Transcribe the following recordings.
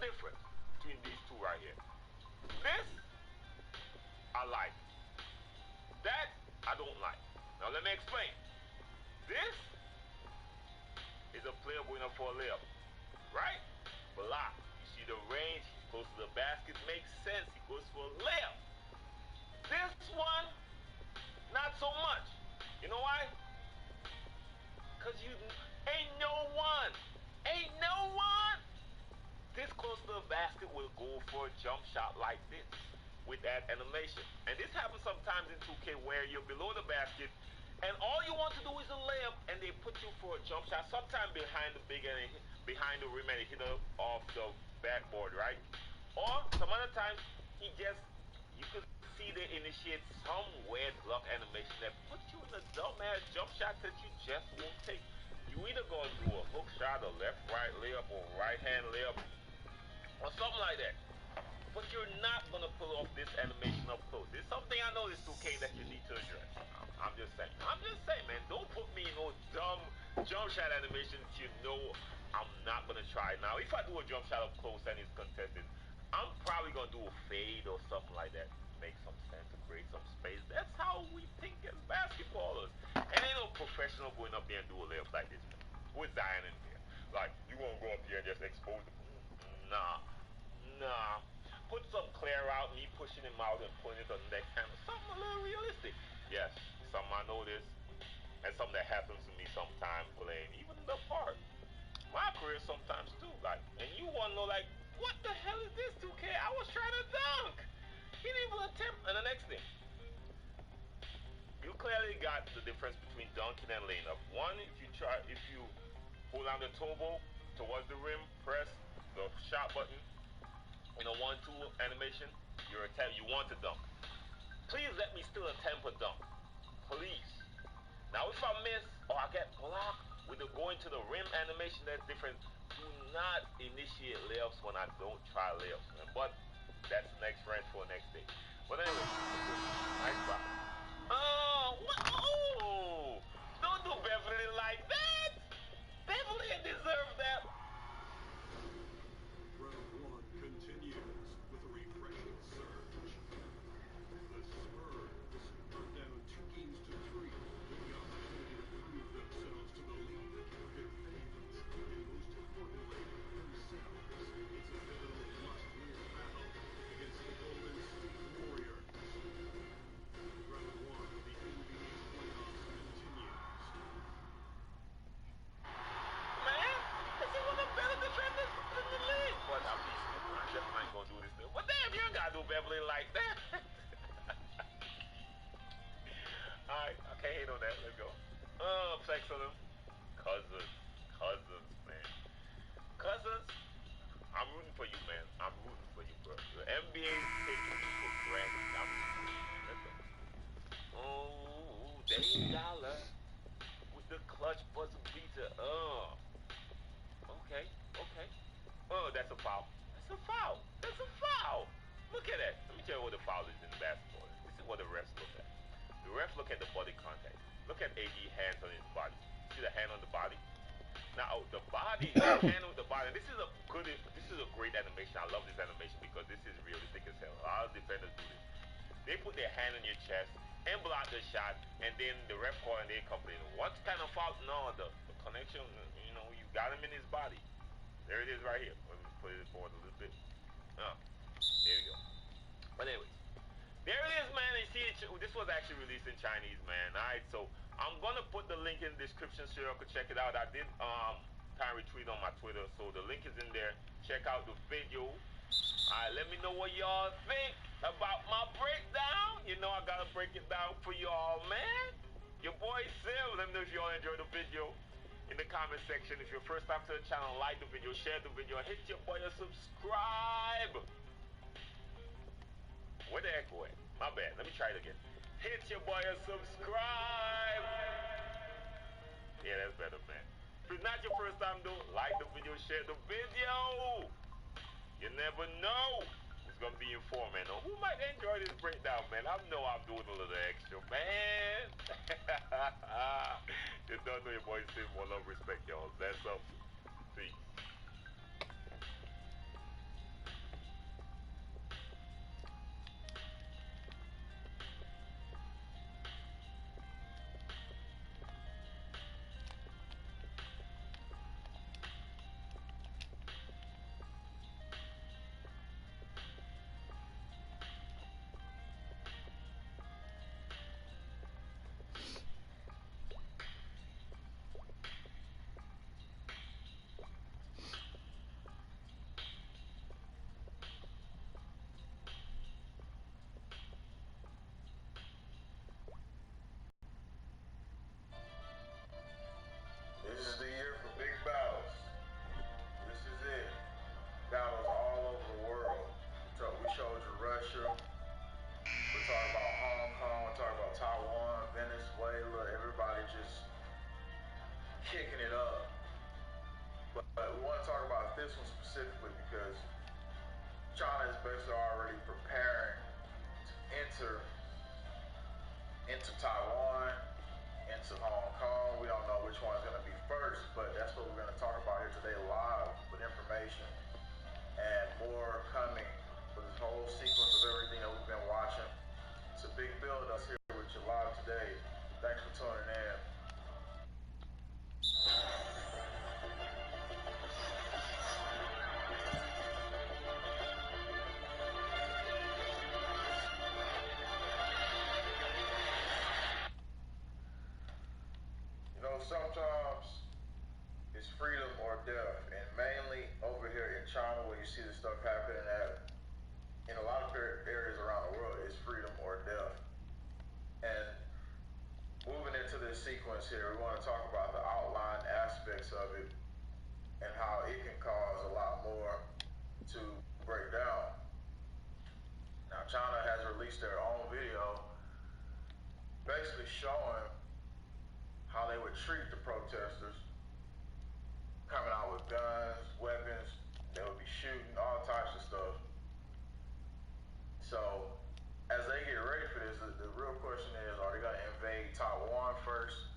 difference between these two right here. This, I like. That, I don't like. Now let me explain. This is a player going up for a layup, right? Block. You see the range, he goes to the basket, makes sense. He goes for a layup. This one, not so much. You know why? Because you ain't no one. Ain't no one. This close to the basket will go for a jump shot like this with that animation. And this happens sometimes in 2K where you're below the basket and all you want to do is a layup and they put you for a jump shot, sometimes behind the big and behind the rim and hit it off the backboard, right? Or some other times he just, you could see they initiate some weird block animation that puts you in a dumbass jump shot that you just won't take. You either gonna do a hook shot, a left-right layup, or right-hand layup, or something like that. But you're not gonna pull off this animation up close. This is something I know is 2K that you need to address. I'm just saying. I'm just saying, man. Don't put me in no dumb jump shot animation that you know I'm not gonna try. Now, if I do a jump shot up close and it's contested, I'm probably gonna do a fade or something like that. Make some sense to create some space. That's how we think as basketballers. And ain't no professional going up there and do a layup like this, man. With Zion in there. Like, you won't go up here and just expose the. Nah. Nah. Put some clear out, me pushing him out and putting it on the next hand. Something a little realistic. Yes, something I notice, and something that happens to me sometimes playing, even in the park. My career sometimes too, like, and you wanna know, like, what the hell is this 2K? I was trying to dunk. He didn't even attempt. And the next thing, you clearly got the difference between dunking and laying up. One, if you hold on the turbo towards the rim, press the shot button. In a 1-2 animation, you want to dunk. Please let me still attempt a dunk. Please. Now if I miss or I get blocked with the going to the rim animation, that's different. Do not initiate layups when I don't try layups, man. But that's next range for next day. But anyway, nice block. Oh, what? Oh! Don't do Beverly like that! Beverly deserves that. Beverly like that. Alright, I can't hate on that. Let's go. Flex on him. Cousins, man. Cousins, I'm rooting for you, man. I'm rooting for you, bro. The NBA is taking you for granted. I'm rooting for you, man. Let's go. Oh, Dame Dollar with the clutch buzzer beater. Okay. Oh, that's a foul. That's a foul. Look at that. Let me tell you what the foul is in basketball. This is what the refs look at. The refs look at the body contact. Look at AD hands on his body. See the hand on the body? Now the body, the hand on the body. This is a great animation. I love this animation because this is realistic as hell. A lot of defenders do this. They put their hand on your chest and block the shot, and then the ref call and they complain. What kind of foul? No, the connection. You know, you got him in his body. There it is right here. Let me put it forward a little bit. There we go. But anyways, there it is, man. You see, this was actually released in Chinese, man. Alright, so I'm gonna put the link in the description so you can check it out. I did kind of retweet on my Twitter, so the link is in there. Check out the video. Alright, let me know what y'all think about my breakdown. You know I gotta break it down for y'all, man. Your boy Sim. Let me know if y'all enjoyed the video. In the comment section, if you're first time to the channel, like the video, share the video, hit your boy a subscribe. Where the echo at? My bad. Let me try it again. Hit your boy a subscribe. Yeah, that's better, man. If it's not your first time, though, like the video, share the video. You never know who's gonna be informed, man. Who might enjoy this breakdown, man? I know I'm doing a little extra, man. You don't know your boy Sim. More love, respect, y'all. That's up. Peace. this one specifically because China is basically already preparing to enter into Taiwan, into Hong Kong. We don't know which one is going to be first, but that's what we're going to talk about here today live with information and more coming with this whole sequence of everything that we've been watching. It's a big build up here with you live today. Thanks for tuning in. Sometimes it's freedom or death, and mainly over here in China where you see this stuff happening at in a lot of areas around the world, it's freedom or death. And moving into this sequence here, we want to talk about the outline aspects of it and how it can cause a lot more to break down. Now China has released their own video basically showing how they would treat the protesters, coming out with guns, weapons, they would be shooting, all types of stuff. So, as they get ready for this, the real question is, are they going to invade Taiwan first,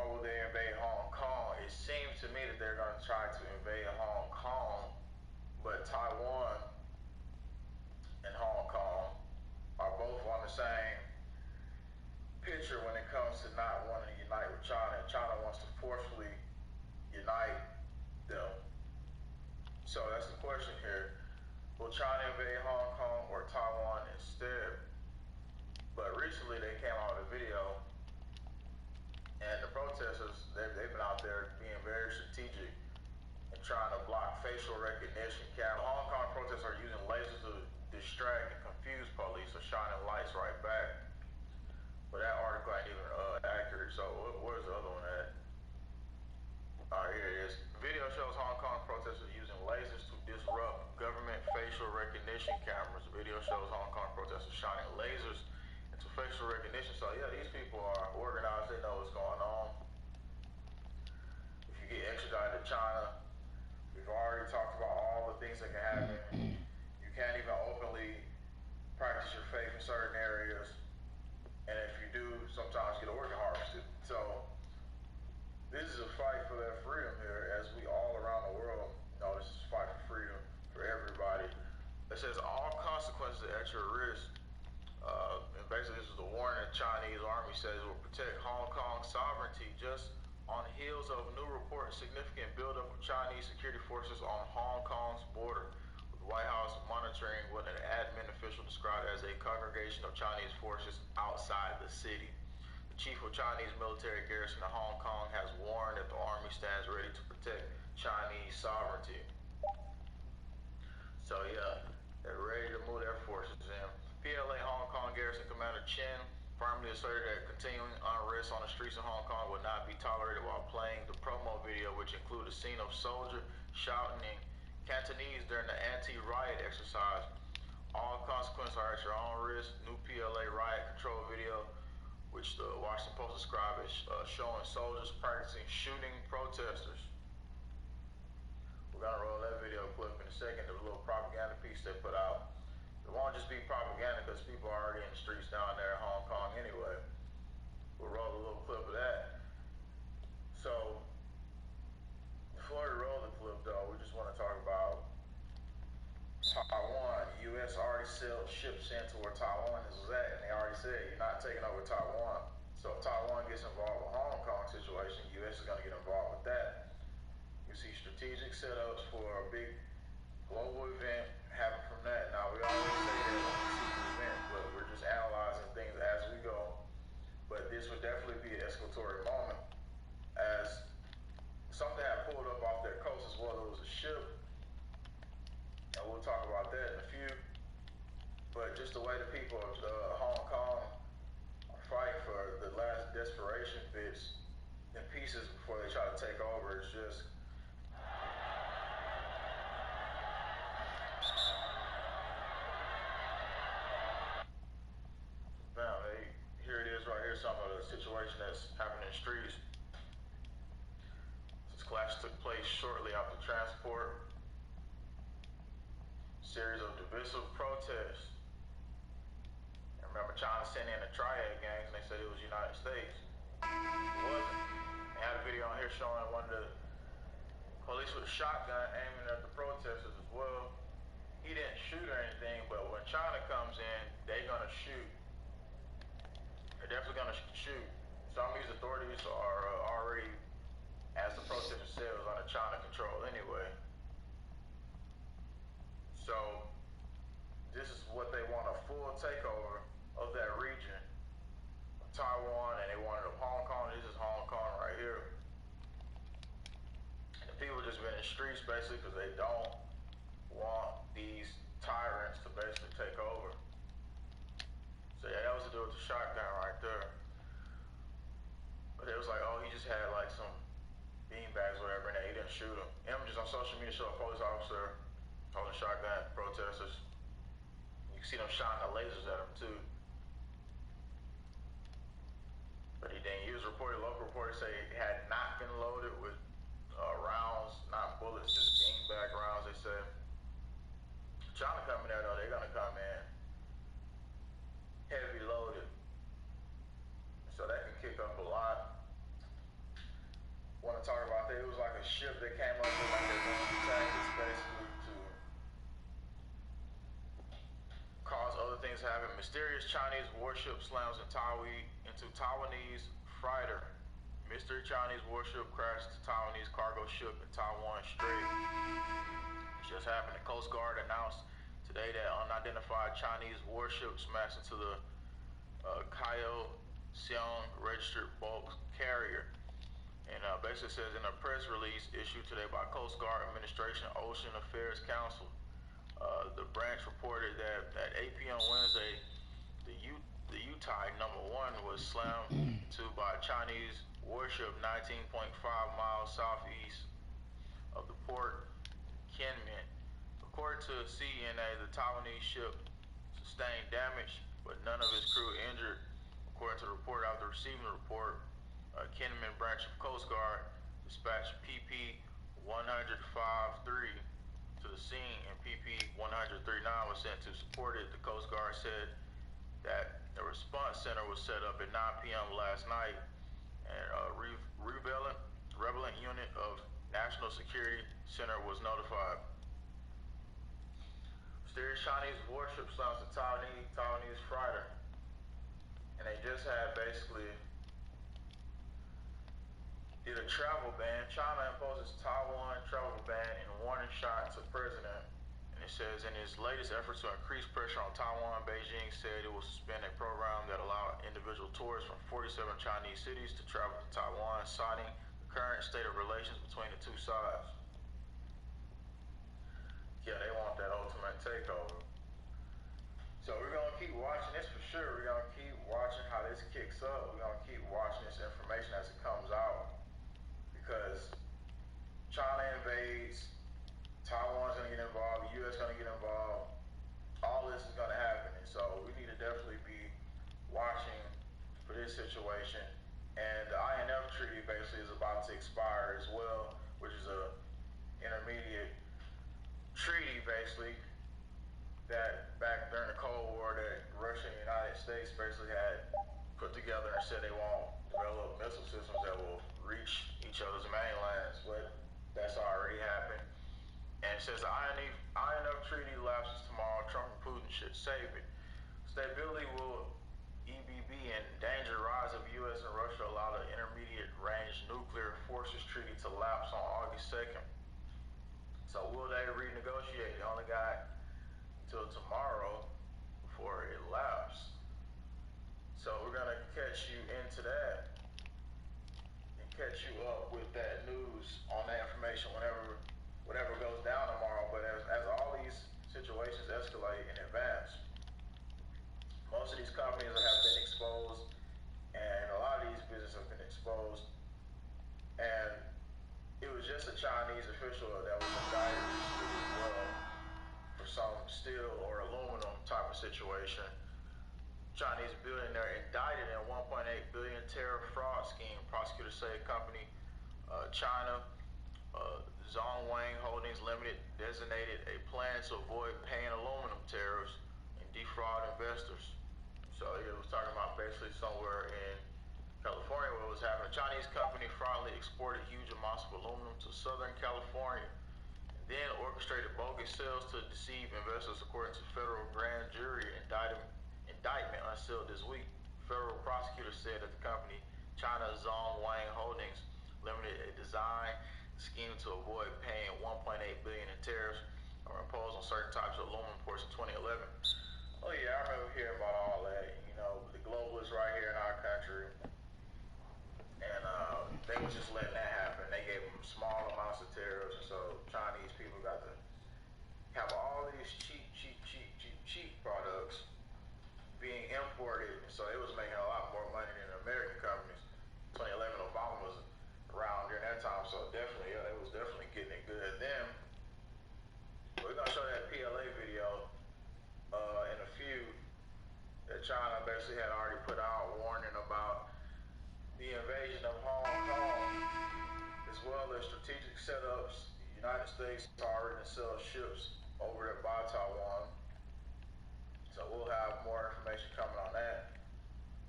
or will they invade Hong Kong? It seems to me that they're going to try to invade Hong Kong, but Taiwan and Hong Kong are both on the same picture when it comes to not wanting to unite with China. China wants to forcefully unite them. So that's the question here. Will China invade Hong Kong or Taiwan instead? But recently they came out with a video, and the protesters, they've been out there being very strategic and trying to block facial recognition cameras. Hong Kong protesters are using lasers to distract and confuse police, so shining lights right back. But that article ain't even accurate, so where's the other one at? Alright, here it is. Video shows Hong Kong protesters using lasers to disrupt government facial recognition cameras. Video shows Hong Kong protesters shining lasers into facial recognition. So yeah, these people are organized, they know what's going on. If you get extradited to China, we've already talked about all the things that can happen. You can't even openly practice your faith in certain areas. And if you do, sometimes get organ harvested. So this is a fight for that freedom here, as we all around the world know this is a fight for freedom for everybody. It says all consequences at your risk. And basically this is the warning the Chinese army says it will protect Hong Kong's sovereignty just on the heels of new reports significant buildup of Chinese security forces on Hong Kong's border. White House monitoring what an admin official described as a congregation of Chinese forces outside the city. The chief of Chinese military garrison in Hong Kong has warned that the army stands ready to protect Chinese sovereignty. So yeah, they're ready to move their forces in. PLA Hong Kong garrison commander Chen firmly asserted that continuing unrest on the streets of Hong Kong would not be tolerated while playing the promo video, which included a scene of soldiers shouting in Cantonese during the anti-riot exercise. All consequences are at your own risk. New PLA riot control video, which the Washington Post described as showing soldiers practicing shooting protesters. We're gonna roll that video clip in a second. The little propaganda piece they put out. It won't just be propaganda because people are already in the streets down there in Hong Kong anyway. We'll roll a little clip of that. So before we roll the clip though, we just want to talk about Taiwan. The U.S. already sailed ships into where Taiwan is at, and they already said you're not taking over Taiwan. So if Taiwan gets involved with Hong Kong situation, the U.S. is going to get involved with that. We see strategic setups for a big global event happen from that. Now we always say that when we see the event, but we're just analyzing things as we go. But this would definitely be an escalatory moment, as something had pulled up off their coast as well. It was a ship, and we'll talk about that in a few. But just the way the people of Hong Kong fight for the last desperation bits and pieces before they try to take over, it's just now, here it is right here, some of the situation that's happening in the streets. It's clash took place shortly after transport. Series of divisive protests. And remember, China sent in the triad gangs and they said it was United States. It wasn't. They had a video on here showing one of the police with a shotgun aiming at the protesters as well. He didn't shoot or anything, but when China comes in, they're gonna shoot. They're definitely gonna shoot. Some of these authorities are already, as the protesters said, was under China control anyway. So this is what they want, a full takeover of that region, of Taiwan, and they wanted of Hong Kong. This is Hong Kong right here. And the people just been in the streets basically because they don't want these tyrants to basically take over. So yeah, that was to do with the shotgun right there. But it was like, oh, he just had like some beanbags or whatever, and he didn't shoot him. Images on social media show a police officer holding a shotgun at protesters. You can see them shining the lasers at him too. But he didn't use reported. Local reporters say it had not been loaded with rounds, not bullets, just beanbag rounds, they said. China coming there though, they're gonna come in heavy loaded. So that can kick up a lot. Want to talk about that? It was like a ship that came up with like their own tactics basically to cause other things to happen. Mysterious Chinese warship slams into Taiwanese freighter. Mystery Chinese warship crashed to Taiwanese cargo ship in Taiwan Strait. Just happened. The Coast Guard announced today that unidentified Chinese warship smashed into the Kaio Seong registered bulk carrier. And basically says in a press release issued today by Coast Guard Administration Ocean Affairs Council, the branch reported that at 8 p.m. Wednesday, the Yutai #1 was slammed to by a Chinese warship 19.5 miles southeast of the port Kinmen. According to CNA, the Taiwanese ship sustained damage, but none of its crew injured. According to the report, after receiving the report, Kinmen branch of Coast Guard dispatched PP-153 to the scene, and PP-139 was sent to support it. The Coast Guard said that a response center was set up at 9 p.m. last night, and a rebellant unit of National Security Center was notified. Mysterious Chinese warship slams a Taiwanese freighter, and they just had basically did a travel ban. China imposes Taiwan travel ban in warning shot to president. And it says in its latest efforts to increase pressure on Taiwan, Beijing said it will suspend a program that allowed individual tourists from 47 Chinese cities to travel to Taiwan, citing the current state of relations between the two sides. Yeah, they want that ultimate takeover. So we're gonna keep watching this for sure. We're gonna keep watching how this kicks up. We're gonna keep watching this information as it comes out. Because China invades, Taiwan's gonna get involved, the US gonna get involved, all this is gonna happen. And so we need to definitely be watching for this situation. And the INF treaty basically is about to expire as well, which is a intermediate treaty basically that back during the Cold War that Russia and the United States basically had put together and said they won't develop missile systems that will reach each other's mainlands, but that's already happened. And it says the INF treaty lapses tomorrow. Trump and Putin should save it. Stability will EBB and danger rise of U.S. and Russia allow the intermediate range nuclear forces treaty to lapse on August 2nd. So will they renegotiate? They only got till tomorrow before it lapses. So we're gonna catch you into that. Catch you up with that news on that information whatever goes down tomorrow. But as all these situations escalate in advance, most of these companies have been exposed, and a lot of these businesses have been exposed. And it was just a Chinese official that was indicted recently as well for some steel or aluminum type of situation. Chinese billionaire indicted in $1.8 billion tariff fraud scheme. Prosecutors say company China Zhongwang Holdings Limited designated a plan to avoid paying aluminum tariffs and defraud investors. So it was talking about basically somewhere in California where it was happening. A Chinese company fraudulently exported huge amounts of aluminum to Southern California and then orchestrated bogus sales to deceive investors, according to federal grand jury indictment unsealed this week. Federal prosecutors said that the company, China Zhongwang Holdings Limited, a design scheme to avoid paying $1.8 billion in tariffs or imposed on certain types of aluminum imports in 2011. Oh yeah, I remember hearing about all that. You know, the globalists right here in our country, and they was just letting that happen. They gave them small amounts of tariffs, and so Chinese people got to have all these cheap products being imported. So they was making a lot more money than the American companies. 2011, Obama was around during that time, so definitely, yeah, they was definitely getting it good then. We're gonna show that PLA video in a few that China basically had already put out warning about the invasion of Hong Kong, as well as strategic setups. The United States already sells ships over there by Taiwan, so we'll have more information coming on that.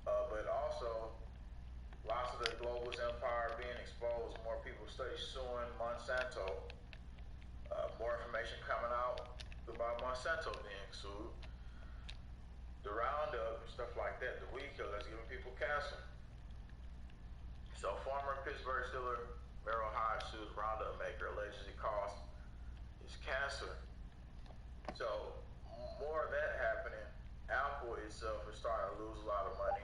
But also, lots of the globalist empire being exposed, more people study suing Monsanto. More information coming out about Monsanto being sued. The Roundup and stuff like that, the weed killers giving people cancer. So former Pittsburgh Steeler Merrill Hodge sues Roundup maker, allegedly caused his cancer. So more of that happening. Apple itself is starting to lose a lot of money,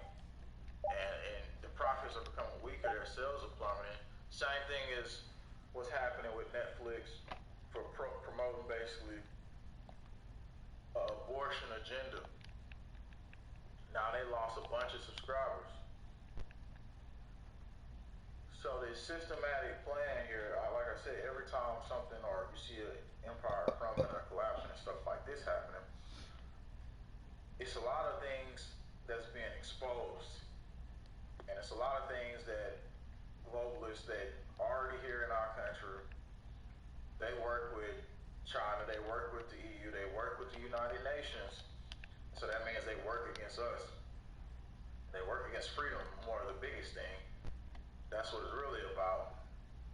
and the profits are becoming weaker. Their sales are plummeting. Same thing is what's happening with Netflix for promoting basically abortion agenda. Now they lost a bunch of subscribers. So the systematic plan here, like I said, every time something or you see an empire crumbling or collapsing and stuff like this happening, it's a lot of things that's being exposed. And it's a lot of things that globalists that already here in our country, they work with China, they work with the EU, they work with the United Nations. So that means they work against us. They work against freedom, more of the biggest thing. That's what it's really about.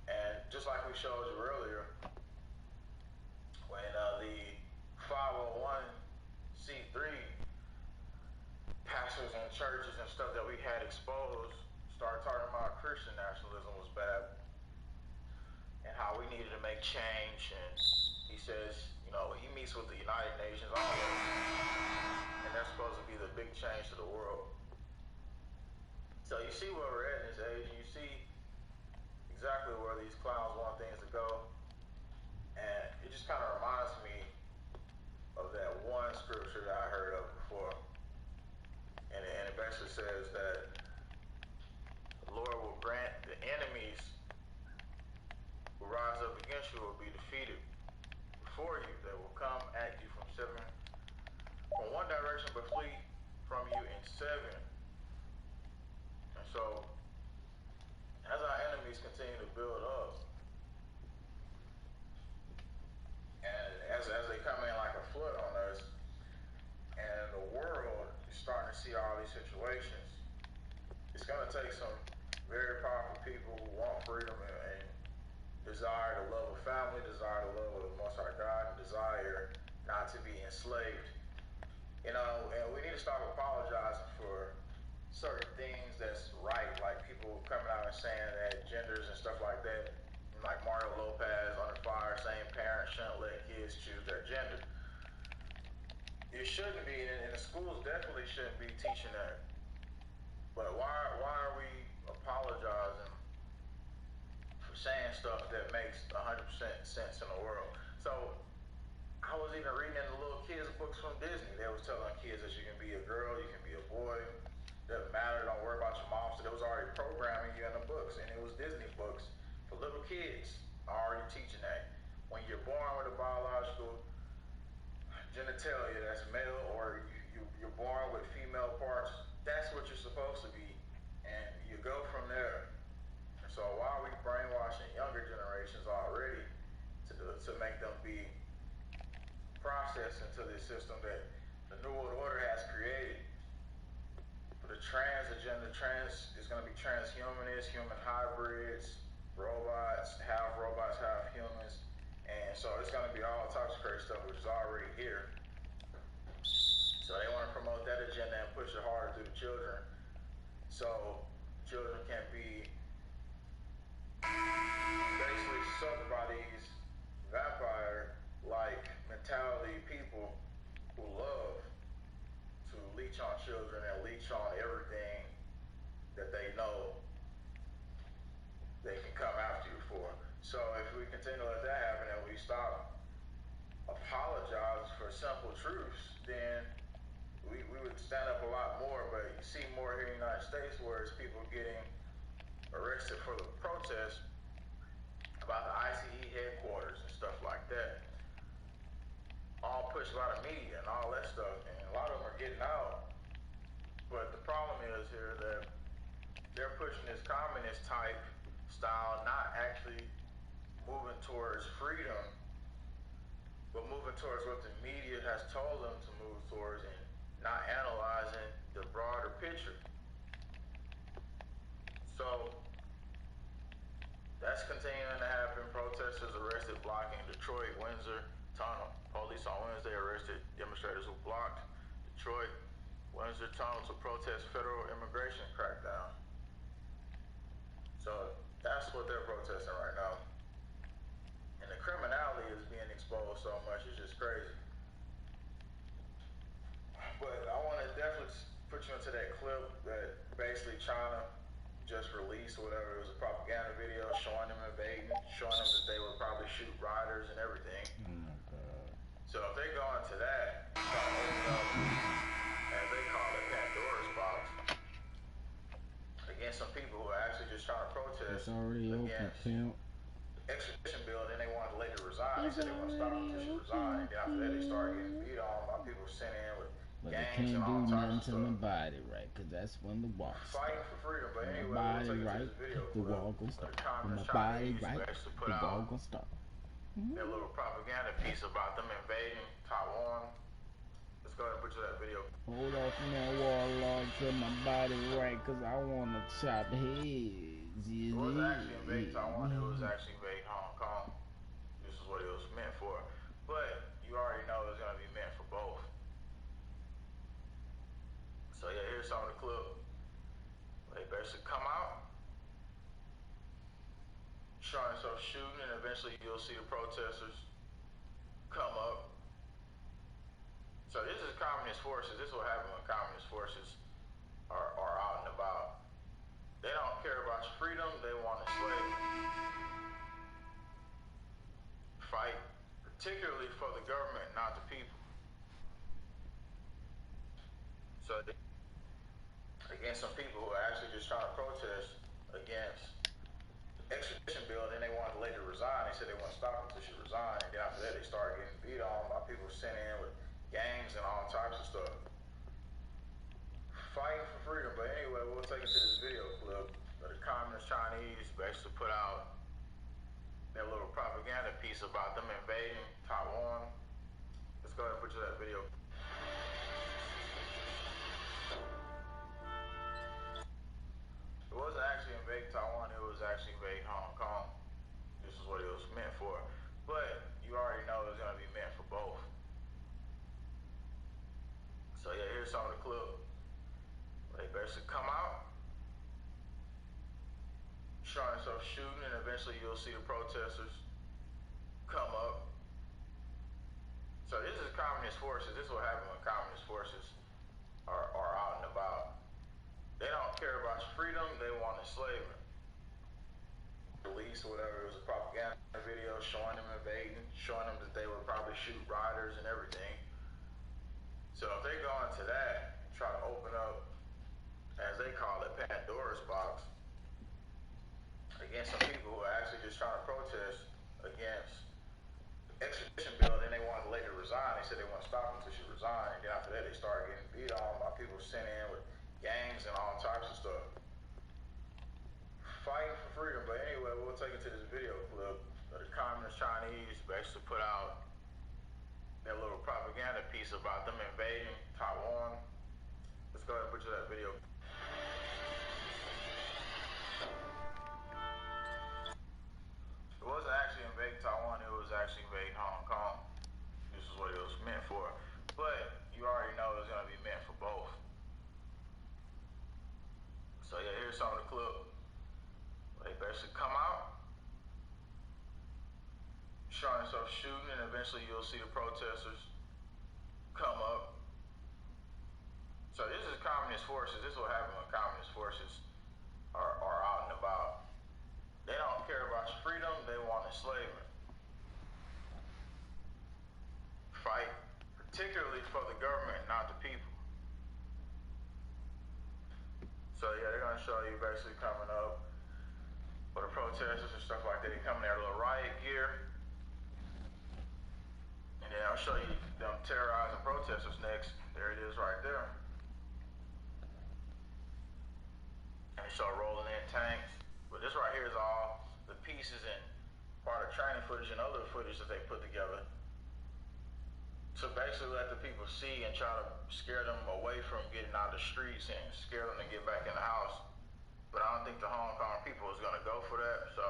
And just like we showed you earlier, when the 501c3 pastors and churches and stuff that we had exposed started talking about Christian nationalism was bad and how we needed to make change. And he says, you know, he meets with the United Nations always, and they're supposed to be the big change to the world. So you see where we're at in this age, and you see exactly where these clowns want things to go. And it just kind of reminds me of that one scripture that I heard of before. And it basically says that the Lord will grant the enemies who rise up against you will be defeated before you. They will come at you from one direction, but flee from you in seven. And so, as our enemies continue to build up, and as they come in like a flood on us, and the world is starting to see all these situations, it's going to take some very powerful people who want freedom and desire the love of family, desire the love of the Most High God, and desire not to be enslaved. You know, and we need to stop apologizing for certain things that's right, like people coming out and saying that genders and stuff like that, like Mario Lopez under fire saying parents shouldn't let kids choose their gender. It shouldn't be, and the schools definitely shouldn't be teaching that. But why are we apologizing for saying stuff that makes 100% sense in the world? So I was even reading in the little kids' books from Disney. They was telling kids that you can be a girl, you can be a boy, doesn't matter, don't worry about your mom. So they was already programming you in the books, and it was Disney books for little kids already teaching that. When you're born with a biological genitalia that's male, or you're born with female parts, that's what you're supposed to be, and you go from there. And so why are we brainwashing younger generations already? to make them be processed into this system that the New World Order has created. For the trans agenda, trans is going to be transhumanists, human hybrids, robots, half humans, and so it's going to be all types of crazy stuff, which is already here. So they want to promote that agenda and push it harder to the children, so children can be basically sucked by these vampire-like mentality people who love to leech on children and leech on everything that they know they can come after you for. So if we continue to let that happen and we stop apologizing for simple truths, then we would stand up a lot more. But you see more here in the United States where it's people getting arrested for the protest about the ICE headquarters and stuff like that. All pushed by the media and all that stuff, and a lot of them are getting out. But the problem is here that they're pushing this communist type style, not actually moving towards freedom, but moving towards what the media has told them to move towards and not analyzing the broader picture. So that's continuing to happen. Protesters arrested blocking Detroit, Windsor tunnel. Police on Wednesday arrested demonstrators who blocked Detroit, Windsor tunnel to protest federal immigration crackdown. So that's what they're protesting right now. And the criminality is being exposed so much, it's just crazy. But I want to definitely put you into that clip that basically China just released, or whatever. It was a propaganda video showing them invading, showing them that they would probably shoot riders and everything. Oh my God. So if they go into that, try to open up, as they call it, Pandora's box, against some people who are actually just trying to protest. It's already open, pimp. Extradition bill, then they wanted to later resign. They said they want to stop until she resigned. And then after that, they started getting beat on by people sent in with But they gangs can't and do all types nothing of to stuff. nobody, right? Because that's when the walk Fighting starts. for freedom. But anyway, My we'll take body it to right, this video the clip. wall gonna start. The When my communist body Chinese right, basically put the wall out gonna start. their little propaganda piece about them invading Taiwan. Let's go ahead and put you that video. Hold off from that wall log to my body right, cause I wanna chop heads. It wasn't actually invading Taiwan, it was actually invading Hong Kong. This is what it was meant for. But you already know it's gonna be meant for both. So yeah, here's some of the clip. They basically come out, showing themselves shooting, and eventually you'll see the protesters come up. So this is communist forces. This is what happens when communist forces are out and about. They don't care about your freedom, they want to slay you. Fight, particularly for the government, not the people. So against some people who are actually just trying to protest against the extradition bill, and then they wanted to later resign. They said they want to stop until she resigned, and then after that, they started getting beat on by people sent in with gangs and all types of stuff. Fighting for freedom. But anyway, we'll take it to this video clip where the communist Chinese basically put out their little propaganda piece about them invading Taiwan. Let's go ahead and put you that video. It wasn't actually invading Taiwan, it was actually invading Hong Kong. This is what it was meant for. But you already know it's gonna be meant for both. So yeah, here's some of the clip. They basically come out, showing themselves shooting, and eventually you'll see the protesters come up. So this is communist forces. This is what happens when communist forces are out and about. They don't care about your freedom, they want to slay you. Release or whatever, it was a propaganda video showing them invading, showing them that they would probably shoot riders and everything. So if they go into that and try to open up, as they call it, Pandora's box, against some people who are actually just trying to protest against the extradition bill, and then they wanted to later resign. They said they want to stop until she resigned, and then after that, they started getting beat on by people sent in with gangs and all types of stuff. Fighting for freedom. But anyway, we'll take it to this video clip of the Communist Chinese basically put out their little propaganda piece about them invading Taiwan. Let's go ahead and put you that video. It wasn't actually invading Taiwan, it was actually invading Hong Kong. This is what it was meant for. But you already know it's gonna be meant for both. So yeah, here's some of the clip. They basically come out, showing themselves shooting, and eventually you'll see the protesters come up. So this is communist forces. This is what happens when communist forces are out and about. They don't care about your freedom, they want enslavement. Fight particularly for the government, not the people. So yeah, they're gonna show you basically coming up for the protesters and stuff like that. They come in their little riot gear. And then I'll show you them terrorizing protesters next. There it is right there. And they show rolling in tanks. But this right here is all the pieces and part of training footage and other footage that they put together to basically let the people see and try to scare them away from getting out of the streets and scare them to get back in the house. But I don't think the Hong Kong people is gonna go for that, so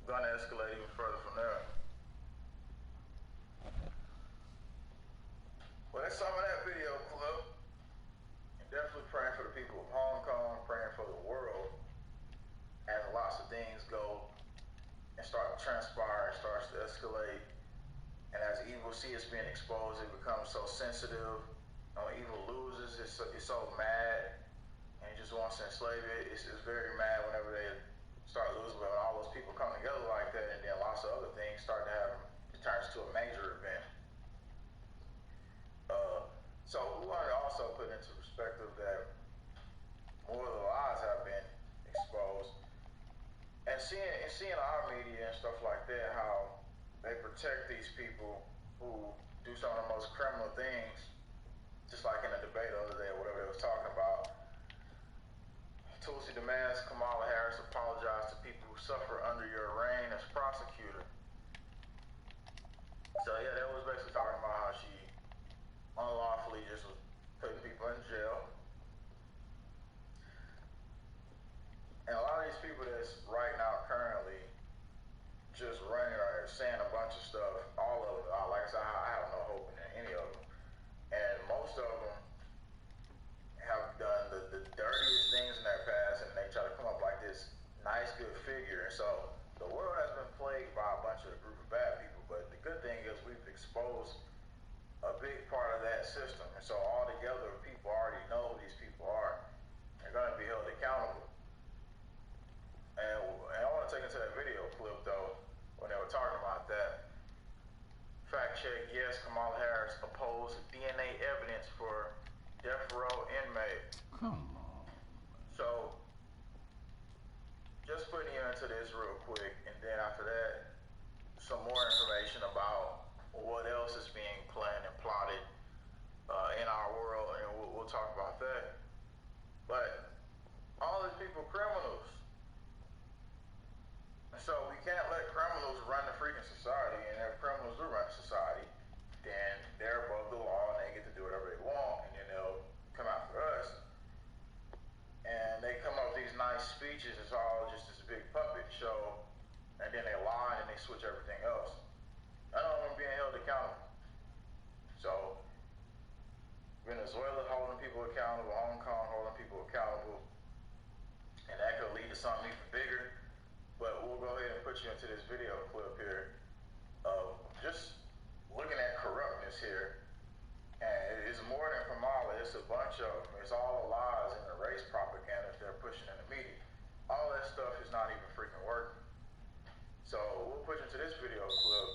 gonna escalate even further from there. Well, that's some of that video clip. And definitely praying for the people of Hong Kong, praying for the world as lots of things go and start to transpire and starts to escalate. And as evil sees being exposed, it becomes so sensitive. And when evil loses, it's so mad and it just wants to enslave it. It's very mad whenever they start losing, but when all those people come together like that, and then lots of other things start to happen, it turns to a major event. So we wanted to also put into perspective that more of the lies have been exposed, and seeing our media and stuff like that, how they protect these people who do some of the most criminal things, just like in the debate the other day or whatever they was talking about. Tulsi demands Kamala Harris apologize to people who suffer under your reign as prosecutor. So yeah, that was basically talking about how she unlawfully just was putting people in jail. And a lot of these people that's right now currently just running or saying a bunch of stuff, all of them, like I said, I have no hope in any of them. And most of them have done the dirtiest things in their past, and they try to come up like this nice, good figure. And so the world has been plagued by a bunch of group of bad people, but the good thing is we've exposed a big part of that system. And so all together, people already know who these people are. They're going to be held accountable. And I want to take into that video clip, though, when they were talking about that. Fact check, yes, Kamala Harris opposed DNA evidence for death row inmate. Come on. So, just putting you into this real quick, and then after that, some more information about what else is being planned and plotted in our world, and we'll talk about that. But all these people criminals. So we can't let criminals run the freaking society, and if criminals do run the society, then they're above the law and they get to do whatever they want, and then they'll come after us. And they come up with these nice speeches, it's all just this big puppet show, and then they lie and they switch everything else. None of them being held accountable. So Venezuela holding people accountable, Hong Kong holding people accountable, and that could lead to something even bigger. But we'll go ahead and put you into this video clip here of just looking at corruptness here. And it's more than Kamala, it's a bunch of them. It's all the lies and the race propaganda they're pushing in the media. All that stuff is not even freaking working. So we'll put you into this video clip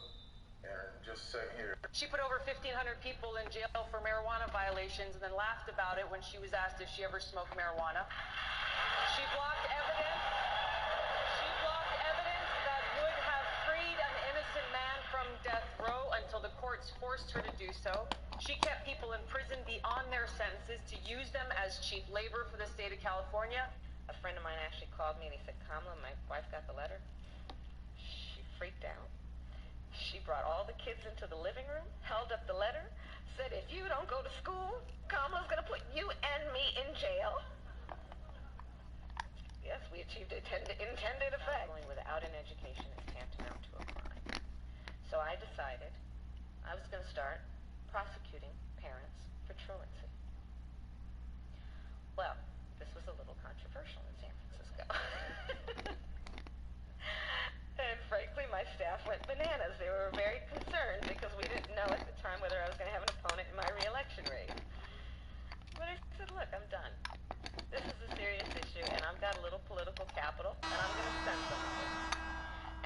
in just a second here. She put over 1,500 people in jail for marijuana violations and then laughed about it when she was asked if she ever smoked marijuana. She blocked evidence. That would have freed an innocent man from death row until the courts forced her to do so. She kept people in prison beyond their sentences to use them as cheap labor for the state of California. A friend of mine actually called me and he said, Kamala, my wife got the letter. She freaked out. She brought all the kids into the living room, held up the letter, said, if you don't go to school, Kamala's going to put you and me in jail. Yes, we achieved intended effect. Going without an education is tantamount to a crime. So I decided I was going to start prosecuting parents for truancy. Well, this was a little controversial in San Francisco. And frankly, my staff went bananas. They were very concerned because we didn't know at the time whether I was going to have an opponent in my re-election race. But I said, look, I'm done. This is a serious issue, and I've got a little political capital, and I'm going to spend some of it.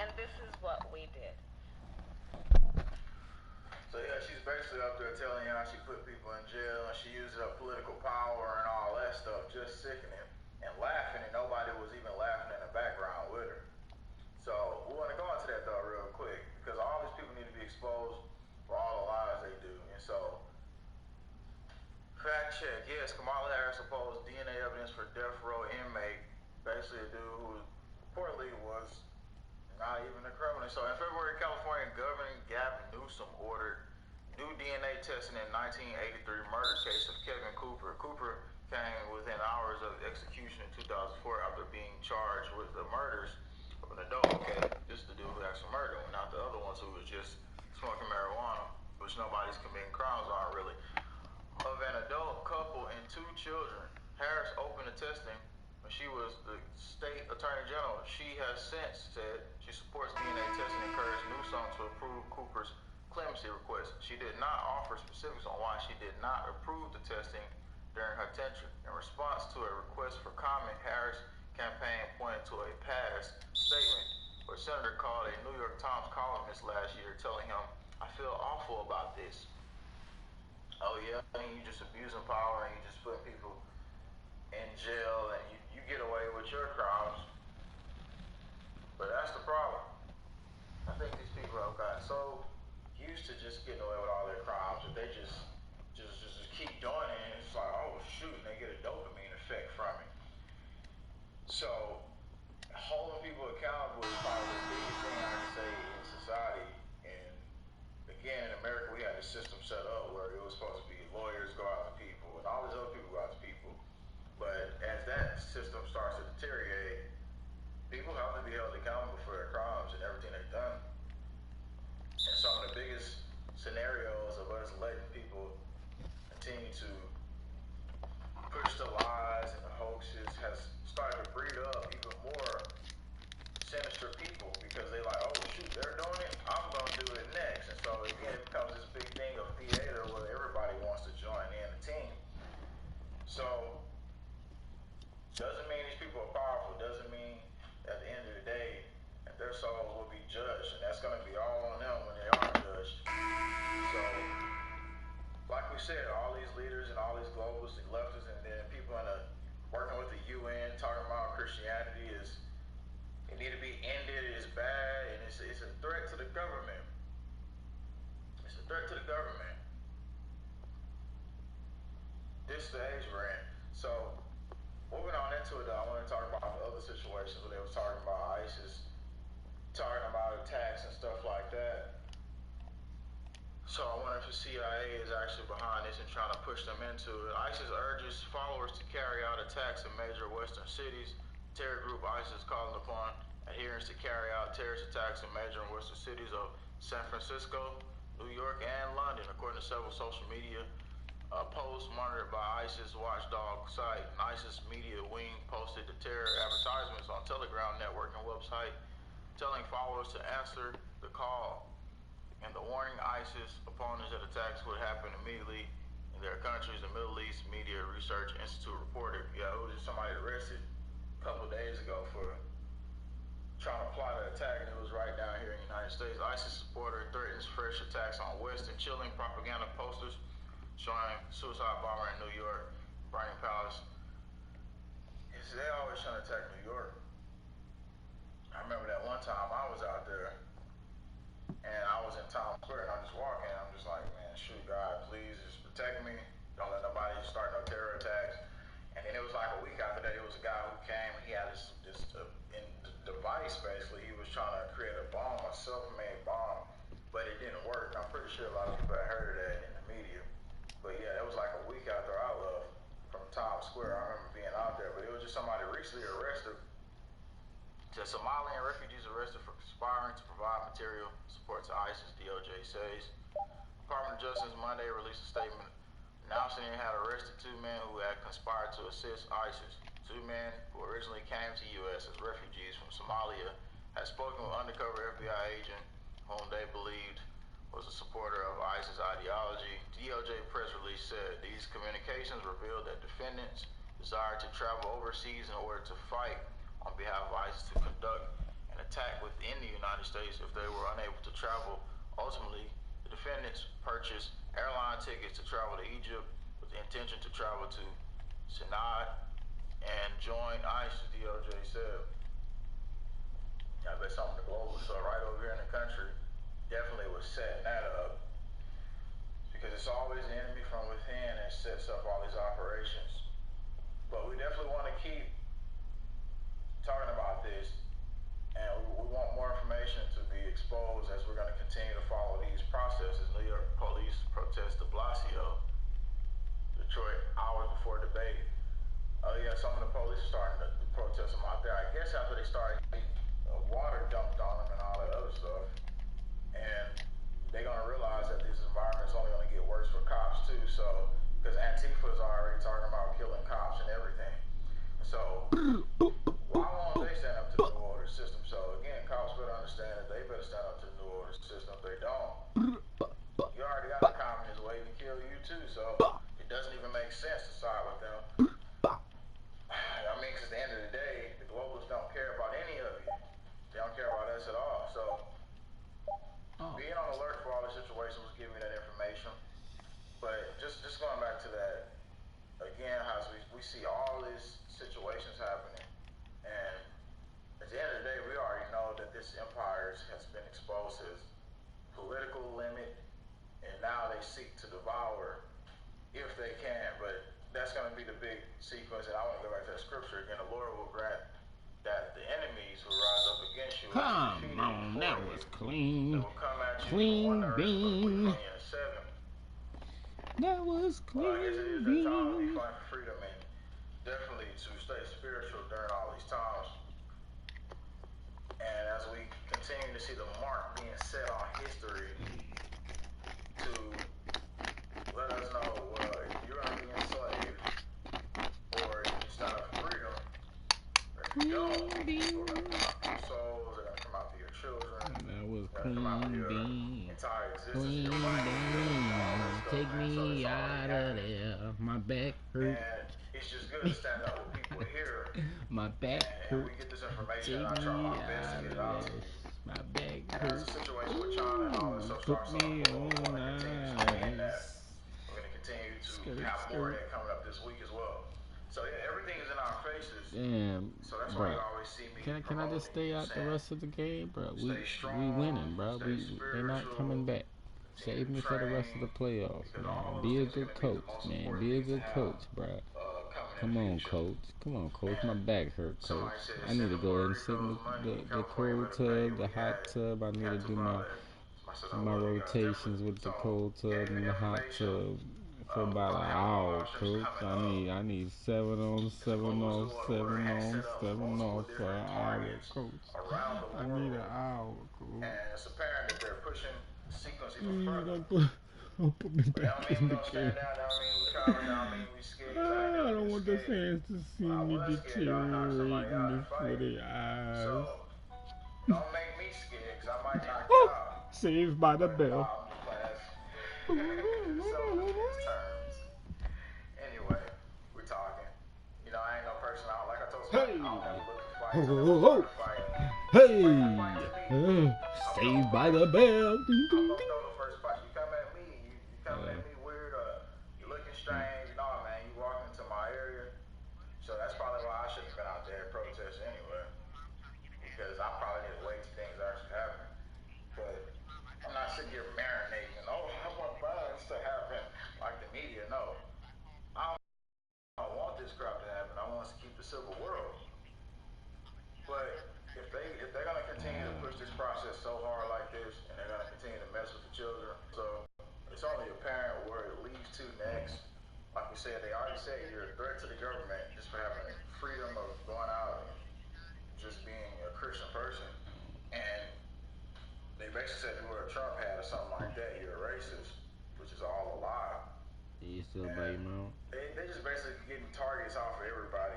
And this is what we did. So yeah, she's basically up there telling you how she put people in jail and she used her political power and all that stuff, just sickening and laughing, and nobody was even laughing in the background with her. So we want to go into that though real quick, because all these people need to be exposed for all the lies they do. And so, fact check, yes, Kamala Harris opposed DNA evidence for death row inmate, basically a dude who reportedly was not even a criminal. So in February, California Governor Gavin Newsom ordered new DNA testing in 1983 murder case of Kevin Cooper. Cooper came within hours of execution in 2004 after being charged with the murders of an adult. Okay, this is the dude who actually murdered him, not the other ones who was just smoking marijuana, which nobody's committing crimes on really. Of an adult couple and 2 children. Harris opened the testing when she was the state attorney general. She has since said she supports DNA testing and encouraged Newsom to approve Cooper's clemency request. She did not offer specifics on why she did not approve the testing during her tenure. In response to a request for comment, Harris' campaign pointed to a past statement where Senator called a New York Times columnist last year telling him, I feel awful about this. Oh yeah, you just abusing power and you just putting people in jail and you get away with your crimes. But that's the problem. I think these people have gotten so used to just getting away with all their crimes that they just keep doing it, and it's like, oh shoot, and they get a dopamine effect from it. So holding people accountable is probably the biggest thing I can say in society. And again, in America, we had a system set up where it was supposed to be lawyers go out to people and all these other people go out to people. But as that system starts to deteriorate, people have to be held accountable for their crimes and everything they've done. And some of the biggest scenarios of us letting people continue to push the lies and the hoaxes has started to breed up even more sinister people, because they like, oh shoot, they're doing it, I'm gonna do it next. And so again, it becomes this big thing of theater where everybody wants to join in the team. So doesn't mean these people are powerful, doesn't mean at the end of the day that their souls will be judged, and that's gonna be all on them when they are judged. So like we said, all these leaders and all these globalists and leftists and then people working with the UN talking about Christianity is, it need to be ended, it's bad, and it's a threat to the government. It's a threat to the government. This is the age we're in. So moving on into it though, I want to talk about the other situations where they was talking about ISIS, talking about attacks and stuff like that. So I wonder if the CIA is actually behind this and trying to push them into it. ISIS urges followers to carry out attacks in major Western cities. Terror group ISIS calling upon adherents to carry out terrorist attacks in major Western cities of San Francisco, New York, and London, according to several social media posts monitored by ISIS watchdog site. An ISIS media wing posted the terror advertisements on Telegram network and website, telling followers to answer the call, and the warning ISIS opponents that attacks would happen immediately in their countries. The Middle East Media Research Institute reported, it was just somebody arrested a couple of days ago for trying to plot an attack, and it was right down here in the United States. ISIS supporter threatens fresh attacks on West and chilling propaganda posters showing suicide bomber in New York, burning palace. They always trying to attack New York. I remember that one time I was out there and I was in Times Square and I'm just walking. I'm just like, man, shoot, God, please just protect me. Don't let nobody start no terror attacks. And then it was like a week after that, it was a guy who came. He had this device basically. He was trying to create a bomb, a self-made bomb, but it didn't work. I'm pretty sure a lot of people had heard of that in the media. But yeah, it was like a week after I left from Times Square. I remember being out there, but it was just somebody recently arrested. Just Somalian refugees arrested for conspiring to provide material support to ISIS, DOJ says. Department of Justice Monday released a statement announcing it had arrested 2 men who had conspired to assist ISIS. 2 men who originally came to U.S. as refugees from Somalia had spoken with undercover FBI agent whom they believed was a supporter of ISIS ideology. DOJ press release said these communications revealed that defendants desired to travel overseas in order to fight on behalf of ISIS to conduct an attack within the United States if they were unable to travel. Ultimately, the defendants purchased airline tickets to travel to Egypt with the intention to travel to Sinai and join ISIS, DOJ said. I bet some of the global stuff right over here in the country definitely was setting that up, because it's always the enemy from within that sets up all these operations. But we definitely want to keep talking about this, and we want more information to be exposed as we're going to continue to follow these processes. New York police protest de Blasio, Detroit hours before debate. Oh yeah, some of the police are starting to protest them out there. I guess after they started getting water dumped on them and all that other stuff. And they're going to realize that this environment is only going to get worse for cops too. So, because Antifa is already talking about killing cops and everything. So, why won't they stand up to the New Order system? So, again, cops better understand that they better stand up to the New Order system. If they don't, you already got the communists waiting to kill you too. So, it doesn't even make sense to side with them. I mean, because at the end of the day, the globalists don't care about any of you. They don't care about us at all. So, being on alert for all the situations was giving me that information. But just going back to that, again, how we see all these situations happening. And at the end of the day, we already know that this empire has been exposed as political limit, and now they seek to devour if they can. But that's going to be the big sequence, and I want to go back to that scripture again. The Lord will grant that the enemies who rise up against you will be defeated. Come on, that was clean. Will come at you Clean bean. That was Well, I guess it is clean that time to be bean. fighting for freedom, and definitely to stay spiritual during all these times. And as we continue to see the mark being set on history to let us know if you're going to be enslaved or if you stand up for freedom, if you don't, people are going to come out for your souls, they're going to come out for your children, That was they're going to come out for clean your bean. entire existence, Clean your life, all that bean. stuff, Take man. So me it's out already of happening. there. My back hurt. And it's just good to stand up with people here. My back And hurt. we get this information, Take and I try me my best to out get it of out to this. you. My back And as hurt. the situation with China and all this stuff Put starts to me unfold, we on want to continue to stay in that. ice. We're going to continue to Skirt, have more of skirt. that coming up this week as well. So yeah, everything is in our faces. Damn, So that's bro. why you always see me Can I just stay out the rest of the game, bro? We winning, bro. They're not coming back. Save me for the rest of the playoffs, man. Be a good coach, man. Be a good coach, bro. Come on, coach. Come on, coach. My back hurt, coach. I need to go ahead and sit in the cold tub, the hot tub. I need to do my rotations with the cold tub and the hot tub for about an hour, coach. I need 7 on, 7 off, 7 on, 7 off for an hour, coach. I need an hour, coach. And it's apparent that they're pushing the sequence Mm, even further. don't put me back That in don't mean the we don't stand game. down, that don't mean we cower, that don't mean we scared. I don't want the fans to see me deteriorating before their eyes. So, don't make me scared, because I might knock you out. Saved by the bell. Anyway, we're talking. You know, I ain't no person out. Like I told Hey! somebody, I don't ever look for fights. Ho, I ho, never ho. try to fight. Hey! Saved by the bell. Ding, I'm ding, gonna ding. throw the first fight. You come at me, you coming at me weird, you looking strange. Nah, man, you walking into my area. So that's probably why I shouldn't have been out there protesting anyway. Because I probably need to wait till things actually happen. But I'm not sitting here marinating. Oh, I want violence to happen like the media. No. I don't want this crap to happen. I want like this, and they're going to continue to mess with the children. So it's only apparent where it leads to next. Like we said, they already said you're a threat to the government just for having freedom of going out and just being a Christian person. And they basically said you wear a Trump hat or something like that, you're a racist, which is all a lie. You still bite him out? They just basically getting targets off of everybody.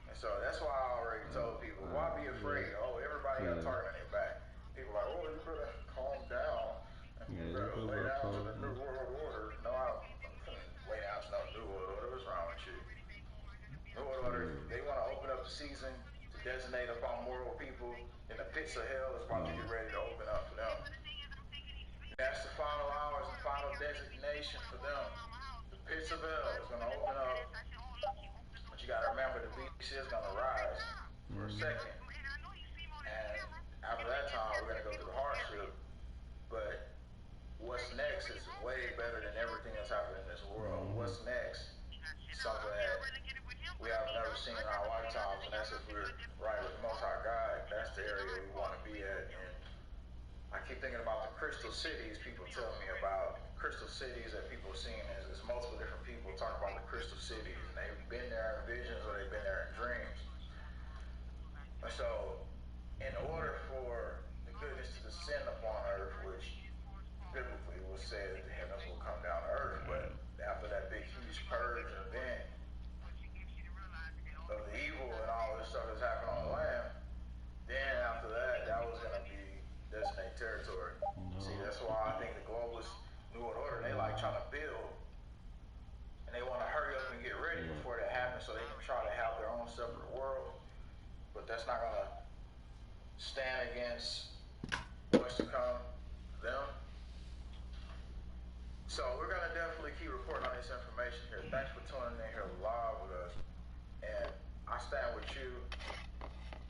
And so that's why I already told people, why be afraid? Oh, everybody got a target on their back. People are like, oh, you better calm down. And you better lay down to the New World Order. No, I don't lay down to no New World Order. What's wrong with you? New World Order, they want to open up the season to designate upon moral people, and the pits of hell is about to get ready to open up for them. That's the final hours and final designation for them. The pits of hell is going to open up. But you got to remember, the beast is going to rise for a second. And after that time, we're going to go through the hardship. But what's next is way better than everything that's happened in this world. What's next? Something that we have never seen in our lifetimes, and that's if we're right with the Most High God. That's the area we want to be at. And I keep thinking about the crystal cities people tell me about. Crystal cities that people have seen is multiple different people talk about the crystal cities, and they've been there in visions or they've been there in dreams. And so, in order for the goodness to descend upon earth, which biblically was said that the heavens will come down to earth, but after that big huge purge event of the evil and all this stuff that's happened on the land, then after that, that was going to be designated territory. See, that's why I think the globalist New World Order, they like trying to build, and they want to hurry up and get ready before that happens so they can try to have their own separate world. But that's not going to stand against what's to come for them. So we're going to definitely keep reporting on this information here. Thanks for tuning in here live with us. And I stand with you.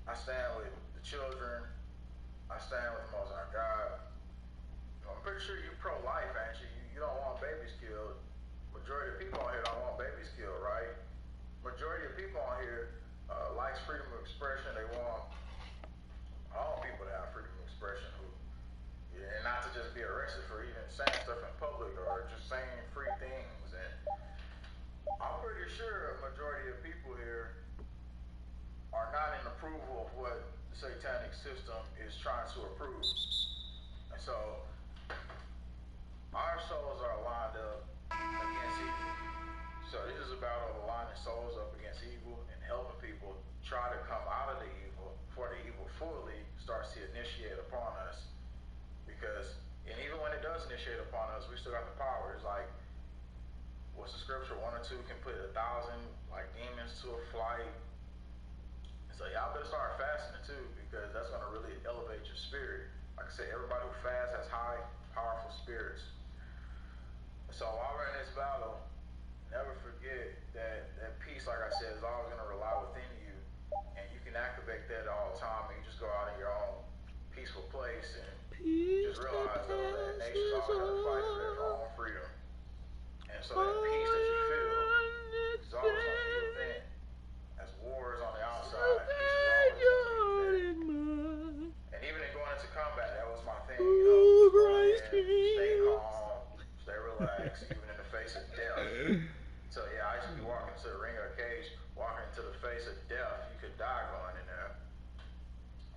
I stand with the children. I stand with the Most High God. I'm pretty sure you're pro-life, actually. You don't want babies killed. Majority of people on here don't want babies killed, right? Majority of people on here likes freedom of expression. They want all people to have freedom of expression, and not to just be arrested for even saying stuff in public or just saying free things. And I'm pretty sure a majority of people here are not in approval of what the satanic system is trying to approve. And so our souls are lined up against evil. So this is about aligning souls up against evil and helping people try to come out of the evil before the evil fully starts to initiate upon us. Because, and even when it does initiate upon us, we still got the power. It's like, what's the scripture? 1 or 2 can put 1,000 like demons to a flight. So y'all better start fasting too, because that's going to really elevate your spirit. Like I said, everybody who fasts has high, powerful spirits. So while we're in this battle, never forget that peace, like I said, is always going to rely within you. And you can activate that all the time, and you just go out in your own peaceful place and just realize though that nations always got to fight for their own freedom. And so that peace that you feel is always going to be within. As war is on the outside, peace is always going to be within. And even in going into combat, that was my thing, you know, go in, stay calm, stay relaxed, even in the face of death. So yeah, I used to be walking to the ring of a cage, walking into the face of death. You could die going in there.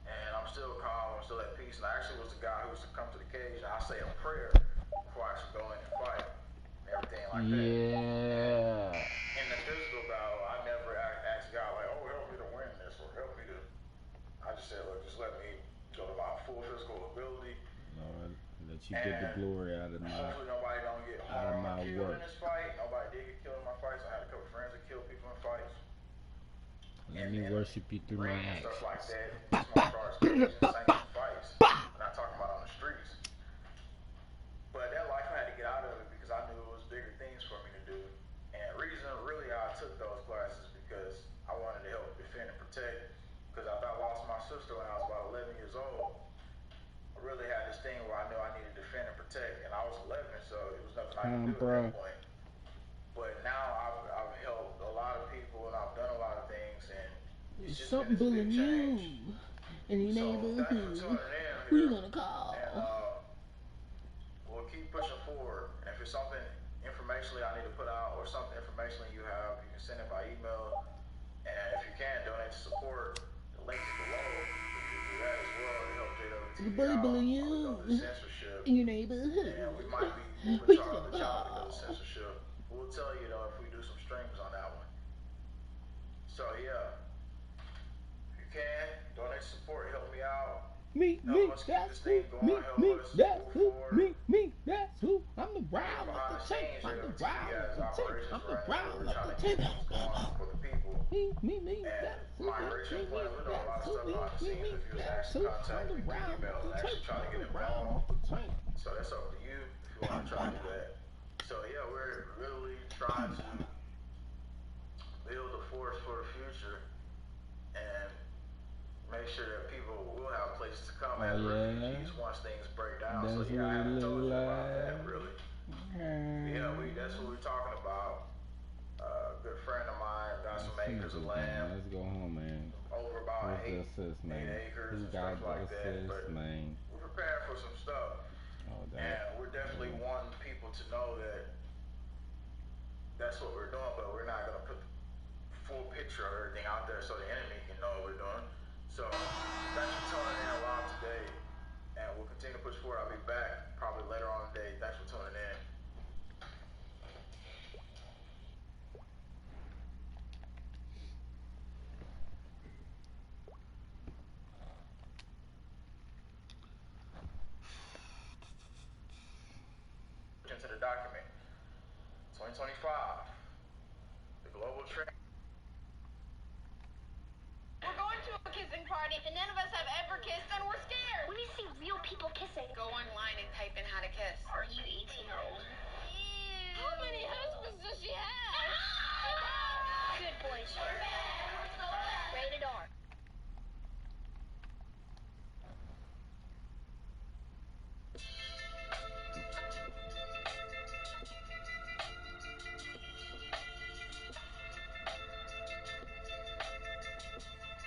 And I'm still calm, I'm still at peace. And I actually was the guy who used to come to the cage and I say a prayer before I actually go in and fight. And everything like that. Yeah. In the physical battle, I never asked God like, oh, help me to win this or help me to. I just said, look, just let me go to my full physical ability. Lord, let you get the glory out of my hopefully nobody don't get harmed or killed in this fight. Nobody did get killed in my fights. I had a couple friends that killed people in fights. Let me worship you through my actions. Stuff like that. Small cars, cages, sanctioned fights. I'm not talking about on the streets. But that life I had to get out of it because I knew it was bigger things for me to do. And the reason really I took those classes because I wanted to help defend and protect. Because after I lost my sister when I was about 11 years old, I really had this thing where I knew I needed to defend and protect. And I was 11, so it was nothing I could do at that point. But now I've helped a lot of people and I've done a lot of things, and it's just something been this big change. in your neighborhood. Thanks for tuning in here. Who you gonna call? And keep pushing forward. And if it's something informationally I need to put out or something informationally you have, you can send it by email. And if you can, donate to support. The link is below. You can do that as well to help JWTV out with the censorship. In your neighborhood. And we might be moving to our other channel because of censorship. We'll tell you though if we do some streams on that one. So yeah, if you can, donate support, help me out. Me, that's who, me, that's who. I'm the brown of the tape. I'm the brown of the tape. I'm the brown of the tape. Me, that's who. Me, that's who. Me, that's who. I'm the brown of the tape. I'm the brown of the tape. So that's up to you if you want to try to do that. So yeah, we're really trying to build a force for the future and make sure that people will have places to come at refugees once things break down. That's so yeah, I haven't told you about like. that really. Yeah, that's what we're talking about. A good friend of mine got some acres of land. Let's go home, man. Over about 8 man? acres Who and got stuff like that. But man? we're preparing for some stuff. And we're definitely wanting people to know that that's what we're doing, but we're not going to put the full picture of everything out there so the enemy can know what we're doing. So thanks for tuning in a lot today, and we'll continue to push forward. I'll be back probably later on today. Thanks for tuning in. Into the document 2025, the global trend. We're going to a kissing party and none of us have ever kissed and we're scared. When you see real people kissing, Go online and type in how to kiss. are you 18-year-old? How many husbands does she have? Good boy, sir. Rated R.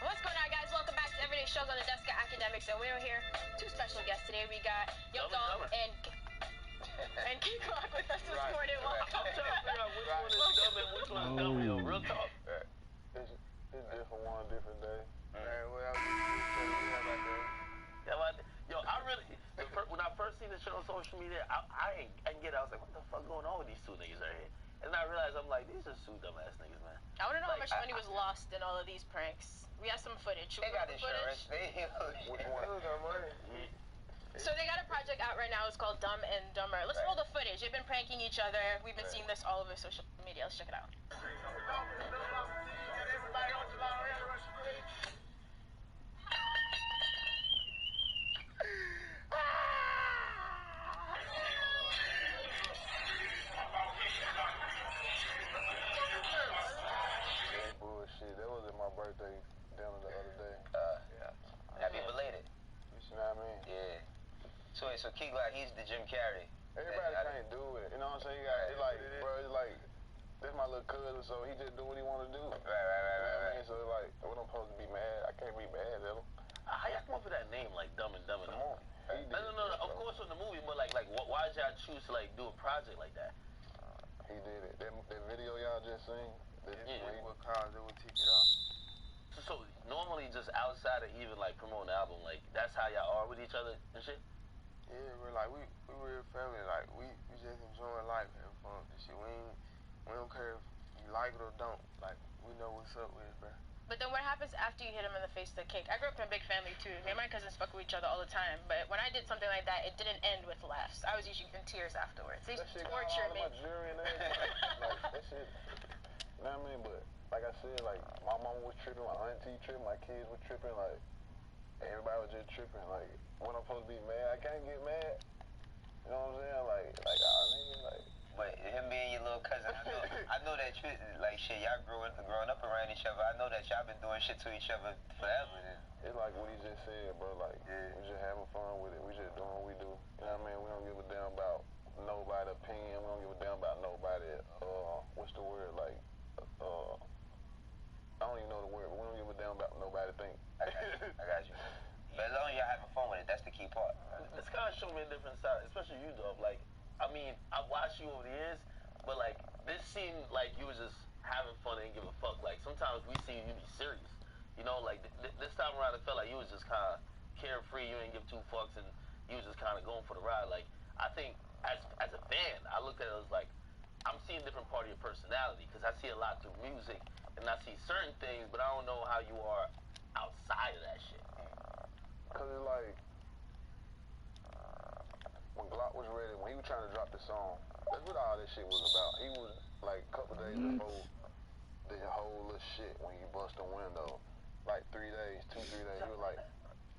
What's going on, guys? Welcome back to Everyday Shows on the Desk of Academics, and we're here. Two special guests today. We got Young Dog and King Rock with us this morning. Welcome. I'm trying to figure out which one is dumb and which one is dumb. Yo, real talk. It's different one, different day. Yo, I really, when I first seen this shit on social media, I didn't get it. I was like, what the fuck going on with these two niggas right here? And then I realized, I'm like, these are two dumbass niggas, man. I want to know how much money was lost in all of these pranks. We have some footage. They got insurance. Which one? So they got a project out right now. It's called Dumb and Dumber. Let's roll the footage. They've been pranking each other. We've been seeing this all over social media. Let's check it out. Bullshit. That was at my birthday dinner the other day. Happy belated. You know what I mean? Yeah. So Key Glock, he's the Jim Carrey. Everybody can't do it. You know what I'm saying? It's like, bro, it's like, that's my little cousin, so he just do what he want to do. Right. So like, when I'm supposed to be mad, I can't be mad at him. How y'all come up with that name, like Dumb and Dumber? No. No. Of course, in the movie, but like, why did y'all choose to like do a project like that? He did it. That video y'all just seen. What cause it would take it off. So normally, just outside of even like promoting the album, like that's how y'all are with each other and shit. Yeah, we're like we real family. Like we just enjoying life, having fun and shit. We don't care if you like it or don't. Like we know what's up with it, bro. But then what happens after you hit him in the face with the cake? I grew up in a big family too. Me and my cousins fuck with each other all the time. But when I did something like that, it didn't end with laughs. I was usually in tears afterwards. They used to torture me. Like that shit. You know what I mean? But like I said, like my mama was tripping, my auntie tripping, my kids were tripping, like everybody was just tripping. Like when I'm supposed to be mad, I can't get mad. You know what I'm saying? Like nigga, like. But him being your little cousin, I know that you, like shit, y'all growing up around each other. I know that y'all been doing shit to each other forever. It's like what he just said, bro. Like we just having fun with it. We just doing what we do. You know what I mean? We don't give a damn about nobody's opinion. We don't give a damn about nobody. What's the word? Like. I don't even know the word, but we don't give a damn about nobody think. I got you. But as long as y'all having fun with it, that's the key part. It's kind of showing me a different side, especially you, dog. Like, I mean, I watched you over the years, but like this seemed like you was just having fun and didn't give a fuck. Like sometimes we see you be serious. You know, like this time around, it felt like you was just kind of carefree. You didn't give two fucks, and you was just kind of going for the ride. Like I think as a fan, I looked at it as like I'm seeing a different part of your personality because I see a lot through music, and I see certain things, but I don't know how you are outside of that shit. Cause it's like when Glock was ready, when he was trying to drop the song, that's what all this shit was about. He was like a couple days before the whole little shit when he bust the window. Like 3 days, 2-3 days, he was like,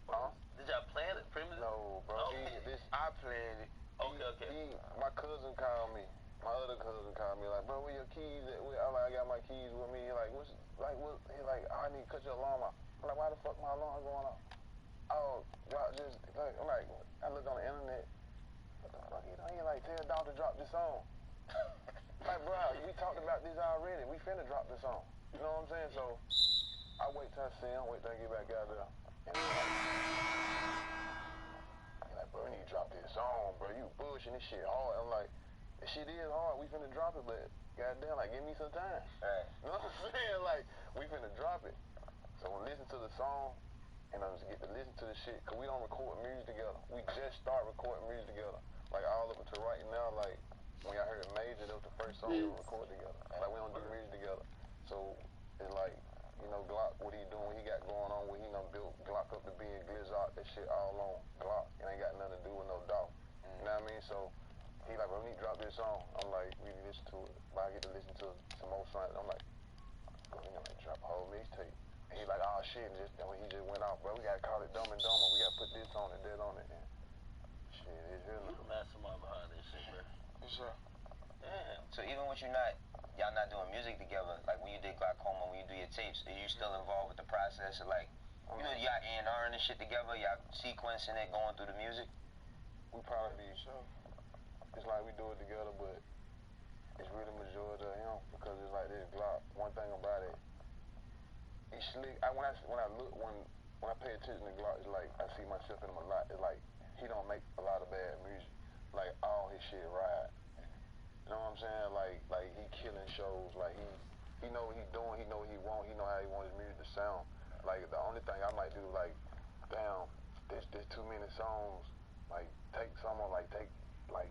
huh? Did y'all plan it? Primitive? No, bro. I planned it. Okay. My cousin called me. My other cousin called me like, bro, where your keys at? I'm like, I got my keys with me. He like, what? He like, oh, I need to cut your alarm off. I'm like, why the fuck my alarm going off? Oh, God, just like, I'm like, I looked on the internet. What the fuck? He like, tell Dog to drop this song. Like, bro, we talked about this already. We finna drop this song. You know what I'm saying? So I wait till I see him, wait till I get back out there. And he like, bro, you need to drop this song, bro. You bullshitting, this shit hard. I'm like, this shit is hard. We finna drop it, but goddamn, like, give me some time. Right. You know what I'm saying? Like, we finna drop it. So we listen to the song, and I just get to listen to the shit, because we don't record music together. We just start recording music together. Like, all up until right now, like, when y'all heard Major, that was the first song we record together. Like, we don't do music together. So, it's like, you know, Glock, what he doing, he got going on where he done built Glock up to being Glizzard, that shit all on Glock. It ain't got nothing to do with no dog. You know what I mean? So, he like, bro, we need to drop this song. I'm like, we need to listen to it. But I get to listen to some more songs. I'm like, bro, we gonna drop a whole mixtape. And he like, oh shit, and when he just went off, bro, we gotta call it Dumb and Dumber. We gotta put this on it, that on it. And shit, it's here now. You the mastermind behind this shit, bro. For sure. Damn. So even with y'all not doing music together, like when you did Glaucoma, when you do your tapes, are you still involved with the process of like, you know, y'all A&R and shit together, y'all sequencing it, going through the music? We probably be, it's like we do it together, but it's really majority of him, because it's like this Glock. One thing about it, he's slick. When I pay attention to Glock, it's like I see myself in him a lot. It's like he don't make a lot of bad music. Like all his shit ride. You know what I'm saying? Like he killing shows. Like he know what he doing. He know what he want. He know how he want his music to sound. Like the only thing I might do, like, damn, there's too many songs. Like take some on, like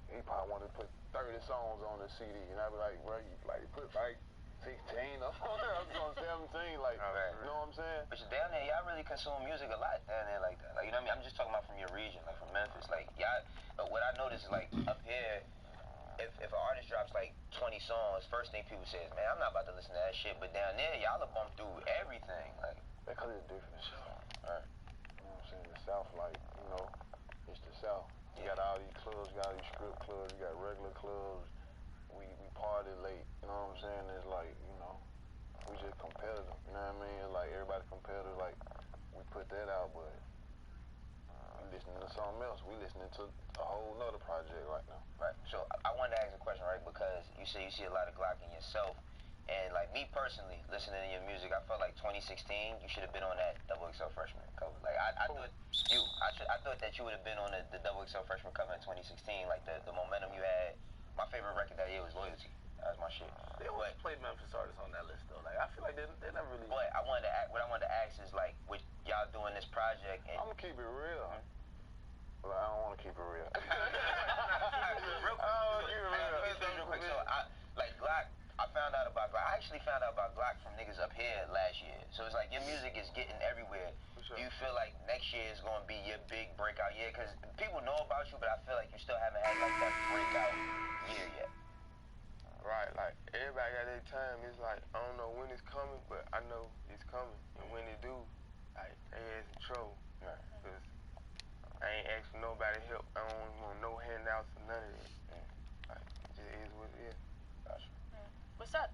he probably wanted to put 30 songs on the CD, and I'd be like, bro, like put like 16 up on there. I'm on 17. Like, you know what I'm saying? But down there, y'all really consume music a lot down there like that. Like, you know what I mean? I'm just talking about from your region, like from Memphis. Like, y'all, what I noticed is like up here, if an artist drops like 20 songs, first thing people say is, man, I'm not about to listen to that shit. But down there, y'all will bump through everything. Like, because it's different. right. You know what I'm saying? The South, like, you know, it's the South. You got all these clubs, you got all these strip clubs, you got regular clubs. We party late, you know what I'm saying? It's like, you know, we just competitive, you know what I mean? It's like everybody competitive, like, we put that out, but we listening to something else. We listening to a whole nother project right now. Right. So I wanted to ask a question, right? Because you say you see a lot of Glock in yourself. And like me personally, listening to your music, I felt like 2016, you should have been on that XXL Freshman cover. Like I thought that you would have been on the XXL Freshman cover in 2016. Like the momentum you had. My favorite record that year was Loyalty. That was my shit. They always play Memphis artists on that list though. Like I feel like they're not really. But what I wanted to ask is like, with y'all doing this project, and I'm gonna keep it real. Well, I don't want to keep it real. Real quick. So Glock. I found out about Glock. I actually found out about Glock from niggas up here last year. So it's like your music is getting everywhere. Sure. Do you feel like next year is going to be your big breakout year? Because people know about you, but I feel like you still haven't had like that breakout year yet. Right, like everybody got their time. It's like I don't know when it's coming, but I know it's coming. And when it do, like they ass in trouble. Right. Cause I ain't asked for nobody help. I don't want no handouts or none of that. Like it just is what it is. Gotcha. What's up?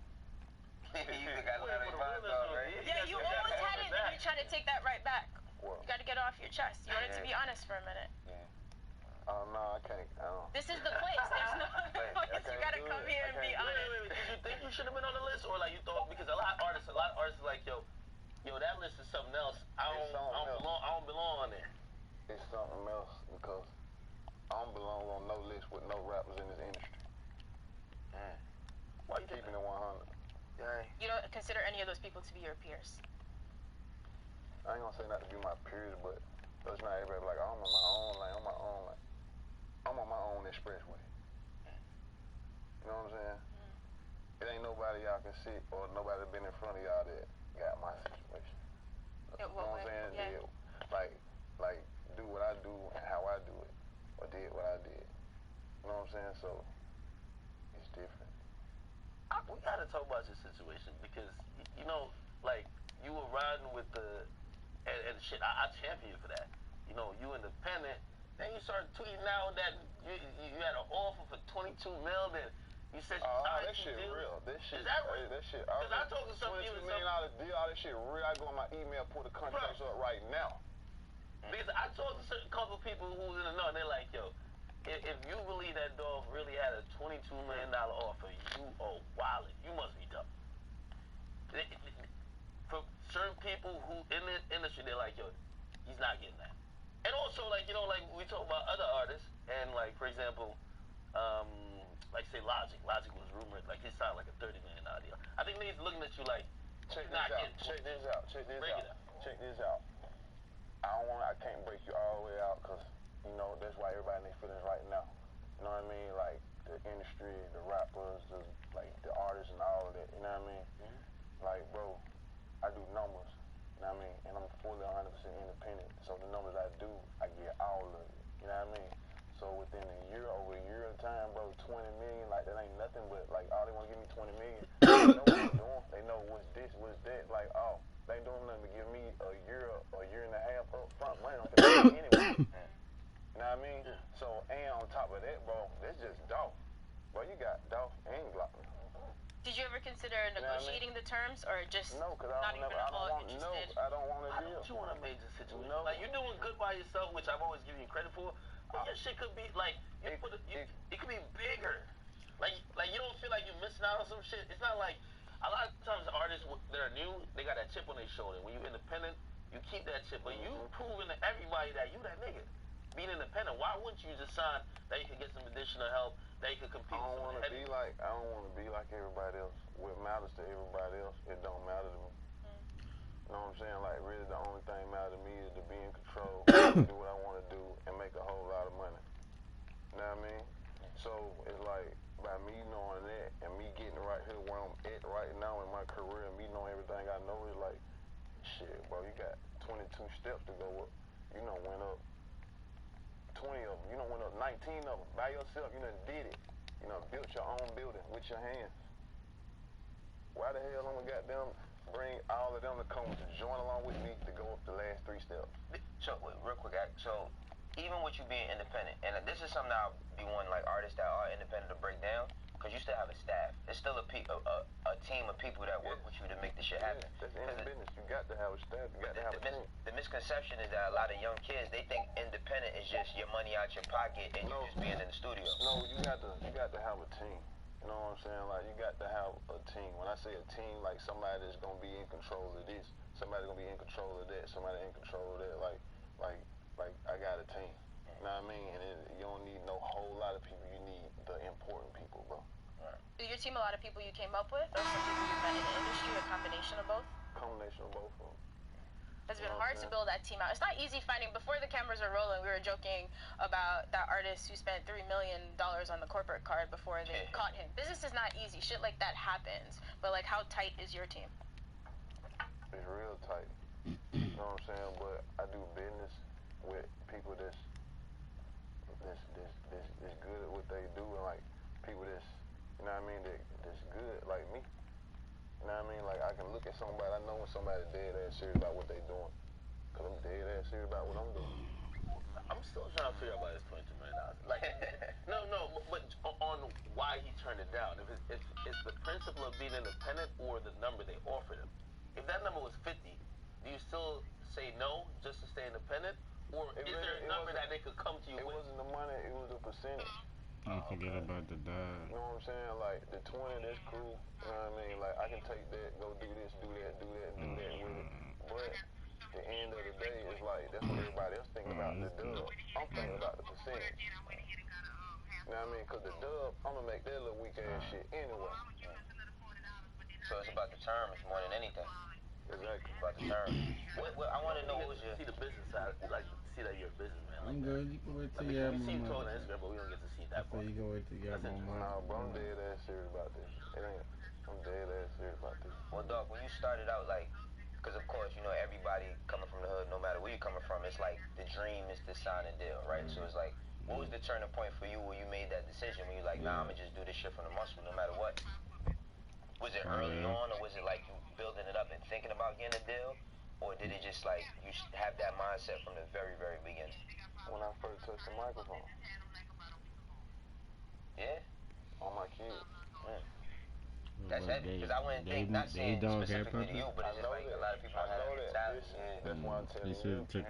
You got a lot of vibes on, right? Yeah, you always had it, and you're trying to take that right back. What? You got to get it off your chest. You wanted to be honest for a minute. Oh, no, I can't. This is the place. There's no other place. You got to come here and be honest. Wait. Did you think you should have been on the list, or like you thought? Because a lot of artists are like, yo, that list is something else. I don't belong on there. It's something else, because I don't belong on no list. list with no rappers in this industry. Why you keeping it 100? Yeah. You don't consider any of those people to be your peers? I ain't gonna say not to be my peers, but that's not everybody like, I'm on my own lane, I'm on my own lane. I'm on my own expressway. You know what I'm saying? It ain't nobody y'all can sit or nobody been in front of y'all that got my situation. You know what I'm saying? Yeah. Like do what I do and how I do it, or did what I did. You know what I'm saying? So it's different. We gotta talk about your situation because you know, like you were riding with the and shit. I champion you for that. You know, you independent. Then you started tweeting out that you had an offer for 22 mil. Then you said you signed that shit deals. real. That shit. Is that real? That shit. Because I told you something. $22 million deal. All that shit real. I go on my email, pull the contracts up right now. Because I told a certain couple of people who was in the know, and they're like, yo, if you believe that Dolph really had a $22 million offer, you are wildin'. You must be dumb. For certain people who in the industry, they're like, yo, he's not getting that. And also, like, you know, like we talk about other artists, and like, for example, like say Logic. Logic was rumored, like he signed like a $30 million deal. I think niggas looking at you like, check this out. Check this out. I can't break you all the way out because, you know, that's why everybody in their feelings right now. You know what I mean? Like, the industry, the rappers, the artists and all of that, you know what I mean? Like, bro, I do numbers, you know what I mean? And I'm fully 100% independent. So the numbers I do, I get all of it, you know what I mean? So within over a year of time, bro, 20 million, like, that ain't nothing but, like, all they want to give me 20 million. They know what they're doing. They know what's this, what's that. Like, oh, they ain't doing nothing but give me a year and a half up front money on anyway. You know what I mean? Yeah. So, and on top of that, bro, that's just Dolph. Bro, you got Dolph and Glock. Did you ever consider negotiating the terms, or just no? Because I don't want to deal. Why don't you want a major situation? No. Like, you're doing good by yourself, which I've always given you credit for. But your shit could be like it could be bigger. Like you don't feel like you're missing out on some shit. It's not like a lot of times artists that are new, they got that chip on their shoulder. When you're independent, you keep that chip. But you proving to everybody that you that nigga. Being independent, why wouldn't you just sign that you could get some additional help, that you could compete? I don't want to be like everybody else. What matters to everybody else, it don't matter to me. You know what I'm saying? Like, really the only thing matter to me is to be in control, do what I want to do, and make a whole lot of money. You know what I mean? So it's like, by me knowing that, and me getting right here where I'm at right now in my career, and me knowing everything I know, is like, shit, bro, you got 22 steps to go up. You done went up 20 of them. You done went up 19 of them. By yourself, you done did it. You done built your own building with your hands. Why the hell I'm gonna goddamn bring all of them to come to join along with me to go up the last 3 steps? So, real quick, so even with you being independent, and this is something I'll be wanting like artists that are independent to break down, because you still have a staff. It's still a team of people that work with you to make this shit happen. That's in the business. You got to have a staff. You got to have a team. The misconception is that a lot of young kids, they think independent is just your money out your pocket and you just being in the studio. No, you got to have a team. You know what I'm saying? Like, you got to have a team. When I say a team, like somebody that's gonna be in control of this, somebody gonna be in control of that, somebody in control of that. Like I got a team. You know what I mean? And you don't need no whole lot of people. You need the important people, bro. Right. Is your team a lot of people you came up with, or some people you've met in the industry, a combination of both? Combination of both of them. It's been hard to build that team out. It's not easy finding. Before the cameras were rolling, we were joking about that artist who spent $3 million on the corporate card before they caught him. Business is not easy. Shit like that happens. But like, how tight is your team? It's real tight. You know what I'm saying? But I do business with people that's good at what they do, and like people that's, you know what I mean, that's good like me. You know what I mean? Like, I can look at somebody, I know when somebody's dead ass serious about what they doing, because I'm dead ass serious about what I'm doing. I'm still trying to figure out about this $22 million. Like, no, but on why he turned it down. If it's the principle of being independent or the number they offered him. If that number was 50, do you still say no just to stay independent? Or is there a number that they could come to you with? It wasn't the money, it was the percentage. Don't forget about the dog. You know what I'm saying? Like, the 20, that's cool. You know what I mean? Like, I can take that, go do this, do that with it. But at the end of the day, it's like, that's what everybody else thinking about, the dub. I'm thinking about the percentage. You know what I mean? Because the dub, I'm going to make that little weak ass shit anyway. So it's about the terms more than anything. Exactly. About the terms. What I want to know what was your... See the business side. We like to see that you're a businessman. I'm good. You can wait till you have we more see you money. talking on Instagram, but we don't get to see that So part. you can wait till you have more money. Nah, bro, I'm dead ass serious about this. It ain't. I'm dead ass serious about this. Well, dog, when you started out, like, because of course, you know, everybody coming from the hood, no matter where you're coming from, it's like the dream is to sign a deal, right? So it's like, what was the turning point for you where you made that decision when you're like, nah, I'm gonna just do this shit from the muscle no matter what? Was it early on, or was it like you building it up and thinking about getting a deal? Or did it just like you have that mindset from the very, very beginning? When I first touched the microphone. Yeah? On my kids. That's heavy, because I wouldn't think, not saying specifically to you, but it's just like a lot of people don't have that mentality. That's why I'm telling you. They should take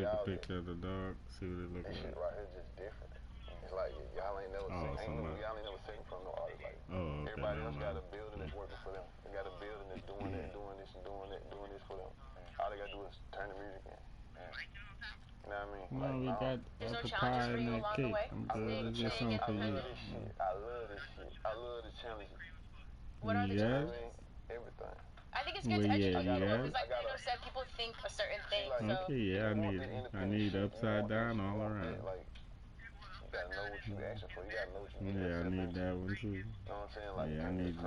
a picture of the dog, see what it look like. This shit right here just different. It's like y'all ain't never seen, y'all ain't never seen from no artist like everybody else got a building that's working for them. They got a building that's doing that, doing this and doing that, doing this for them. All they gotta do is turn the music in. You know what I mean? No, we got there's no apple challenges pie for and you that along cake. the way? I'm good. Let's get something for you. I love this shit. I love the challenges. What are the challenges? Everything. I think it's good to educate people because, like, I know said people think a certain thing. So. Okay, yeah, I need upside down all around. Like, you gotta know what you asking for. You gotta know what you Yeah, I need that one too. You know what I'm saying? Like, yeah, I need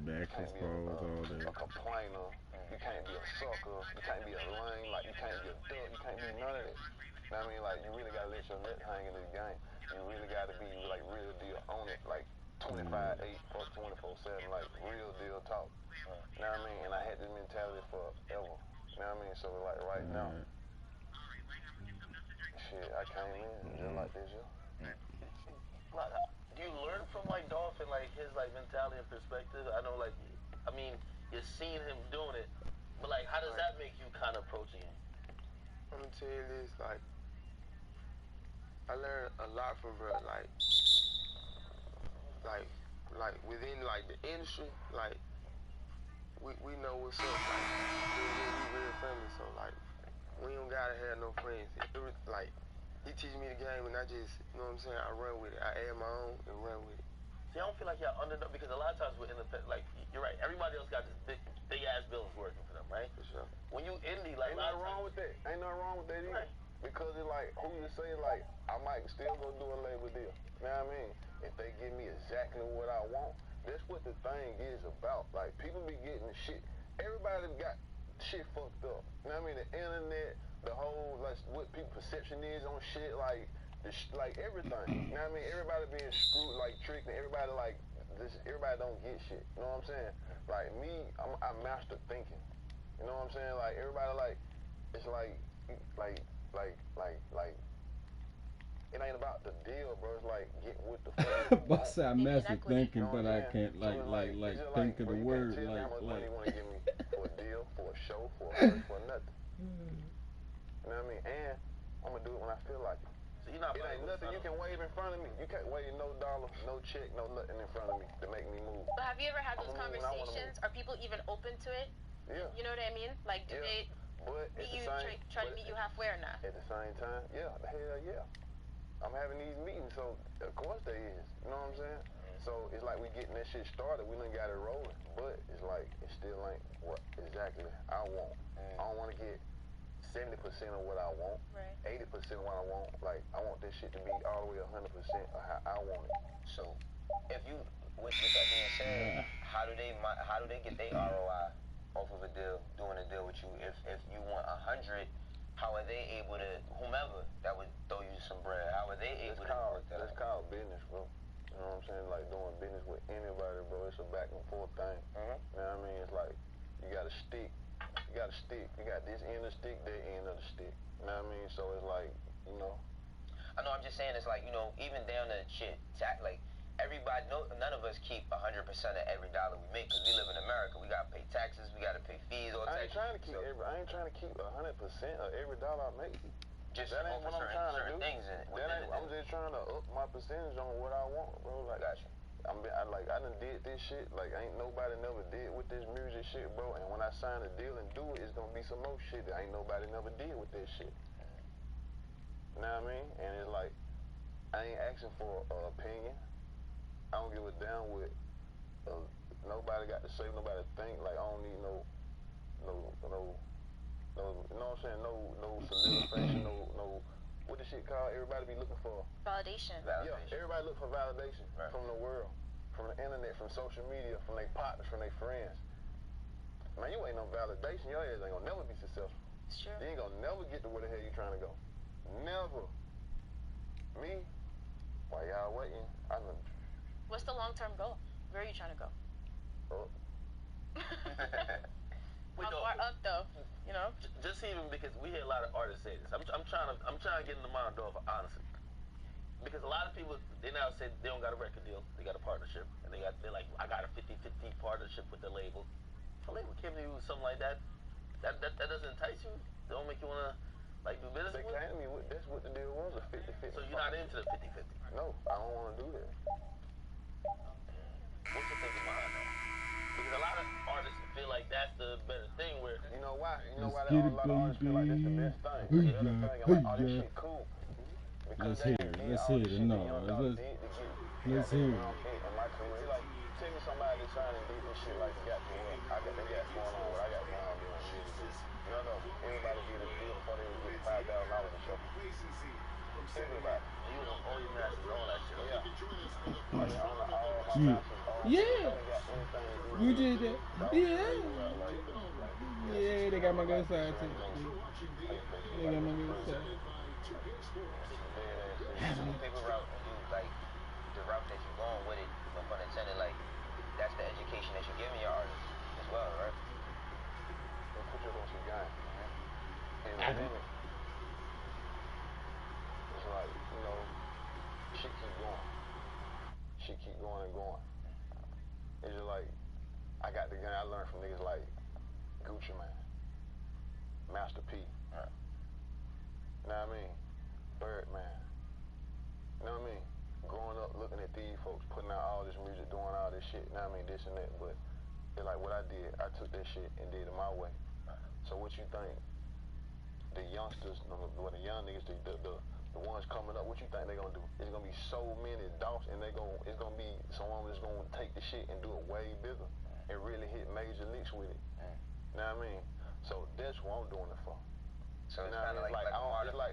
back exposed, all that. A complainer. You can't be a sucker. You can't be a lame. Like, you can't be a duck. You can't be none of that. You know what I mean? Like, you really gotta let your nut hang in this game. You really gotta be, like, real deal on it. Like, 25/8 or 24/7. Like, real deal talk. You know what I mean? And I had this mentality forever. You know what I mean? So, like, right now, shit, I came in just like this, Do you learn from like Dolph and like his like mentality and perspective? I know, like, I mean, you're seeing him doing it, but like, how does that make you kind of approaching him? I'm gonna tell you this, like, I learned a lot from bro, like within like the industry, like we know what's up, like we real friendly, so like we don't gotta have no friends. Like, he teach me the game and I just, you know what I'm saying, I run with it. I add my own and run with it. See, I don't feel like y'all underdog, because a lot of times we're independent. Like, you're right, everybody else got this big ass bills working for them, right? For sure. When you indie, like, ain't nothing wrong with that. Ain't nothing wrong with that either. Right. Because it's like, who you say, like, I might still go do a label deal. You know what I mean? If they give me exactly what I want, that's what the thing is about. Like, people be getting the shit. Everybody got shit fucked up. You know what I mean? The internet, the whole, like, what people perception is on shit, like, like everything. You know what I mean? Everybody being screwed, like, tricked, and everybody, like, everybody don't get shit. You know what I'm saying? Like, me, I master thinking. You know what I'm saying? Like, everybody, like, it's like, it ain't about the deal, bro. It's like getting with the fuck. Boss, I master thinking, but I can't like think of the word like. How much money you want to give me for a deal, for a show, for a verse, for nothing? You know what I mean? And I'm gonna do it when I feel like it. So you're not. It ain't nothing you can wave in front of me. You can't wave no dollar, no check, no nothing in front of me to make me move. But have you ever had those conversations? Are people even open to it? Yeah. You know what I mean? Like, do they meet you, try to meet you halfway or not? At the same time, yeah, hell yeah. I'm having these meetings, so of course they is. You know what I'm saying? So it's like we getting that shit started. We done got it rolling, but it's like it still ain't what exactly I want. I don't want to get 70% of what I want, 80% of what I want. Like, I want this shit to be all the way 100% of how I want it. So, if you, with that being said, how do they get their ROI off of a deal, doing a deal with you? If you want 100, how are they able to, whomever that would throw you some bread, how are they able to work that out? That's called business, bro. You know what I'm saying? Like, doing business with anybody, bro, it's a back and forth thing. You know what I mean? It's like, you got a stick. You got a stick. You got this end of the stick, that end of the stick. You know what I mean? So it's like, you know. I know, I'm just saying, it's like, you know, even down to shit, like, everybody, none of us keep 100% of every dollar we make, because we live in America. We got to pay taxes, we got to pay fees, all I ain't taxes. trying to keep I ain't trying to keep 100% of every dollar I make. Just that ain't what I'm trying to do. Things in it. I'm just trying to up my percentage on what I want, bro. Like, gotcha. I done did this shit, like, ain't nobody never did with this music shit, bro. And when I sign a deal and do it, it's gonna be some more shit that ain't nobody never did with this shit. You know what I mean? And it's like, I ain't asking for an opinion. I don't give a damn what nobody got to say, nobody think. Like, I don't need no, you know what I'm saying? No solidification, no, what the shit called? Everybody be looking for Validation. Yeah, everybody look for validation from the world, from the internet, from social media, from their partners, from their friends. Man, you ain't no validation. Your ass ain't gonna never be successful. It's true. You ain't gonna never get to where the hell you trying to go. Never. Me? While y'all waiting, I know. What's the long-term goal? Where are you trying to go? Up. How far up though? You know? Just even because we hear a lot of artists say this. I'm trying to get in the mind of honesty. Because a lot of people, they now say they don't got a record deal, they got a partnership, and they're like, I got a 50-50 partnership with the label. If a label came to you with something like that, that doesn't entice you? They don't make you wanna like do business with? They came to me with, that's what the deal was, a 50-50. So you're not into the 50-50? No, I don't wanna do that. What's your thinking behind that? Because a lot of artists feel like that's the better thing where... You know why? You know why Let's get a it, lot of artists feel like that's the best thing? Hey, The other thing, I'm like, oh, this shit cool. Because Let's hear it. Let's hear it. No, let's hear it. In my career, it's like, tell me somebody that signed and did this shit like got to what they got going on, what I got going on doing this. You know, everybody did a deal before they would get $5,000 a show. Everybody. You know, all your masters, all that shit. Yeah. All my masters, Yeah. You did that. Yeah. Yeah, they got my good side too. They got my good side. So the paper route, you like the route that you're going with it, no pun intended, like that's the education that you're giving your artists as well, right? They put you on some game. And then it's like, you know, shit keep going. Shit keep going and going. It's just like, I got the game I learned from niggas like Gucci Man, Master P. Right. You know what I mean? Birdman. You know what I mean? Growing up, looking at these folks, putting out all this music, doing all this shit, you know what I mean? This and that, but it's like what I did, I took that shit and did it my way. So what you think the youngsters, well, the young niggas, the ones coming up, what you think they gonna do? It's gonna be so many dogs, and it's gonna be someone that's gonna take the shit and do it way bigger and really hit major licks with it. You know what I mean? So that's what I'm doing it for. So it's kind of like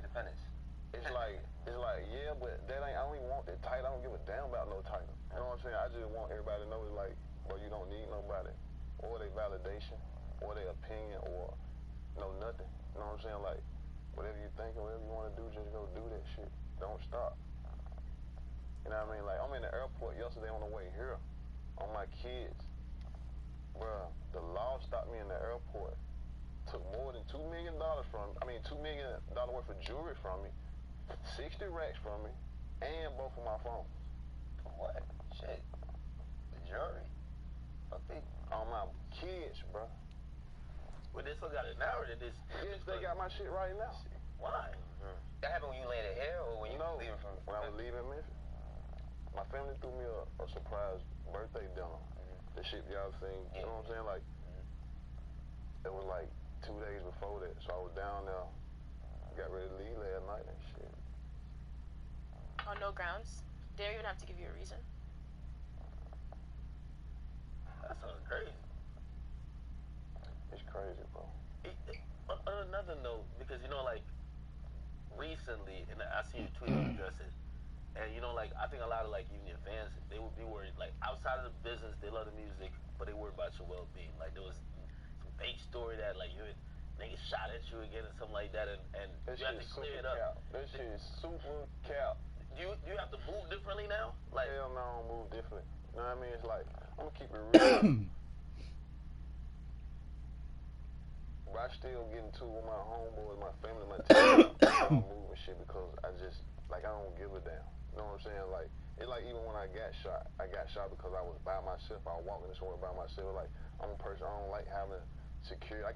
independence. It's like, yeah, but that ain't, I don't even want that title. I don't give a damn about no title. You know what I'm saying? I just want everybody to know it's like, bro, you don't need nobody, or their validation, or their opinion, or no nothing. You know what I'm saying? Like, whatever you think or whatever you want to do, just go do that shit. Don't stop. You know what I mean? Like, I'm in the airport yesterday on the way here, on my kids. Bruh, the law stopped me in the airport. Took more than $2 million $2 million worth of jewelry from me, 60 racks from me, and both of my phones. What? Shit. The jewelry? Okay. On my kids, bro. Well, they still got it now, or did this? Yes, they got my shit right now. Why? That happened when you landed here, or when you were leaving from? When I was leaving Memphis. My family threw me a surprise birthday dinner. The shit y'all seen, you know what I'm saying? Like, it was like 2 days before that, so I was down there, got ready to leave last night and shit. On no grounds? They don't even have to give you a reason? That sounds crazy. It's crazy, bro. On another note, because, you know, like, recently, and I see you tweet and address it, and, you know, like, I think a lot of, like, even your fans, they would be worried, like, outside of the business, they love the music, but they worry about your well-being. Like, there was some fake story that, like, you had niggas shot at you again or something like that, and you have to clear it up. That shit is super cap. Do you have to move differently now? Like, hell no, I don't move differently. You know what I mean? It's like, I'm gonna keep it real. But I still get into it with my homeboys, my family, my team. I don't move and shit because I just, like, I don't give a damn. You know what I'm saying? Like, it's like even when I got shot because I was by myself. I was walking this way by myself. Like, I'm a person, I don't like having security.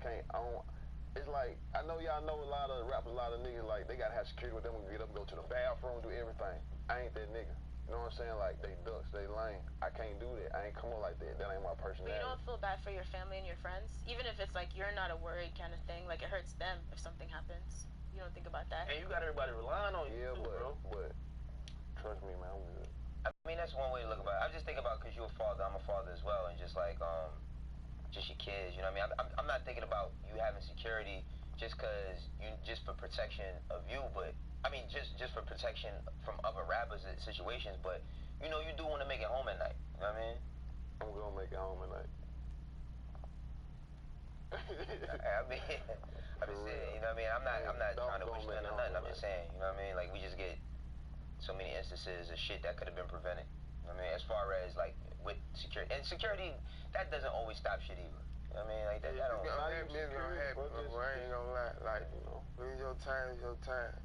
It's like, I know y'all know a lot of rappers, a lot of niggas, like, they gotta have security with them and get up, go to the bathroom, do everything. I ain't that nigga. You know what I'm saying? Like, they ducks, they lame. I can't do that. I ain't come up like that. That ain't my personality. But you don't feel bad for your family and your friends? Even if it's like, you're not a worried kind of thing, like, it hurts them if something happens. You don't think about that? And you got everybody relying on you, too, bro. But trust me, man, I'm good. I mean, that's one way to look about it. I just think about because you're a father, I'm a father as well, and just like just your kids. You know what I mean? I'm not thinking about you having security just for protection of you, but I mean just for protection from other rappers and situations. But you know, you do want to make it home at night. You know what I mean? I'm gonna make it home at night. I mean, I'm just saying. You know what I mean? I'm not trying to wish none or nothing. I'm just saying. You know what I mean? Like we just get so many instances of shit that could have been prevented. You know what I mean? As far as like with security, and security, that doesn't always stop shit either. You know what I mean? Like that don't. It's gonna happen, bro. I ain't gonna lie. Like, you know, when it's your time, it's your time.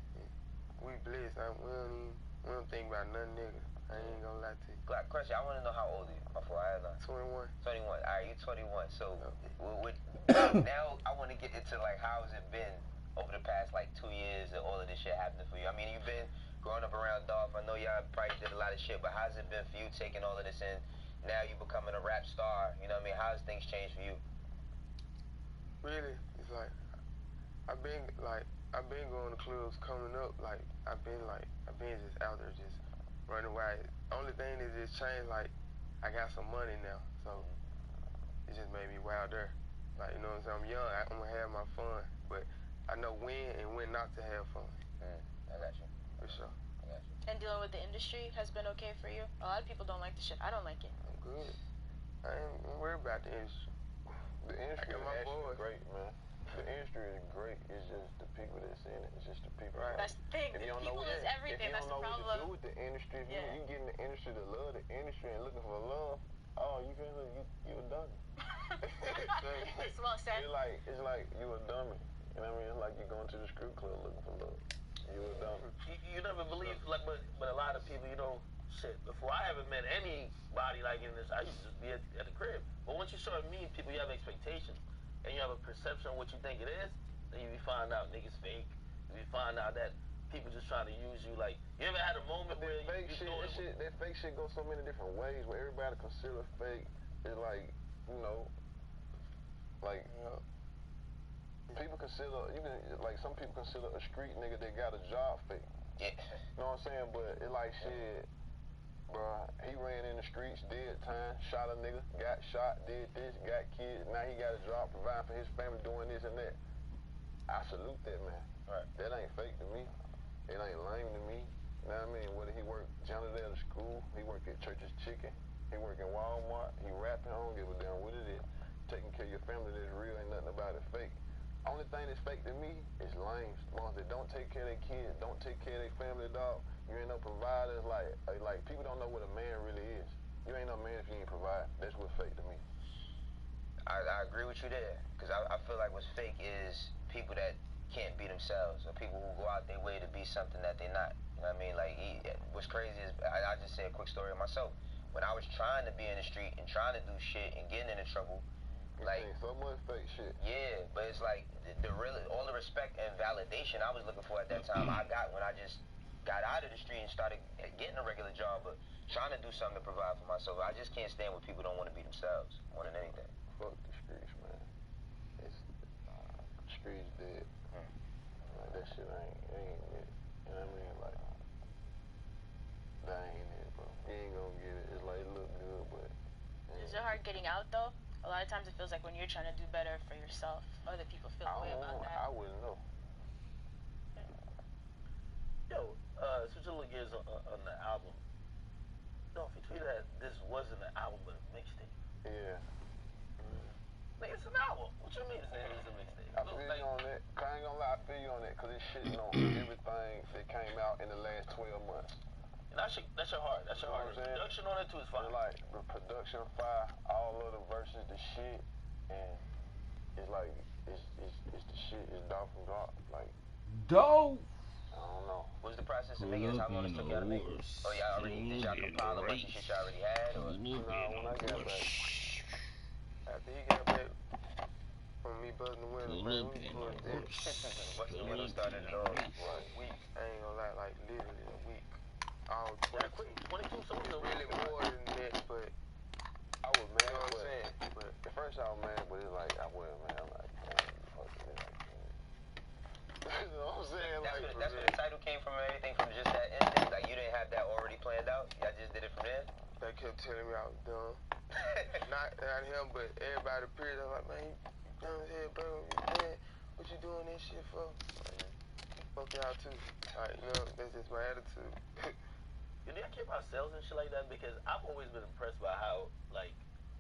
We blessed. We don't think about nothing, nigga. I ain't gonna lie to you. Glock, question, I want to know how old are you? Before I have 21. 21. All right, you're 21. So now I want to get into like how has it been over the past like 2 years and all of this shit happening for you? I mean, you've been growing up around Dolph. I know y'all probably did a lot of shit, but how's it been for you taking all of this in? Now you becoming a rap star. You know what I mean? How's things changed for you? Really, it's like I've been going to clubs coming up. Like I've been just out there just running wild. Only thing is it's changed. Like I got some money now, so it just made me wilder. Like, you know what I'm saying? I'm young. I'm gonna have my fun, but I know when and when not to have fun. I got you. For sure. I got you. And dealing with the industry has been okay for you? A lot of people don't like the shit. I don't like it. I'm good. I ain't worried about the industry. The industry is actually boys. great, man. The industry is great. It's just the people that's in it. It's just the people. Right. That's the thing. If you don't People know is everything. That's the If you don't know problem. what to do with the industry, if you get in the industry to love the industry and looking for love, oh, you a dummy. That's well said. It's like you a dummy. You know what I mean? It's like you going to the strip club looking for love. You a dummy. You never believe, like, but a lot of people, you know, shit. Before I ever met anybody like in this, I used to just be at the crib. But once you start meeting people, you have expectations and you have a perception of what you think it is. Then you find out niggas fake. You find out that people just trying to use you. Like, you ever had a moment where that fake shit goes so many different ways where everybody consider fake. It's like, you know, like people consider some people consider a street nigga that got a job fake. Yeah. You know what I'm saying? But it like shit, bro. He ran in the streets, did time, shot a nigga, got shot, did this, got kids. Now he got a job, providing for his family, doing this and that. I salute that man. Right. That ain't fake to me. It ain't lame to me. You know what I mean? Whether he work janitor at a school, he work at Church's Chicken, he work in Walmart, he rapping, I don't give a damn what it is. Taking care of your family that's real, ain't nothing about it fake. Only thing that's fake to me is lame. Ones that don't take care of their kids, don't take care of their family, dog. You ain't no providers. Like people don't know what a man really is. You ain't no man if you ain't provide. That's what's fake to me. I agree with you there, because I feel like what's fake is people that can't be themselves, or people who go out their way to be something that they're not. You know what I mean? Like, what's crazy is, I just say a quick story of myself. When I was trying to be in the street and trying to do shit and getting into trouble, like, so much fake shit. Yeah, but it's like all the respect and validation I was looking for at that time, I got when I just got out of the street and started getting a regular job, but trying to do something to provide for myself. I just can't stand when people don't want to be themselves more than anything. Fuck the streets, man. The streets dead. Like, that shit ain't it. You know what I mean? Like, that ain't it, bro. You ain't gonna get it. It's like, it look good, but... Is it hard getting out, though? A lot of times it feels like when you're trying to do better for yourself, other people feel the way about that. I wouldn't know. Yo, switching a little gears on the album. Don't you tweeted that this wasn't an album but a mixtape. Yeah. Like, it's an album. What you mean it's a mixtape? I feel you on that. I ain't gonna lie, I feel you on that, because it's shitting on everything that came out in the last 12 months. And that's your heart. That's your heart. The production on it too is fire. Like, the production fire, all of the verses, the shit, and it's like, it's the shit, it's Dolph and Glock. Like, dope. I don't know. What's the process of making this? How long it took y'all to make it? Oh, y'all already, did y'all compile a bunch of shit y'all already had? Or? When I got back. After he got back from me busting the window, man, we pulled that. Busting the window started it all. A week. I ain't gonna lie, like literally a week. All 22 songs. Really more than that, but I was mad, you know what I'm saying? But at first I was mad, but it's like, I wasn't mad. I'm like, fuck it. You know what I'm saying? That's where the title came from and everything, from just that instinct? Like, you didn't have that already They kept telling me I was dumb. not him, but everybody appeared. I was like, man, you dumb as hell, bro. Man, what you doing this shit for? Like, fuck y'all too. Like, you know, that's just my attitude. Do y'all care about sales and shit like that? Because I've always been impressed by how, like,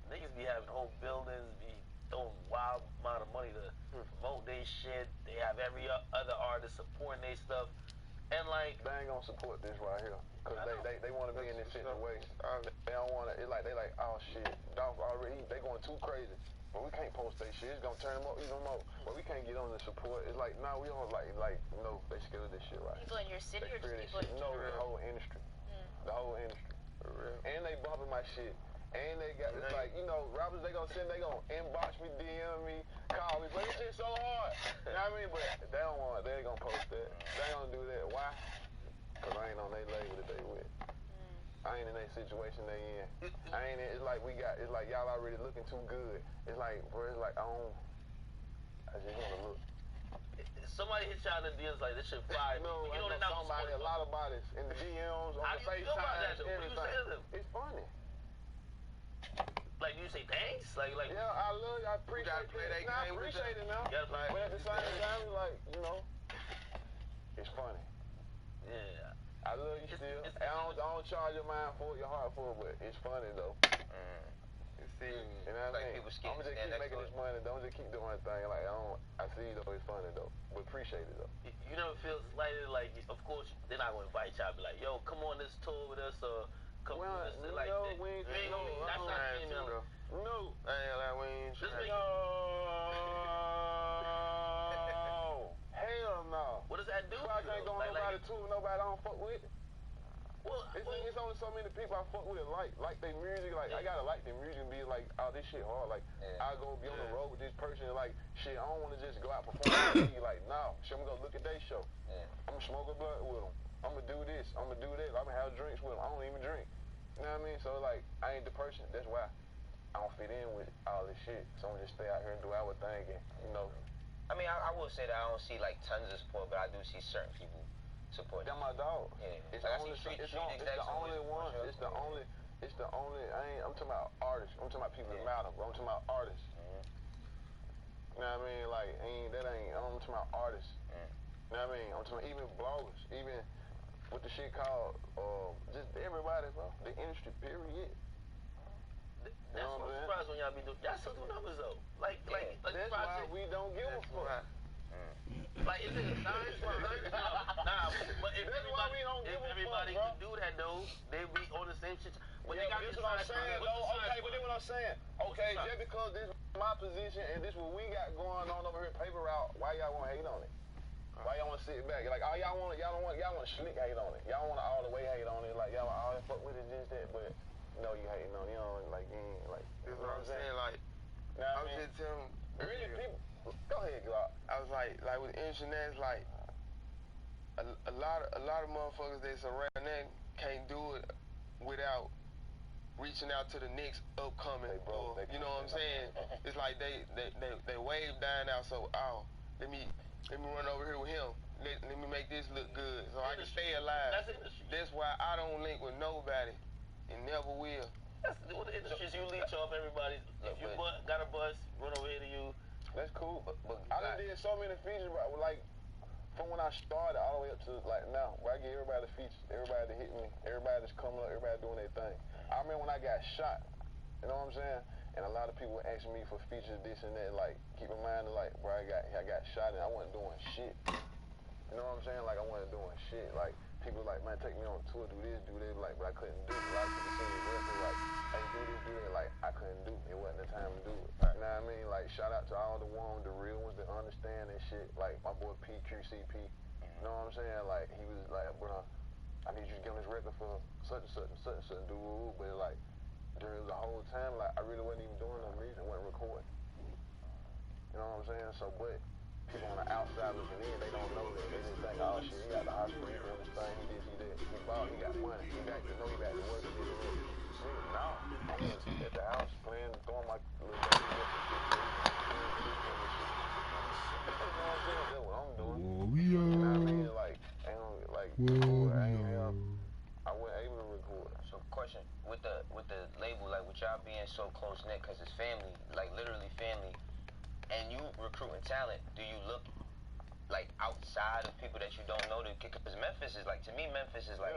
niggas be having whole buildings, be throwing wild amount of money to promote their shit. They have every other artist supporting their stuff. And, like... They ain't gonna support this right here. Because they want to be in this situation. They don't want to... They like, oh, shit. Dolph already... They going too crazy. But we can't post that shit. It's gonna turn them up even more. But we can't get on the support. It's like, nah, we don't no, they scared of this shit right People in your city or just people in general? No, the whole industry. The whole industry. For real. And they bumping my shit. And they got, it's like, you know, rappers, they gonna inbox me, DM me, call me, but this shit so hard. You know what I mean? But they don't want it. They ain't gonna post that. They ain't gonna do that. Why? Because I ain't on their label that they with. I ain't in that situation they in. I ain't in, it's like y'all already looking too good. It's like, bro, it's like, I just wanna look. Somebody hit y'all in the DMs like, this shit fire. No, I know somebody, a lot of bodies in the DMs, on the FaceTime, everything. It's funny. Like, you say thanks? Like, yeah, I love you. I appreciate it. I appreciate it now. But at the same time, like, you know, it's funny. Yeah. I love you still. I don't charge your mind for it, your heart for it, but it's funny though. You see, you know what I mean? I'm just keep making this money. Don't just keep doing the thing. Like I see though, it's funny though, but appreciate it though. You never feel slightly like, of course, they're not gonna invite y'all. Be like, yo, come on this tour with us, or come on this. Like, no, we ain't. That's not email. No, I ain't like we ain't trying. No. Hell no. What does that do? I can't go on nobody tour, nobody I don't fuck with. Well, it's only so many people I fuck with like their music. Like I gotta like their music and be like, oh, this shit hard. Like I go be on the road with this person. Like shit, I don't want to just go out perform. Like no, shit, I'm gonna go look at their show. I'm gonna smoke a blunt with them. I'm gonna do this. I'm gonna do that. I'm gonna have drinks with them. I don't even drink. You know what I mean? So like I ain't the person. That's why I don't fit in with all this shit. So I'm gonna just stay out here and do our thing. And you know. I mean, I will say that I don't see like tons of support, but I do see certain people support. They're my dog. Yeah. It's the only one. It's the only. I'm talking about artists. I'm talking about people that matter. Bro. I'm talking about artists. You know what I mean? Like I'm talking about artists. You know what I mean? I'm talking about even bloggers, even what the shit called, just everybody, bro. The industry, period. That's what I'm surprised when y'all be doing. Y'all still do numbers though. Like that's why we don't give a fuck. Like, is it nice for us? Nah, but if everybody could do that though, they'd be on the same shit. But yeah, this is what I'm saying though. Okay, but then what I'm saying. Okay, just because this is my position and this what we got going on over here, paper route, why y'all want to hate on it? Why y'all want to sit back? Like, y'all want to slick hate on it. Y'all want to all the way hate on it. Like, y'all all fuck with it, just that, but. No, you hating on it. You know, like, you ain't, like, you know what I'm saying? Like, I was just telling really people. Go ahead, Glock. I was like with internet, like, a lot of motherfuckers that's around that can't do it without reaching out to the next upcoming. You know what I'm saying? It's like they wave down out. So let me run over here with him. Let me make this look good so I can stay alive. That's why I don't link with nobody. And never will. That's what the industries you leech off everybody. If you got a bus, run over here to you. That's cool. But I done did so many features, bro. Like from when I started all the way up to like now, where I get everybody the features, everybody that hit me, everybody that's coming up, everybody doing their thing. I remember when I got shot. You know what I'm saying? And a lot of people were asking me for features, this and that. Like keep in mind, like bro, I got shot and I wasn't doing shit. You know what I'm saying? Like I wasn't doing shit. Like people like, man, take me on tour, do this, like, but I couldn't do it. A lot of people see me working, like, hey, do this, do that, like, I couldn't do it. It wasn't the time to do it. You know what I mean? Like, shout out to all the ones, the real ones that understand that shit. Like my boy PQCP. You know what I'm saying? Like he was like, bro, I need you to get on this record for such and such and such and such, dude. But like during the whole time, like I really wasn't even doing no music, wasn't recording. You know what I'm saying? So, but people on the outside looking in, they don't know that. They just think, oh shit, he got the hospital, he doing this thing, he this, he that. He bought, he got money. He back to know he back to work and this and that. Nigga, no. I'm just at the house playing, throwing my little baby up and shit. You know what I'm saying? That's what I'm doing. You know what I mean? Like, I wasn't able to record. So question question. With the label, like with y'all being so close knit, cause it's family, like literally family, and you recruiting talent. Do you look like outside of people that you don't know? Because Memphis is like, to me, Memphis is like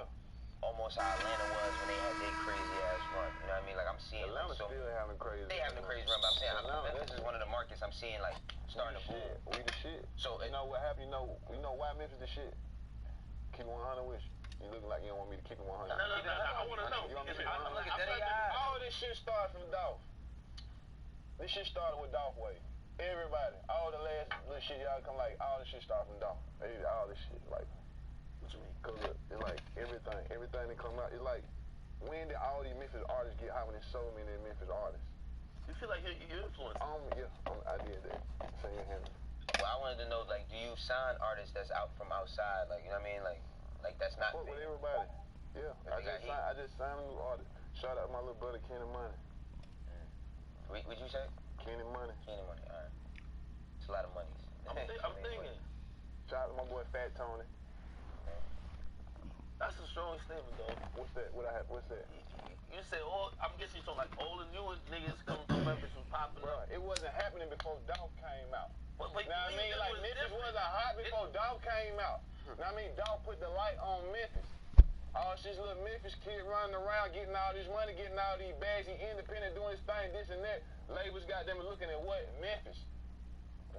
almost how Atlanta was when they had their crazy ass run. You know what I mean? Like I'm seeing Atlanta like, still having crazy. They having a crazy run, but I'm saying Memphis is one of the markets I'm seeing like starting to boom. We the shit. So you know what happened? You know why Memphis the shit? Keep it 100 with you. You looking like you don't want me to keep it 100. No, I want to know. You want me to keep I look at it 100? that. All this shit started from Dolph. This shit started with Dolph Wave. Everybody, all the last little shit y'all come like, all this shit started from Dolph. All this shit, like, what you mean? Cause it's like everything that come out. It's like, when did all these Memphis artists get hot when there's so many Memphis artists? You feel like you're influenced? I did that. Same hand. Well, I wanted to know, like, do you sign artists that's out from outside? Like, you know what I mean? Like that's not. Fuck with everybody. Yeah, I just signed a new artist. Shout out my little brother Kenny Money. What'd you say? Kenny Money. Kenny Money. All right. It's a lot of money. I'm thinking. Shout out to my boy Fat Tony. That's a strong statement, though. What's that? What's that? You say I'm guessing so like all the newer niggas coming from Memphis was popping up. It wasn't happening before Dolph came out. But now I mean, like Memphis wasn't hot before Dolph came out. Now I mean, Dolph put the light on Memphis. All this little Memphis kid running around, getting all this money, getting all these bags, he independent, doing his thing, this and that. Labels got them looking at what? Memphis.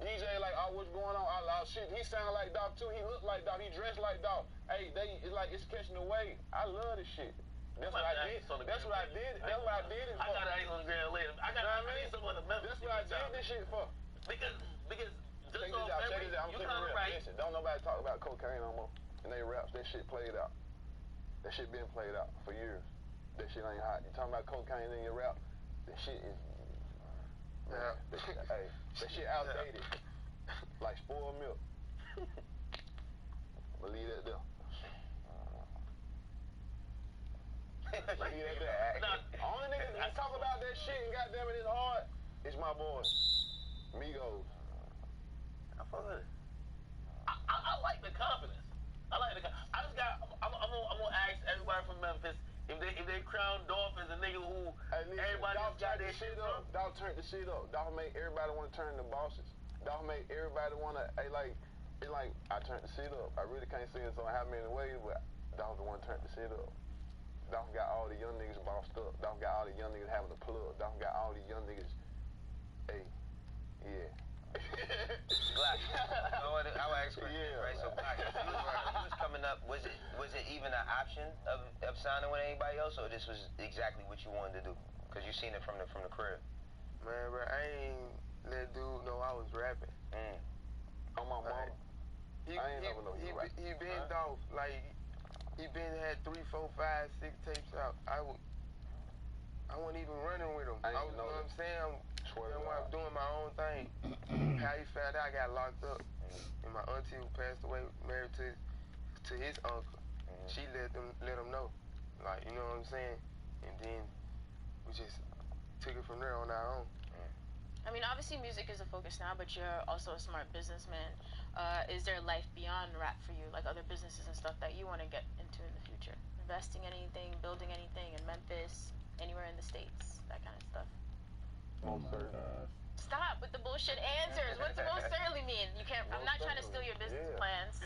DJ like, oh, what's going on? Shit, he sound like Dolph too. He look like Dolph. He dressed like Dolph. Hey, it's like it's catching the wave. I love this shit. That's what I did. That's what I did. That's what I did it for. I got an on the ground later. I need someone to Memphis. That's what I did this shit for. Because just check this out. Check this out. I'm keeping real. Right. Listen, don't nobody talk about cocaine no more. And they raps, that shit played out. That shit been played out for years. That shit ain't hot. You talking about cocaine in your rap? That shit is. Man, that shit outdated. Like spoiled milk. I'ma leave that there. Leave that there. Only niggas that talk about that shit and goddamn it, it's hard. It's my boys. Migos. I fuck with it. I like the confidence. I'm gonna ask everybody from Memphis if they crown Dolph as a nigga who everybody Dolph got their shit up. Dolph turned the shit up. Dolph made everybody want to turn the bosses. Dolph made everybody want to, it's like, I turned the shit up. I really can't say it so how many ways, but Dolph the one turned the shit up. Dolph got all the young niggas bossed up. Dolph got all the young niggas having a plug. Dolph got all the young niggas, yeah. Black. I would ask you, right? So Black, if you was coming up, was it even an option of signing with anybody else, or this was exactly what you wanted to do? Cause you seen it from the crib. Man, bro, I ain't let dude know I was rapping. On my mama. I ain't never know you rap. He been Dolph, like he been had 3, 4, 5, 6 tapes out. I wasn't even running with him. You know what I'm saying? I'm doing my own thing. How he found out I got locked up. And my auntie who passed away, married to his uncle, she let him know. Like, you know what I'm saying? And then we just took it from there on our own. I mean, obviously music is a focus now, but you're also a smart businessman. Is there life beyond rap for you? Like other businesses and stuff that you want to get into in the future? Investing anything, building anything in Memphis, anywhere in the States, that kind of stuff? Oh my God. Stop with the bullshit answers. What's most certainly mean? You can't. I'm not trying to steal your business plans.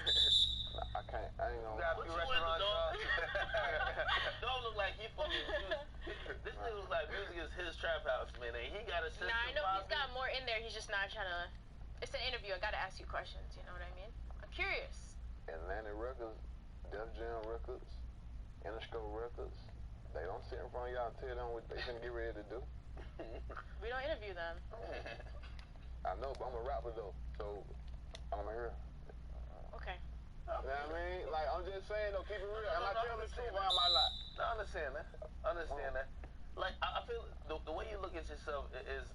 I can't. I ain't gonna. You got a few restaurants. Don't look like he fucking music. This nigga looks like music is his trap house, man. And he got a system. Nah, I know he's got more in there. He's just not trying to. It's an interview. I gotta ask you questions. You know what I mean? I'm curious. Atlantic Records, Def Jam Records, Interscope Records. They don't sit in front of y'all and tell them what they finna get ready to do. We don't interview them. I know, but I'm a rapper though, so I'm here. Okay. You know what I mean? Like, I'm just saying though, keep it real. Am I telling the truth or am I not? No, I understand that. That. Like, I feel the way you look at yourself is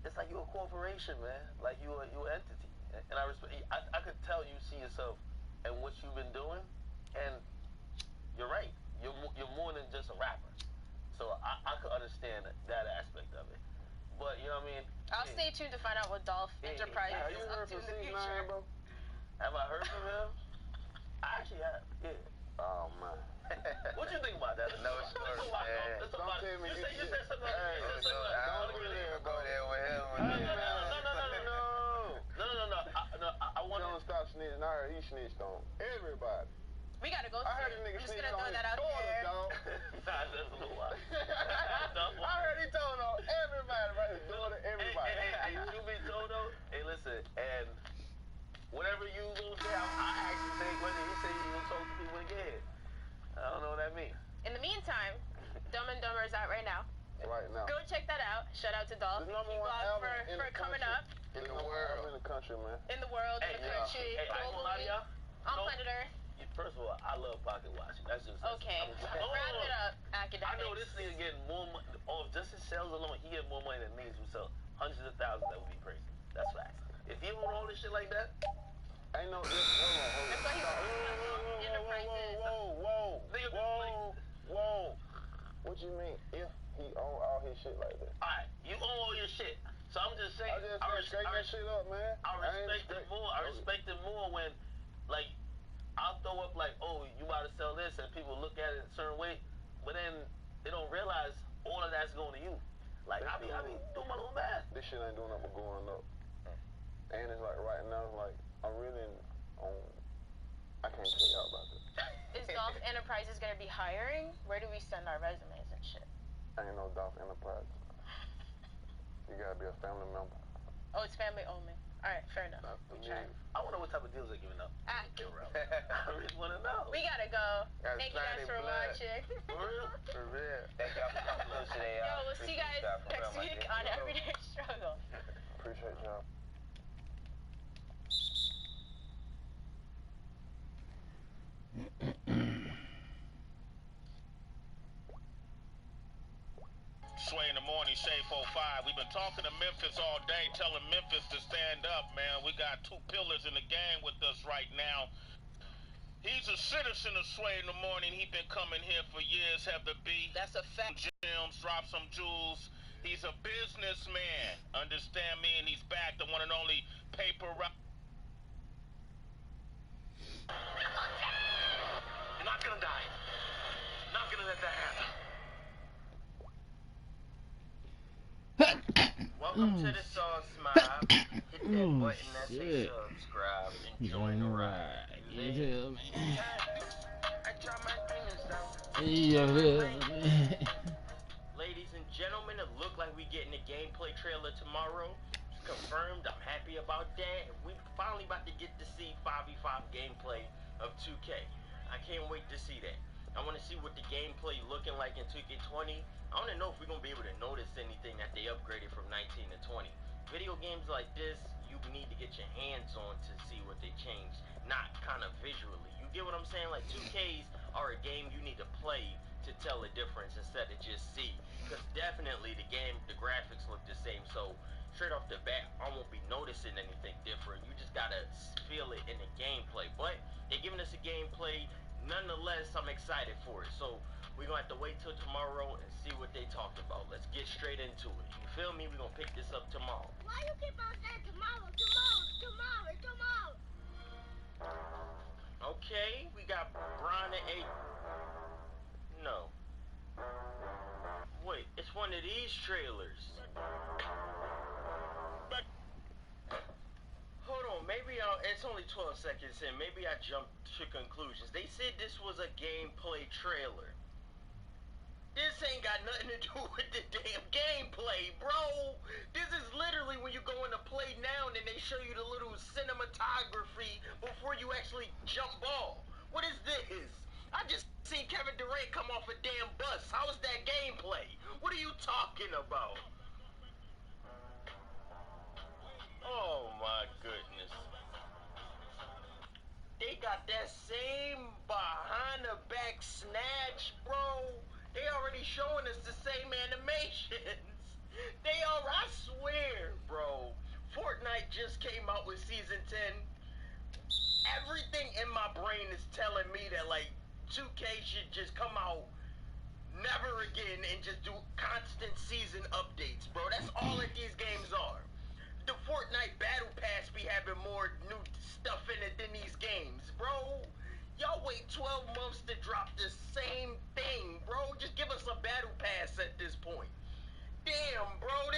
it's like you're a corporation, man. Like you're an entity. And I respect. I could tell you see yourself and what you've been doing, and you're right. You're more than just a rapper. So I could understand that aspect of it. But, you know what I mean? I'll stay tuned to find out what Dolph Enterprises is up to in the future. Bro? Have I heard from him? I actually have, yeah. Oh, man. What you think about feel me? You said something. I don't go there with him. No. I want to stop snitching. I heard he snitched on everybody. We gotta go. I heard a nigga snitching on his daughter, dog. Nah, that's a little wild. I heard he told on everybody, right? His daughter, everybody. Hey, you be told though? Hey, listen, and whatever you gonna say, I actually say whether he say you gonna talk to people again. I don't know what that means. In the meantime, Dumb and Dumber is out right now. Right now. Go check that out. Shout out to Dolph. The number one album for coming up. In the world. In the country, man. In the world, in the country, globally. On planet Earth. First of all, I love pocket watching. That's just okay. Wrap it up, academics. I know this nigga getting more money. Oh, just his sales alone, he get more money than niggas who sell hundreds of thousands. That would be crazy. That's facts. If he own all this shit like that, ain't no. Hold on. That's why he's enterprises. Whoa. What you mean if he own all his shit like that? Alright, you own all your shit. So I'm just saying. I respect that shit up, man. I respect it more when, like, I'll throw up like, oh, you about to sell this, and people look at it a certain way, but then they don't realize all of that's going to you. Like, I be doing my little math. This shit ain't doing nothing but going up. And it's like right now, like, I'm really on. I can't tell y'all about this. Is Dolph Enterprises gonna be hiring? Where do we send our resumes and shit? Ain't no Dolph Enterprises. You gotta be a family member. Oh, it's family only. Alright, fair enough. I wonder what type of deals they're giving up. I really want to know. We gotta go. Thank you guys for watching. For real? For real. Thank y'all for coming through today. Yo, we'll see you guys next week on Everyday Struggle. Appreciate y'all. Sway in the morning, Shade 45. We've been talking to Memphis all day, telling Memphis to stand up, man. We got two pillars in the game with us right now. He's a citizen of Sway in the morning. He's been coming here for years, have the beat. That's a fact. Gems, drop some jewels. He's a businessman, understand me, and he's back, the one and only paper route. You're not gonna die. Not gonna let that happen. Welcome to the Sauce Mob. Hit that button that says subscribe and join the ride. You feel me? I drop my fingers down. You feel me? Ladies and gentlemen, it look like we getting a gameplay trailer tomorrow. It's confirmed. I'm happy about that. We finally about to get to see 5v5 gameplay of 2K. I can't wait to see that. I want to see what the gameplay looking like in 2K20. I want to know if we're going to be able to notice anything that they upgraded from 19 to 20. Video games like this, you need to get your hands on to see what they changed, not kind of visually. You get what I'm saying? Like 2Ks are a game you need to play to tell the difference instead of just see. Because definitely the graphics look the same. So straight off the bat, I won't be noticing anything different. You just got to feel it in the gameplay. But they're giving us a gameplay. Nonetheless, I'm excited for it. So we're going to have to wait till tomorrow and see what they talk about. Let's get straight into it. You feel me? We're going to pick this up tomorrow. Why you keep on saying tomorrow? Okay, we got Brian and 8. No. Wait, it's one of these trailers. Hold on, maybe it's only 12 seconds in. Maybe I jumped to conclusions. They said this was a gameplay trailer. This ain't got nothing to do with the damn gameplay, bro. This is literally when you go into play now and then they show you the little cinematography before you actually jump ball. What is this? I just seen Kevin Durant come off a damn bus. How is that gameplay? What are you talking about? Oh my goodness. They got that same behind the back snatch, bro. They already showing us the same animations. I swear, bro. Fortnite just came out with Season 10. Everything in my brain is telling me that, like, 2K should just come out never again and just do constant season updates, bro. That's all that these games are. The Fortnite Battle Pass be having more new stuff in it than these games, bro. Y'all wait 12 months to drop the same thing, bro. Just give us a Battle Pass at this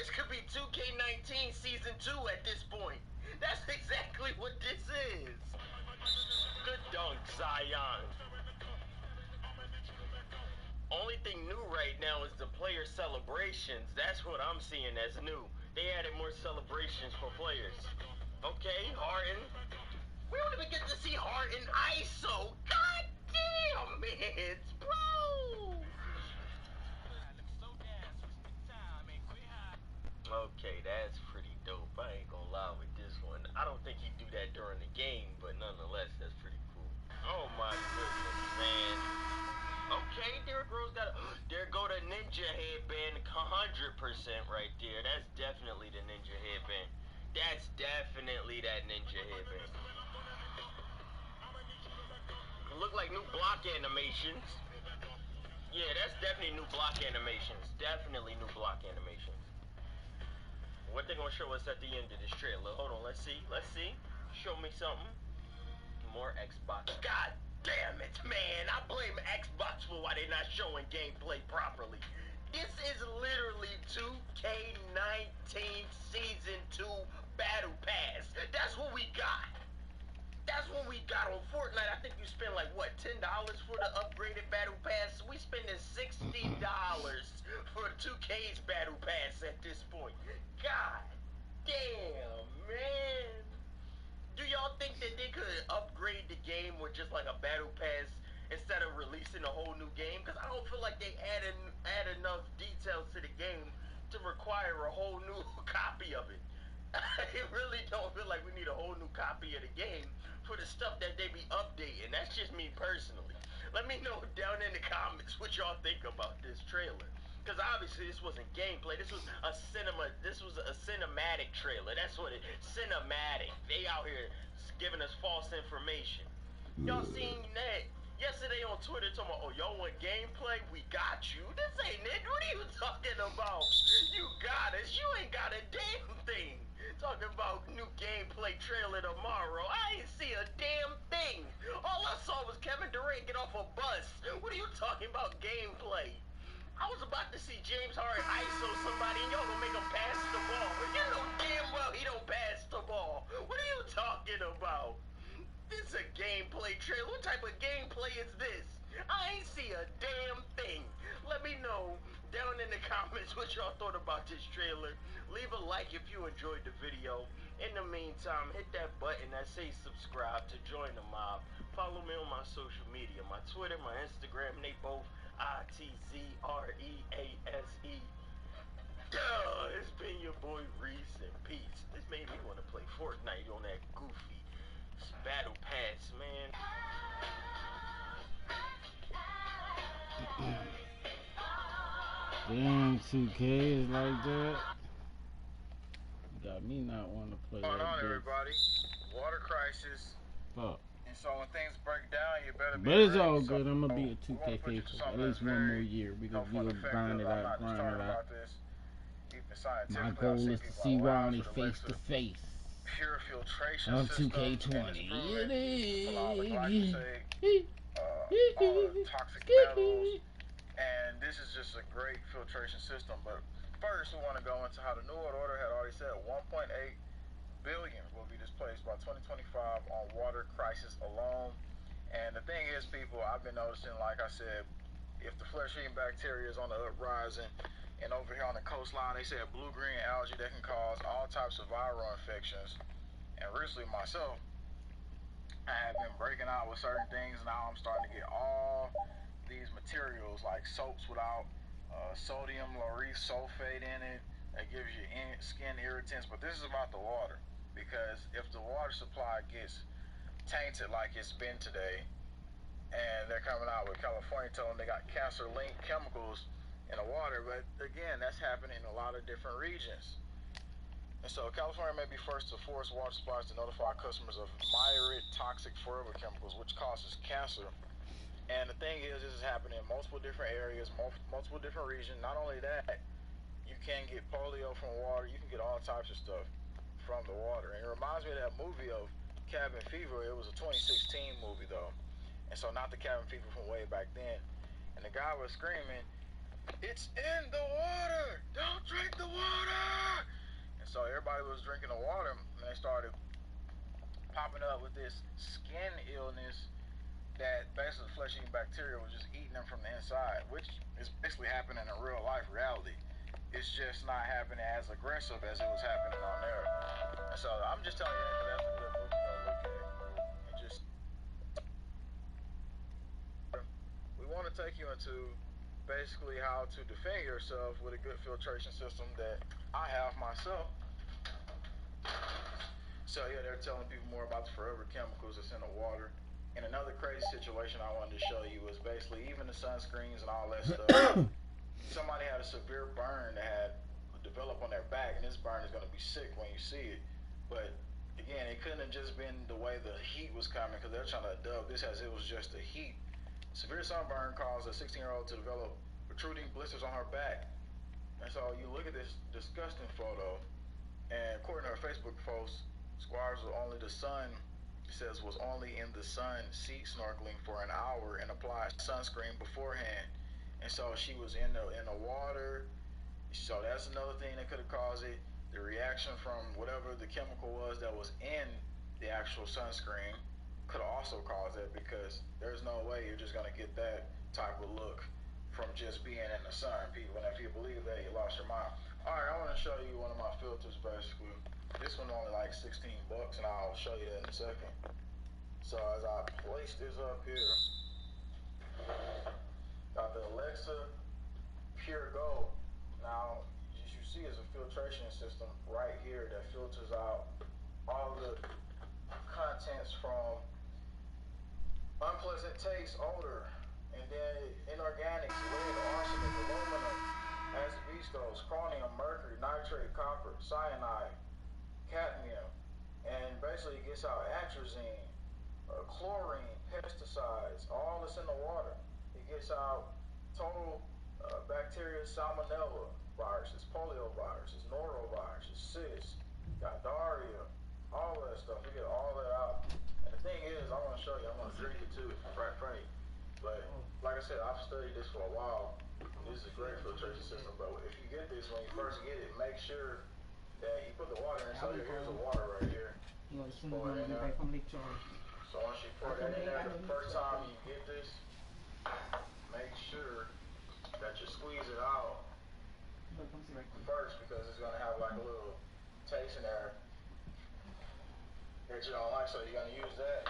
This could be 2K19 Season 2 at this point. That's exactly what this is. Good dunk, Zion. Only thing new right now is the player celebrations. That's what I'm seeing as new. They added more celebrations for players. Okay, Harden. We don't even get to see Harden ISO. God damn it, bro. Okay, that's pretty dope. I ain't gonna lie with this one. I don't think he'd do that during the game, but nonetheless, that's pretty cool. Oh my goodness, man. Okay, Derrick Rose there go the ninja headband, 100% right there. That's definitely the ninja headband. That's definitely that ninja headband. Look like new block animations. Yeah, that's definitely new block animations. Definitely new block animations. What they gonna show us at the end of this trailer? Hold on, let's see. Let's see. Show me something. More Xbox. God damn it, man. I blame Xbox for why they're not showing gameplay properly. This is literally 2K19 Season 2 Battle Pass. That's what we got. That's what we got on Fortnite. I think you spend like, what, $10 for the upgraded Battle Pass? We spending $60 for 2K's Battle Pass at this point. God damn, man. Do y'all think that they could upgrade the game with just like a Battle Pass instead of releasing a whole new game? Because I don't feel like they add enough details to the game to require a whole new copy of it. I really don't feel like we need a whole new copy of the game for the stuff that they be updating. That's just me personally. Let me know down in the comments what y'all think about this trailer. Because obviously this wasn't gameplay. This was a cinematic trailer. That's what it. Cinematic. They out here giving us false information. Y'all seen that yesterday on Twitter talking about, oh, y'all want gameplay? We got you. This ain't it. What are you talking about? You got us. You ain't got a damn thing. Talking about new gameplay trailer tomorrow. I ain't see a damn thing. All I saw was Kevin Durant get off a bus. What are you talking about gameplay? I was about to see James Harden ISO somebody and y'all gonna make him pass the ball. You know damn well he don't pass the ball. What are you talking about? This is a gameplay trailer. What type of gameplay is this? I ain't see a damn thing. Let me know down in the comments what y'all thought about this trailer. Leave a like if you enjoyed the video. In the meantime, hit that button that says subscribe to join the mob. Follow me on my social media, my Twitter, my Instagram, they both ITZREASE. Duh, it's been your boy Reese and Peace. This made me want to play Fortnite on that goofy Battle Pass, man. Damn, 2K is like that. Got me not want to play What's going on, that bitch. everybody? Water crisis. Fuck. And so when things break down, you better be But it's ready. all good. So I'm gonna be a 2K faithful at least one more year. We gonna grind it out, grind it out. My goal is to see Ronnie face to face Pure filtration on system 2K20. It is. all the toxic metals, and this is just a great filtration system. But first, we want to go into how the New World Order had already said 1.8 billion will be displaced by 2025 on water crisis alone. And the thing is, people, I've been noticing, like I said, if the flesh-eating bacteria is on the uprising, and over here on the coastline, they said blue-green algae that can cause all types of viral infections. And recently myself, I have been breaking out with certain things. Now I'm starting to get all these materials like soaps without sodium lauryl sulfate in it. That gives you skin irritants. But this is about the water, because if the water supply gets tainted like it's been today, and they're coming out with California telling them they got cancer-linked chemicals in the water, but again, that's happening in a lot of different regions. And so California may be first to force water suppliers to notify customers of myriad toxic forever chemicals, which causes cancer. And the thing is, this is happening in multiple different areas, multiple different regions. Not only that, you can get polio from water. You can get all types of stuff from the water. And it reminds me of that movie of Cabin Fever. It was a 2016 movie, though. And so not the Cabin Fever from way back then. And the guy was screaming, it's in the water. Don't drink the water. And so everybody was drinking the water, and they started popping up with this skin illness that basically flesh-eating bacteria was just eating them from the inside, which is basically happening in real life reality. It's just not happening as aggressive as it was happening on there. And so I'm just telling you that because that's a good book to go look at. And just, we want to take you into basically how to defend yourself with a good filtration system that I have myself. So yeah, they're telling people more about the forever chemicals that's in the water. And another crazy situation I wanted to show you was basically even the sunscreens and all that stuff. Somebody had a severe burn that had developed on their back, and this burn is going to be sick when you see it. But again, it couldn't have just been the way the heat was coming, because they're trying to dub this as it was just the heat. Severe sunburn caused a 16-year-old to develop protruding blisters on her back. And so you look at this disgusting photo, and according to her Facebook post, Squires was only the sun, it says, was only in the sun sea snorkeling for an hour and applied sunscreen beforehand. And so she was in the water. So that's another thing that could have caused it. The reaction from whatever the chemical was that was in the actual sunscreen could have also caused it, because there's no way you're just gonna get that type of look from just being in the sun. People, and if you believe that, you lost your mind. All right, I want to show you one of my filters basically. This one only like $16, and I'll show you that in a second. So as I place this up here, got the Alexa Pure Gold. Now, as you see, is a filtration system right here that filters out all the contents from unpleasant taste, odor, and then inorganics, lead, arsenic, aluminum, asbestos, chromium, mercury, nitrate, copper, cyanide, cadmium, and basically it gets out atrazine, chlorine, pesticides, all that's in the water. It gets out total bacteria, salmonella viruses, polioviruses, noroviruses, cysts, got diarrhea, all that stuff. We get all that out. And the thing is, I want to show you, I'm going to drink it too, right in front of you. But like I said, I've studied this for a while. This is a great filtration system, but if you get this, when you first get it, make sure that you put the water in. So here's the water right here. Pour it in there. So once you pour that in there, the first time you get this, make sure that you squeeze it out first, because it's going to have like a little taste in there that you don't like, so you're going to use that.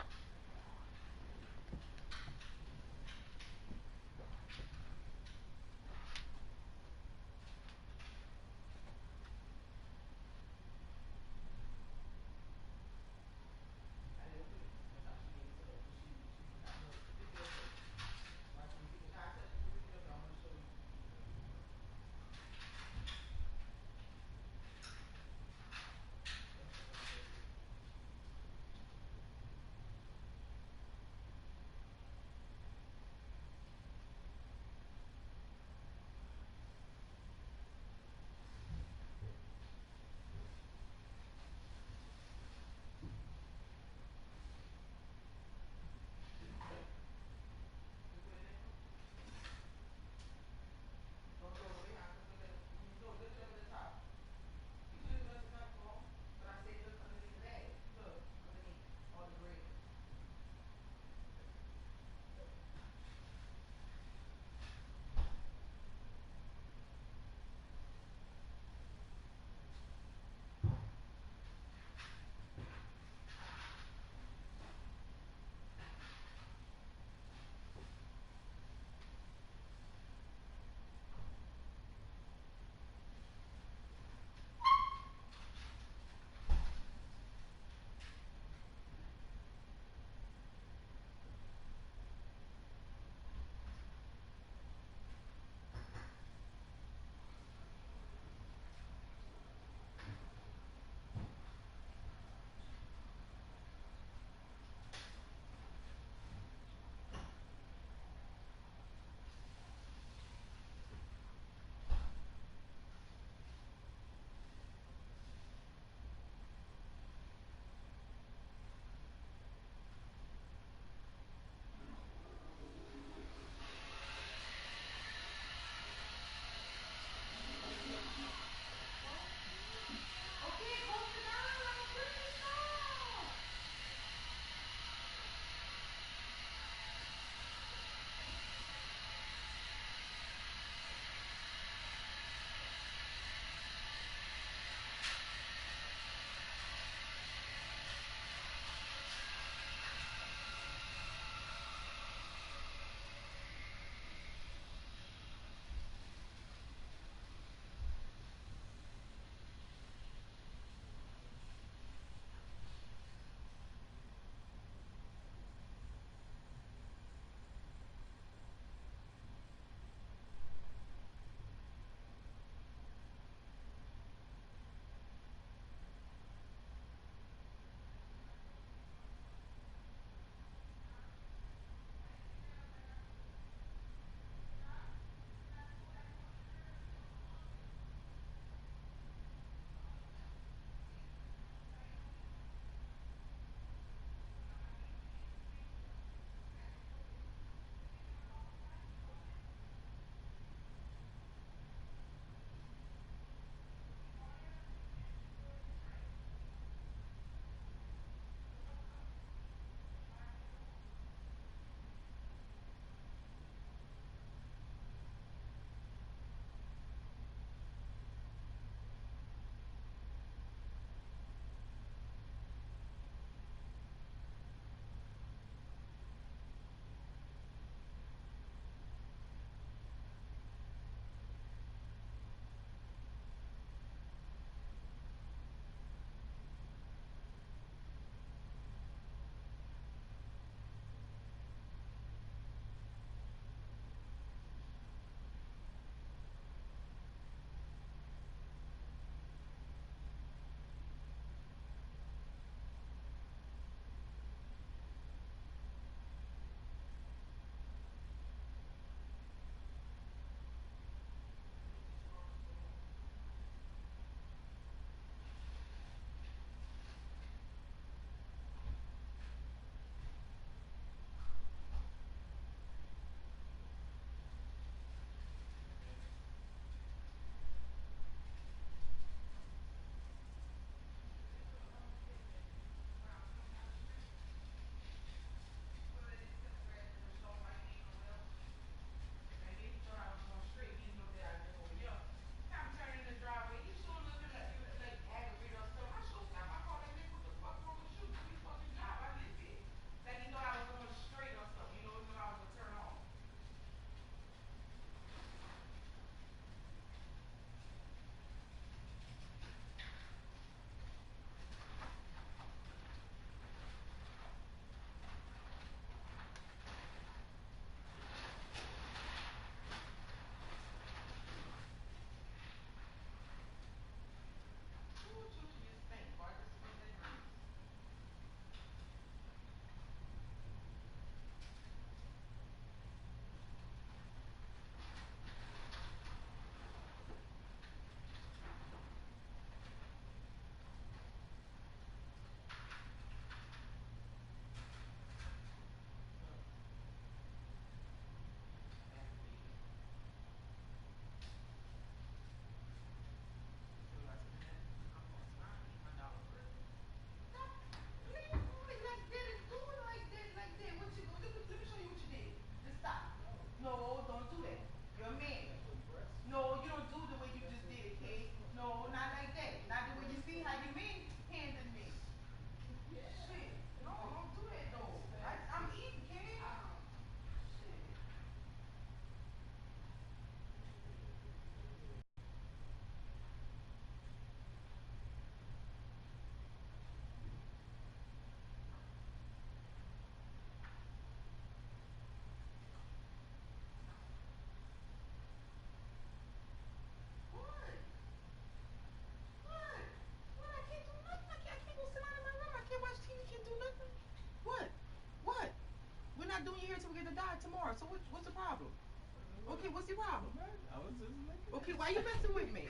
Okay, why you messing with me?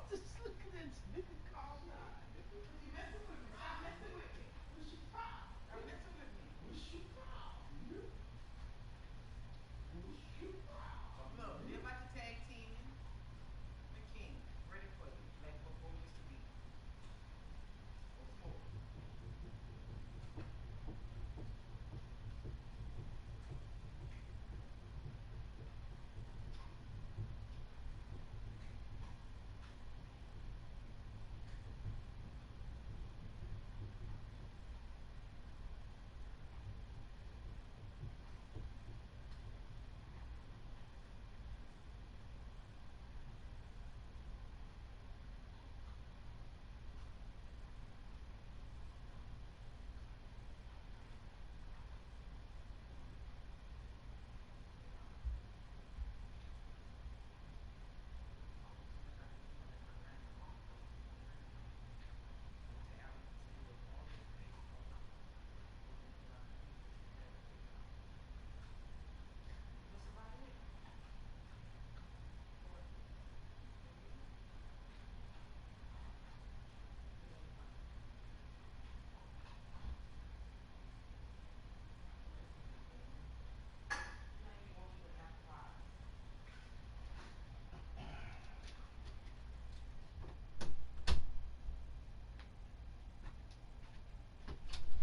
Just look at that nigga. Calm down. You messing with me. Stop messing with me. What's your problem? Stop messing with me. What's your problem? What's your problem? Look, they're about to tag team McKing. Ready for you. Like before we used to be. Go smoke.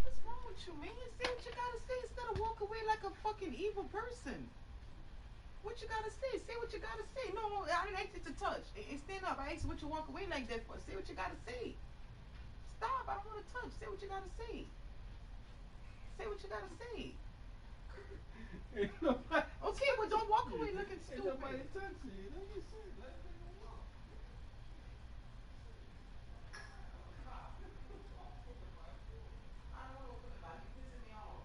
What's wrong with you, man? Say what you gotta say instead of walk away like a fucking evil person. What you gotta say? Say what you gotta say. No, I didn't ask you to touch. Stand up. I asked you what you walk away like that for. Say what you gotta say. Stop. I don't want to touch. Say what you gotta say. Say what you gotta say. Ain't nobody. Okay, well don't walk away looking Ain't stupid. nobody touching you. Let me see. Let me walk. I don't want to open the bar. You pissing me off.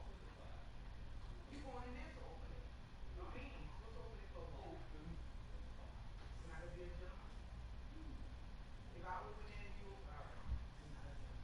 You going in there to open it. Your hands. Supposed to open it for me. So not gonna be a gentleman. If I open it and you open, all right. You're not a gentleman.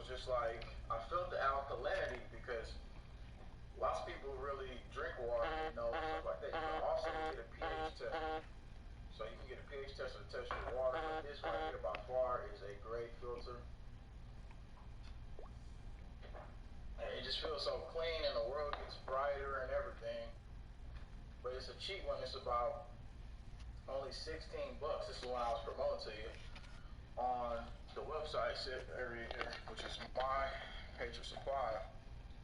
just like, I felt the alkalinity because lots of people really drink water, you know, stuff like that. You can also get a pH test. So you can get a pH test to test your water, but this right here by far is a great filter. And it just feels so clean and the world gets brighter and everything. But it's a cheap one. It's about only $16. This is the one I was promoting to you on the website area here, which is my Patriot Supply,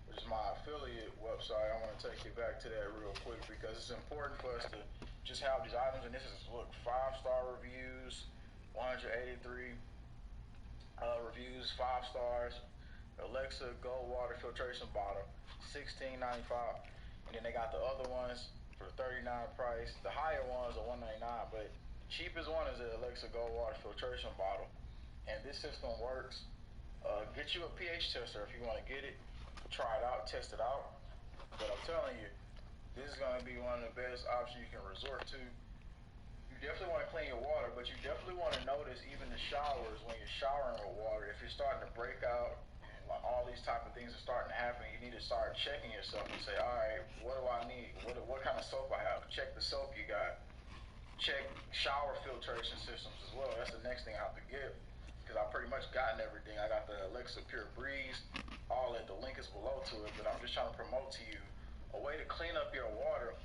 which is my affiliate website. I want to take you back to that real quick because it's important for us to just have these items. And this is, look, 5-star reviews, 183 reviews, 5 stars. Alexa Gold Water Filtration Bottle, $16.95. And then they got the other ones for the $39 price. The higher ones are $199, but the cheapest one is the Alexa Gold Water Filtration Bottle. And this system works. Get you a pH tester if you want to get it. Try it out, test it out. But I'm telling you, this is going to be one of the best options you can resort to. You definitely want to clean your water, but you definitely want to notice even the showers when you're showering with water. If you're starting to break out, like all these type of things are starting to happen, you need to start checking yourself and say, all right, what do I need? What kind of soap I have? Check the soap you got. Check shower filtration systems as well. That's the next thing I have to get because I've pretty much gotten everything. I got the Alexa Pure Breeze, all that. The link is below to it, but I'm just trying to promote to you a way to clean up your water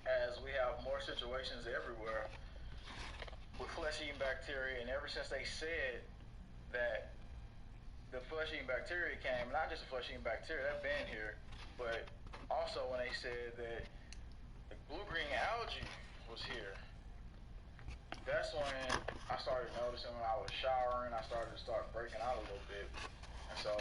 as we have more situations everywhere with flesh-eating bacteria. And ever since they said that the flesh-eating bacteria came, not just the flesh-eating bacteria, that's been here, but also when they said that the blue-green algae was here, that's when I started noticing when I was showering, I started to start breaking out a little bit. And so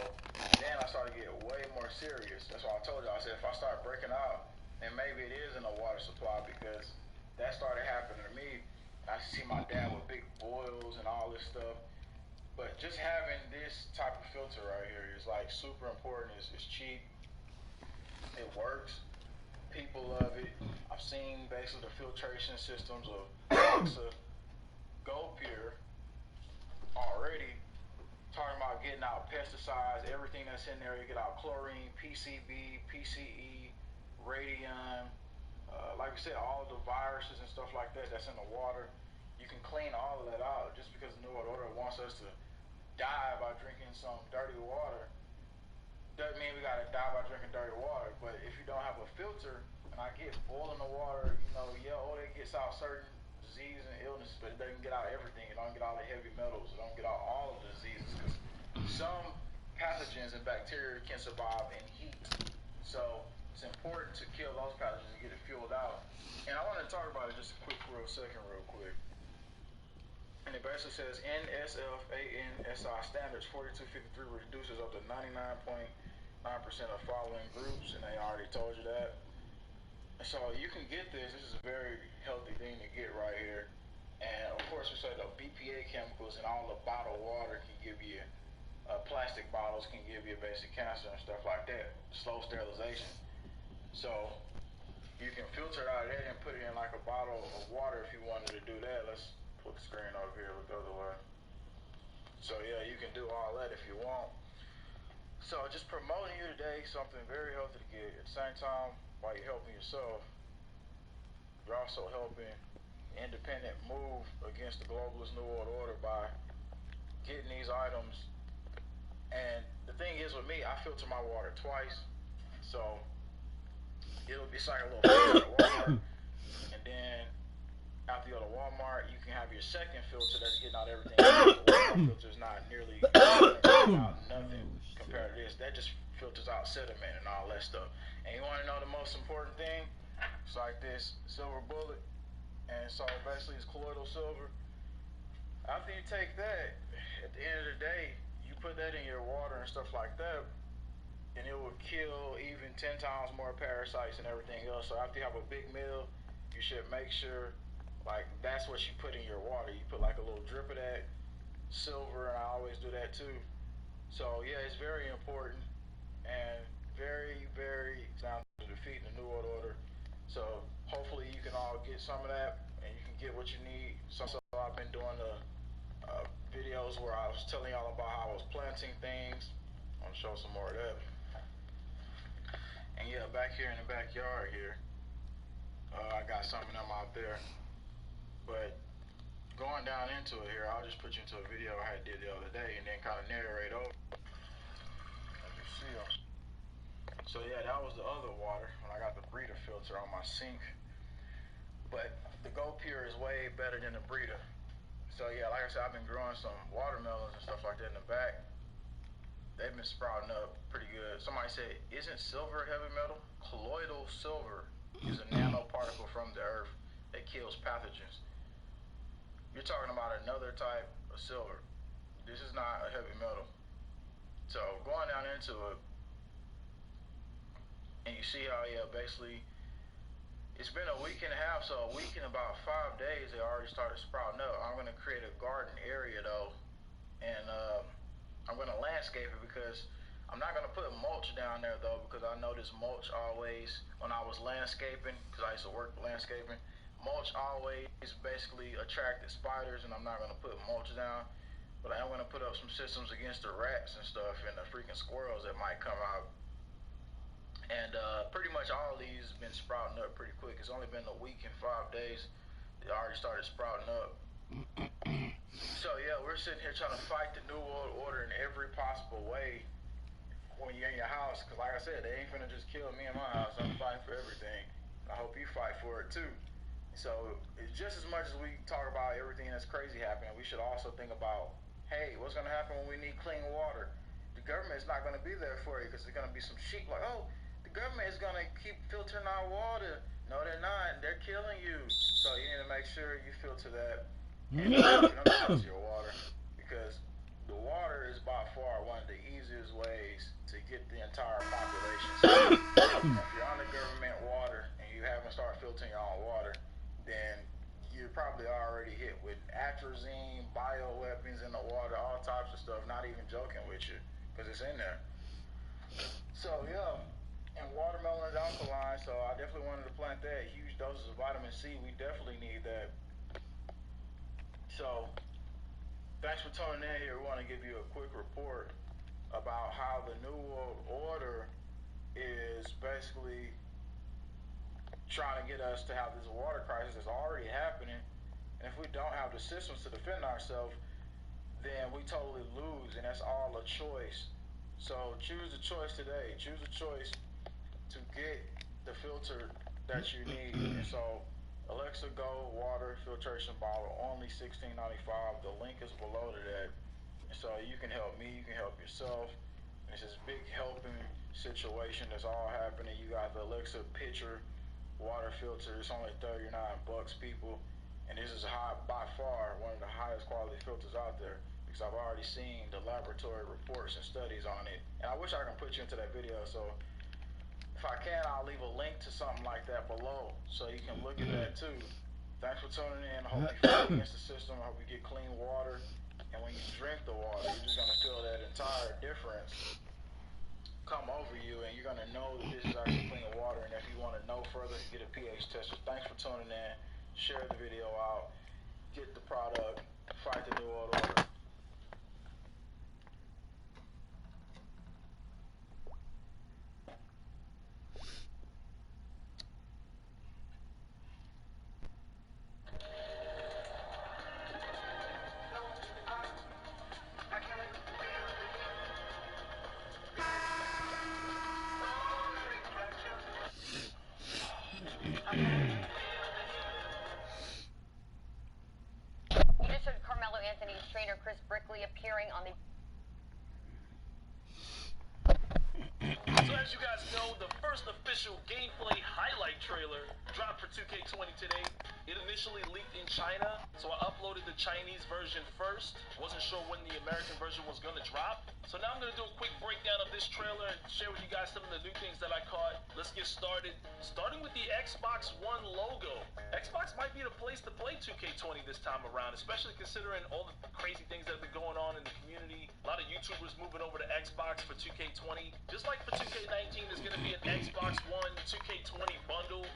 then I started to get way more serious. That's why I told you, I said if I start breaking out, then maybe it is in the water supply because that started happening to me. I see my dad with big boils and all this stuff. But just having this type of filter right here is like super important. It's cheap. It works. People love it. I've seen basically the filtration systems of Alexa Go Pure already talking about getting out pesticides, everything that's in there. You get out chlorine, PCB, PCE, radium, like I said, all the viruses and stuff like that that's in the water. You can clean all of that out. Just because the New World Order wants us to die by drinking some dirty water doesn't mean we gotta die by drinking dirty water. But if you don't have a filter, and I get boiling the water, you know, it gets out certain diseases and illnesses, but it doesn't get out everything. It don't get all the heavy metals. It don't get out all of the diseases because some pathogens and bacteria can survive in heat. So it's important to kill those pathogens and get it fueled out. And I want to talk about it just a real quick. And it basically says NSF/ANSI standards 4253 reduces up to 99.9% of following groups, and they already told you that. And so you can get this. This is a very healthy thing to get right here. And of course, we say the BPA chemicals in all the bottled water can give you, plastic bottles can give you basic cancer and stuff like that. Slow sterilization. So you can filter it out of that and put it in like a bottle of water if you wanted to do that. Let's put the screen over here, look the other way. So yeah, you can do all that if you want. So just promoting you today, something very healthy to get. At the same time, while you're helping yourself, you're also helping the independent move against the globalist New World Order by getting these items. And the thing is with me, I filter my water twice. So it's like a little filter at Walmart. And then after you go to Walmart, you can have your second filter that's getting out everything. The Walmart filter is not nearly getting out nothing compared to this. That just filters out sediment and all that stuff. And you want to know the most important thing? It's like this silver bullet. And so basically it's colloidal silver. After you take that, at the end of the day, you put that in your water and stuff like that, and it will kill even 10 times more parasites and everything else. So after you have a big meal, you should make sure, like, that's what you put in your water. You put like a little drip of that silver, and I always do that too. So yeah, it's very important and very, very down to defeating the New World Order. So hopefully you can all get some of that and you can get what you need. So I've been doing the videos where I was telling y'all about how I was planting things. I'm gonna show some more of that. And yeah, back here in the backyard here, I got some of them out there. But going down into it here, I'll just put you into a video I did the other day and then kind of narrate over. As you see them. So yeah, that was the other water when I got the breeder filter on my sink. But the Go Pure is way better than the breeder. So yeah, like I said, I've been growing some watermelons and stuff like that in the back. They've been sprouting up pretty good. Somebody said, isn't silver heavy metal? Colloidal silver is a nanoparticle from the earth that kills pathogens. You're talking about another type of silver. This is not a heavy metal. So going down into it, and you see how, yeah, basically, it's been a week and a half, so a week and about 5 days, they already started sprouting up. I'm going to create a garden area, though, and I'm going to landscape it because I'm not going to put mulch down there, though, because I noticed mulch always, when I was landscaping, because I used to work landscaping, mulch always basically attracted spiders, and I'm not going to put mulch down. But I am going to put up some systems against the rats and stuff and the freaking squirrels that might come out. And pretty much all of these have been sprouting up pretty quick. It's only been a week and 5 days. They already started sprouting up. So yeah, we're sitting here trying to fight the New World Order in every possible way when you're in your house. Because like I said, they ain't finna just kill me in my house. I'm fighting for everything. I hope you fight for it too. So it's just as much as we talk about everything that's crazy happening, we should also think about, hey, what's going to happen when we need clean water? The government is not going to be there for you because there's going to be some sheep like, oh, the government is going to keep filtering our water. No, they're not. They're killing you. So you need to make sure you filter that and filter your water, because the water is by far one of the easiest ways to get the entire population safe. If you're on the government water and you haven't started filtering your own water, then you're probably already hit with atrazine, bioweapons in the water, all types of stuff, not even joking with you, because it's in there. So yeah, and watermelon is alkaline, so I definitely wanted to plant that. Huge doses of vitamin C, we definitely need that. So thanks for tuning in here. We want to give you a quick report about how the New World Order is basically trying to get us to have this water crisis that's already happening. And if we don't have the systems to defend ourselves, then we totally lose, and that's all a choice. So choose the choice today. Choose a choice to get the filter that you need. And so Alexa Go water filtration bottle, only $16.95. The link is below to that. And so you can help me, you can help yourself. And it's this big helping situation that's all happening. You got the Alexa pitcher water filter. It's only $39, people, and this is by far one of the highest quality filters out there, because I've already seen the laboratory reports and studies on it. And I wish I can put you into that video, so if I can, I'll leave a link to something like that below so you can look at that too. Thanks for tuning in. I hope you fight against the system. I hope you get clean water, and when you drink the water, you're just gonna feel that entire difference come over you, and you're going to know that this is actually clean water. And if you want to know further, get a pH tester. Thanks for tuning in. Share the video out. Get the product. Fight the New World Order. Appearing on the... So as you guys know, the first official gameplay highlight trailer dropped for 2K20 today. It initially leaked in China, so I uploaded the Chinese version first. Wasn't sure when the American version was going to drop. So now I'm going to do a quick breakdown of this trailer and share with you guys some of the new things that I caught. Let's get started. Starting with the Xbox One logo. Xbox might be the place to play 2K20 this time around, especially considering all the crazy things that have been going on in the community. A lot of YouTubers moving over to Xbox for 2K20. Just like for 2K19, there's going to be an Xbox One 2K20 bundle.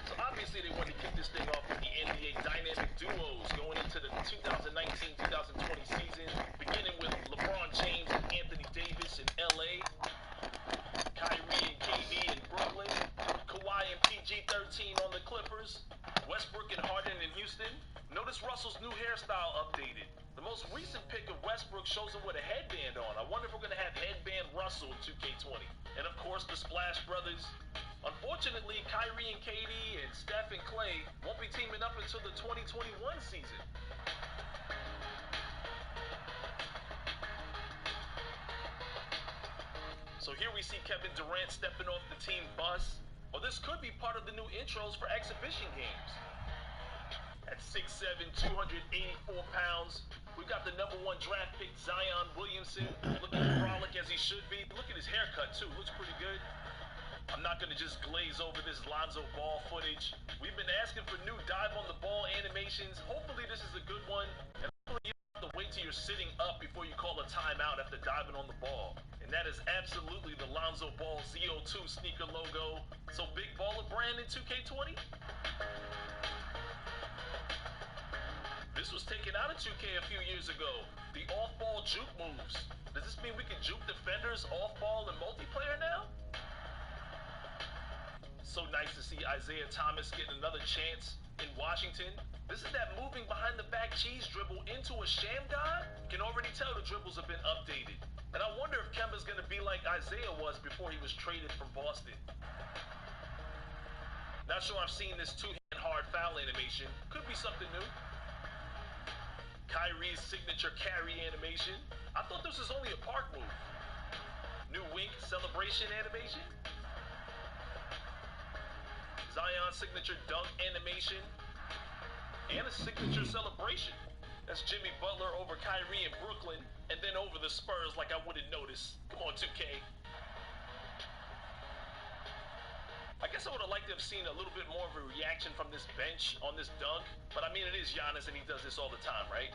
So obviously they 2K20 kicked this thing off with the NBA Dynamic Duos going into the 2019-2020 season, beginning with LeBron James and Anthony Davis in LA, Kyrie and KD in Brooklyn, Kawhi and PG-13 on the Clippers, Westbrook and Harden in Houston. Notice Russell's new hairstyle updated. The most recent pic of Westbrook shows him with a headband on. I wonder if we're going to have headband Russell in 2K20. And of course, the Splash Brothers. Unfortunately, Kyrie and KD and Steph and Clay won't be teaming up until the 2021 season. So here we see Kevin Durant stepping off the team bus. Well, this could be part of the new intros for exhibition games. At 6'7", 284 pounds, we've got the #1 draft pick, Zion Williamson, looking frolic as he should be. Look at his haircut, too. Looks pretty good. I'm not going to just glaze over this Lonzo Ball footage. We've been asking for new dive on the ball animations. Hopefully this is a good one. And hopefully you don't have to wait till you're sitting up before you call a timeout after diving on the ball. And that is absolutely the Lonzo Ball ZO2 sneaker logo. So big baller brand in 2K20? This was taken out of 2K a few years ago. The off-ball juke moves. Does this mean we can juke defenders off-ball in multiplayer now? So nice to see Isaiah Thomas getting another chance in Washington. This is that moving behind the back cheese dribble into a sham dive. Can already tell the dribbles have been updated. And I wonder if Kemba's going to be like Isaiah was before he was traded from Boston. Not sure I've seen this two-hand hard foul animation. Could be something new. Kyrie's signature carry animation. I thought this was only a park move. New wink celebration animation. Zion's signature dunk animation. And a signature celebration. That's Jimmy Butler over Kyrie in Brooklyn, and then over the Spurs like I wouldn't notice. Come on, 2K. I guess I would have liked to have seen a little bit more of a reaction from this bench on this dunk, but I mean, it is Giannis and he does this all the time, right?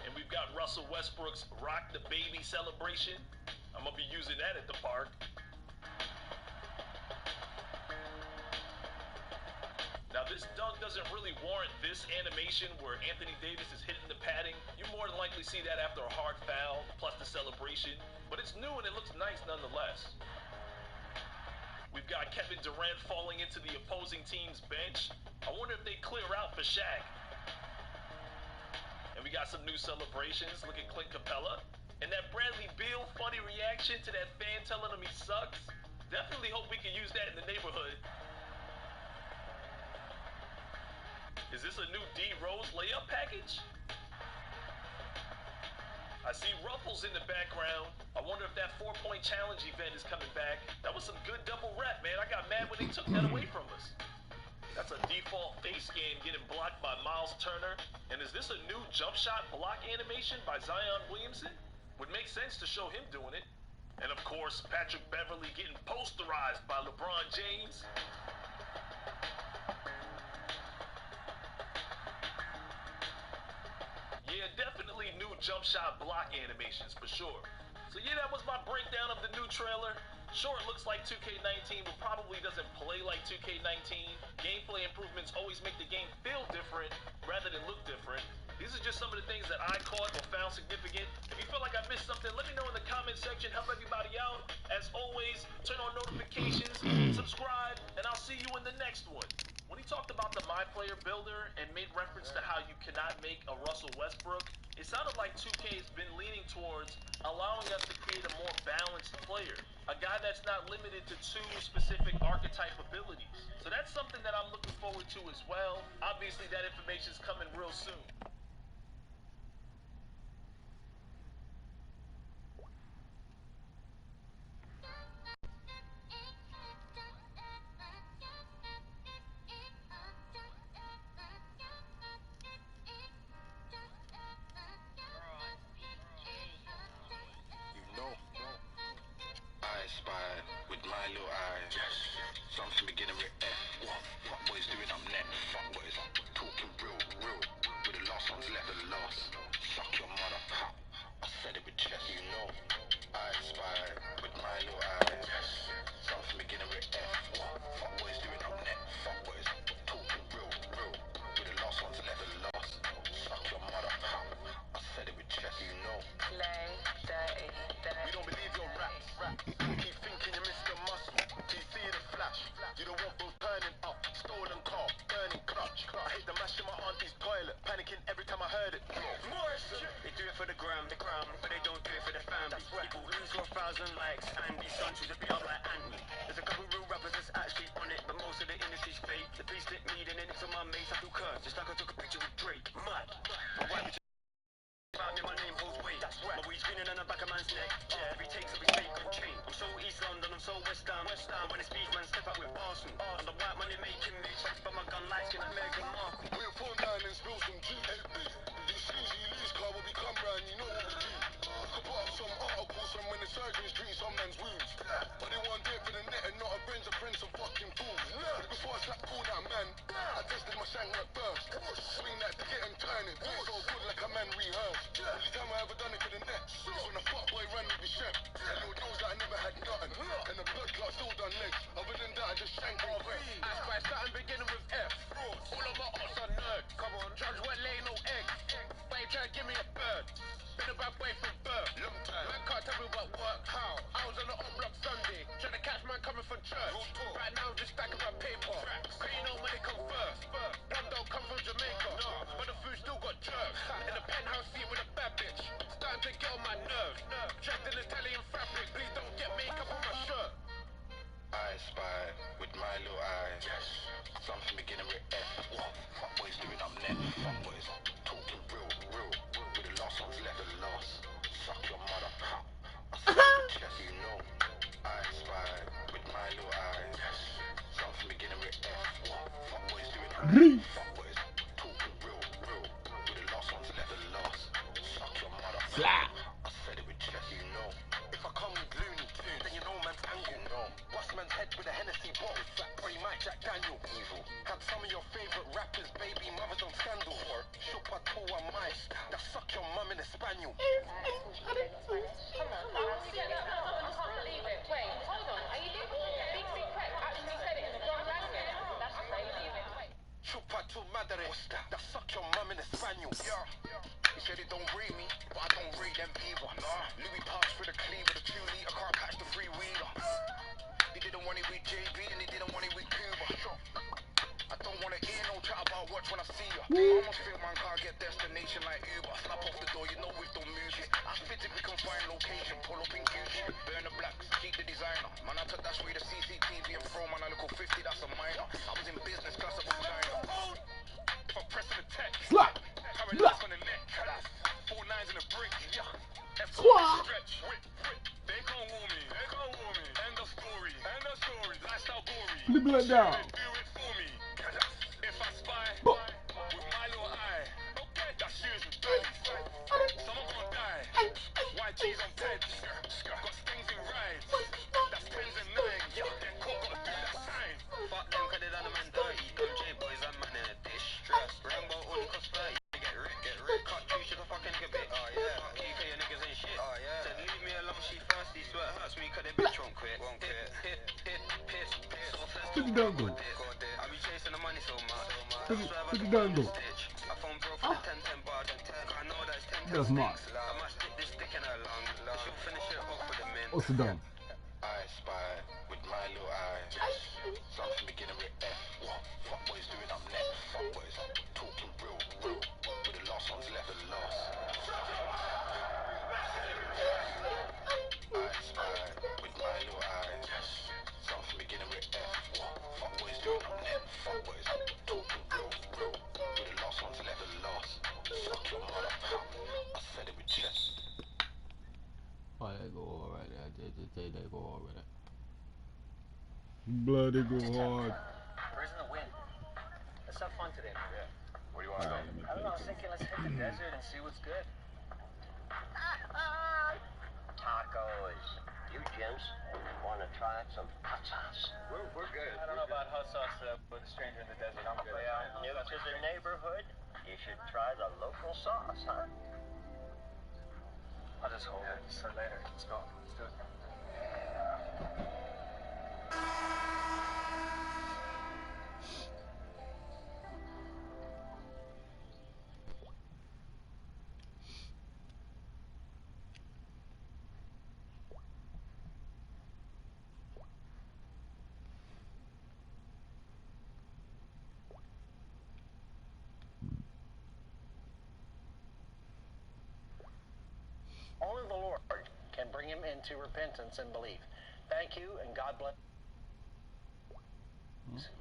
And we've got Russell Westbrook's Rock the Baby celebration. I'm going to be using that at the park. Now, this dunk doesn't really warrant this animation where Anthony Davis is hitting the padding. You more than likely see that after a hard foul, plus the celebration. But it's new and it looks nice nonetheless. We've got Kevin Durant falling into the opposing team's bench. I wonder if they clear out for Shaq. And we got some new celebrations. Look at Clint Capella. And that Bradley Beal funny reaction to that fan telling him he sucks. Definitely hope we can use that in the neighborhood. Is this a new D Rose layup package? I see Ruffles in the background. I wonder if that 4-point challenge event is coming back. That was some good double rep, man. I got mad when they took that away from us. That's a default face scan getting blocked by Miles Turner. And is this a new jump shot block animation by Zion Williamson? Would make sense to show him doing it. And of course, Patrick Beverley getting posterized by LeBron James. Yeah, definitely new jump shot block animations for sure. So yeah, that was my breakdown of the new trailer. Sure, it looks like 2K19, but probably doesn't play like 2K19. Gameplay improvements always make the game feel different rather than look different. These are just some of the things that I caught or found significant. If you feel like I missed something, let me know in the comment section. Help everybody out. As always, turn on notifications, subscribe, and I'll see you in the next one. When he talked about the My Player Builder and made reference to how you cannot make a Russell Westbrook, it sounded like 2K has been leaning towards allowing us to create a more balanced player. A guy that's not limited to 2 specific archetype abilities. So that's something that I'm looking forward to as well. Obviously, that information's coming real soon. With my little eyes, something beginning with F. What boys doing up net? Fuck boys, talking real. With the last ones left the last. Suck your mother. I said it with man's neck. Every takes every fake on chain. I'm so East London, I'm so West Ham. When it's beef, man, step out with Arsenal. I'm the white money making moves, but my gun lights in American Markle. We're 4-9 and spill some juice. You see, lose car when we come round, you know what we do. I could put up some articles from when the surgeons treat some man's wounds. But they want it for the net and not a friends of fucking fools. Before I slap all that man, I tested my shank at first. Swing that to get him turn it, do it so good like a man rehearsed. Only time I ever done it for the net is when a fuckboy ran with the chef. And it knows that I never had nothing. And the blood clot still done legs. Other than that, I just shanked all quick. I spy something beginning with F. All of my ops are nerds. Come on, judge won't lay no eggs. Why you try to give me a bird? Been a bad boy from birth. Long time. Man can't tell me about work. How? I was on the on block Sunday. Trying to catch man coming from church. Right now I'm just stacking my paper. Cause you know money come first. One don't come from Jamaica. But the food still got jerks. In a penthouse seat with a bad bitch. Starting to get on my nerves. Dressed in Italian fabric. Please don't get makeup on my shirt. I spy with my little eyes. Yes. Something beginning with F. What? Fuck boys doing up net. Fuck boys talking real. With the last ones left the last. Suck your mother. I said the chest, you know. I spy with my little eyes. Yes. Something beginning with F. What? Fuck boys doing up net. Fuck boys talking real. With the last ones left the last. Suck your mother. Slap. I said it with chest, you know. If I come with Looney Tunes, then you know man's angle. No. Bust man's head with a Hennessy bottle. Fat boy Mike Jack Daniel. Evil. Had some of your favorite rappers, baby mothers on scandal. Shook my toe on mice. That suck your mum in a spaniel. Come on. I can't believe it. Wait, hold on. Are you doing Big Crack actually said it in the wrong language? That's crazy. Chupa tu madre. That suck your mum in a spaniel. Yeah. He said it don't rate me, but I don't rate them either. Nah. Louis passed for the cleaver, the 2-liter, can't catch the 3-wheeler. They didn't want it with JB and they didn't want it with Cuba. I don't want to hear no chat about watch when I see ya. I almost think man can't get destination like Uber. Slap off the door, you know we don't move it. I fit if we can find location, pull up in Gucci. Burn the blacks, keep the designer. Man, I took that way the CCTV and throw man, I look 50, that's a minor. I was in business class up with China. If I'm pressing the tech, Slap. paralyzed on the neck. 4 9s in a brick. Squad. Stretch, whip. They can't warn me. End of story. Lifestyle boring. Flip it down. Do it for me. If I spy with my little eye, that's shoes with bellies. Someone gonna die. White tees on peds. Got stings in rides. That's 10s and 9s. Then court gotta do that sign. Fuck them, cause they done a man dirty. Them J-boys, I'm man in a distress. Rambo only cost 30. Get rich. Cut you, she can fucking nigga bit. Oh yeah. Fuck you, cause your niggas ain't shit. Oh yeah. Said leave me alone, she thirsty. Swear it hurts me, cause they bitch won't quit. Piss. So first Look at that go. I be chasing the money so much. Look at that go. I phone bro for the 10 bar. I know that's 10 That's mine. I must stick this stick in her lung. She'll finish it off with a mint. What's it done? I spy with my little eyes. Something beginning with F. What? Fuck boys doing up net. Fuck boys talking real. With the last ones left the last. I spy with my little eyes. Something beginning with F. What? Fuck boys doing up net. Fuck boys talking real. With the last ones left the last. Suck your mother. I said it with chest. Oh, they go all right there. They go all right there. Blood, they go hard. Where's the wind? Let's have fun today, man. Yeah. Where do you want to go? I don't know, I was thinking let's hit the desert and see what's good. Tacos. You, James, want to try some hot sauce? We're good. I don't know about hot sauce with a stranger in the desert. I'm good. Yeah, new to the neighborhood. You should try the local sauce, huh? I'll just hold it. So later. Let's go. Let's do it. Only the Lord can bring him into repentance and belief. Thank you, and God bless.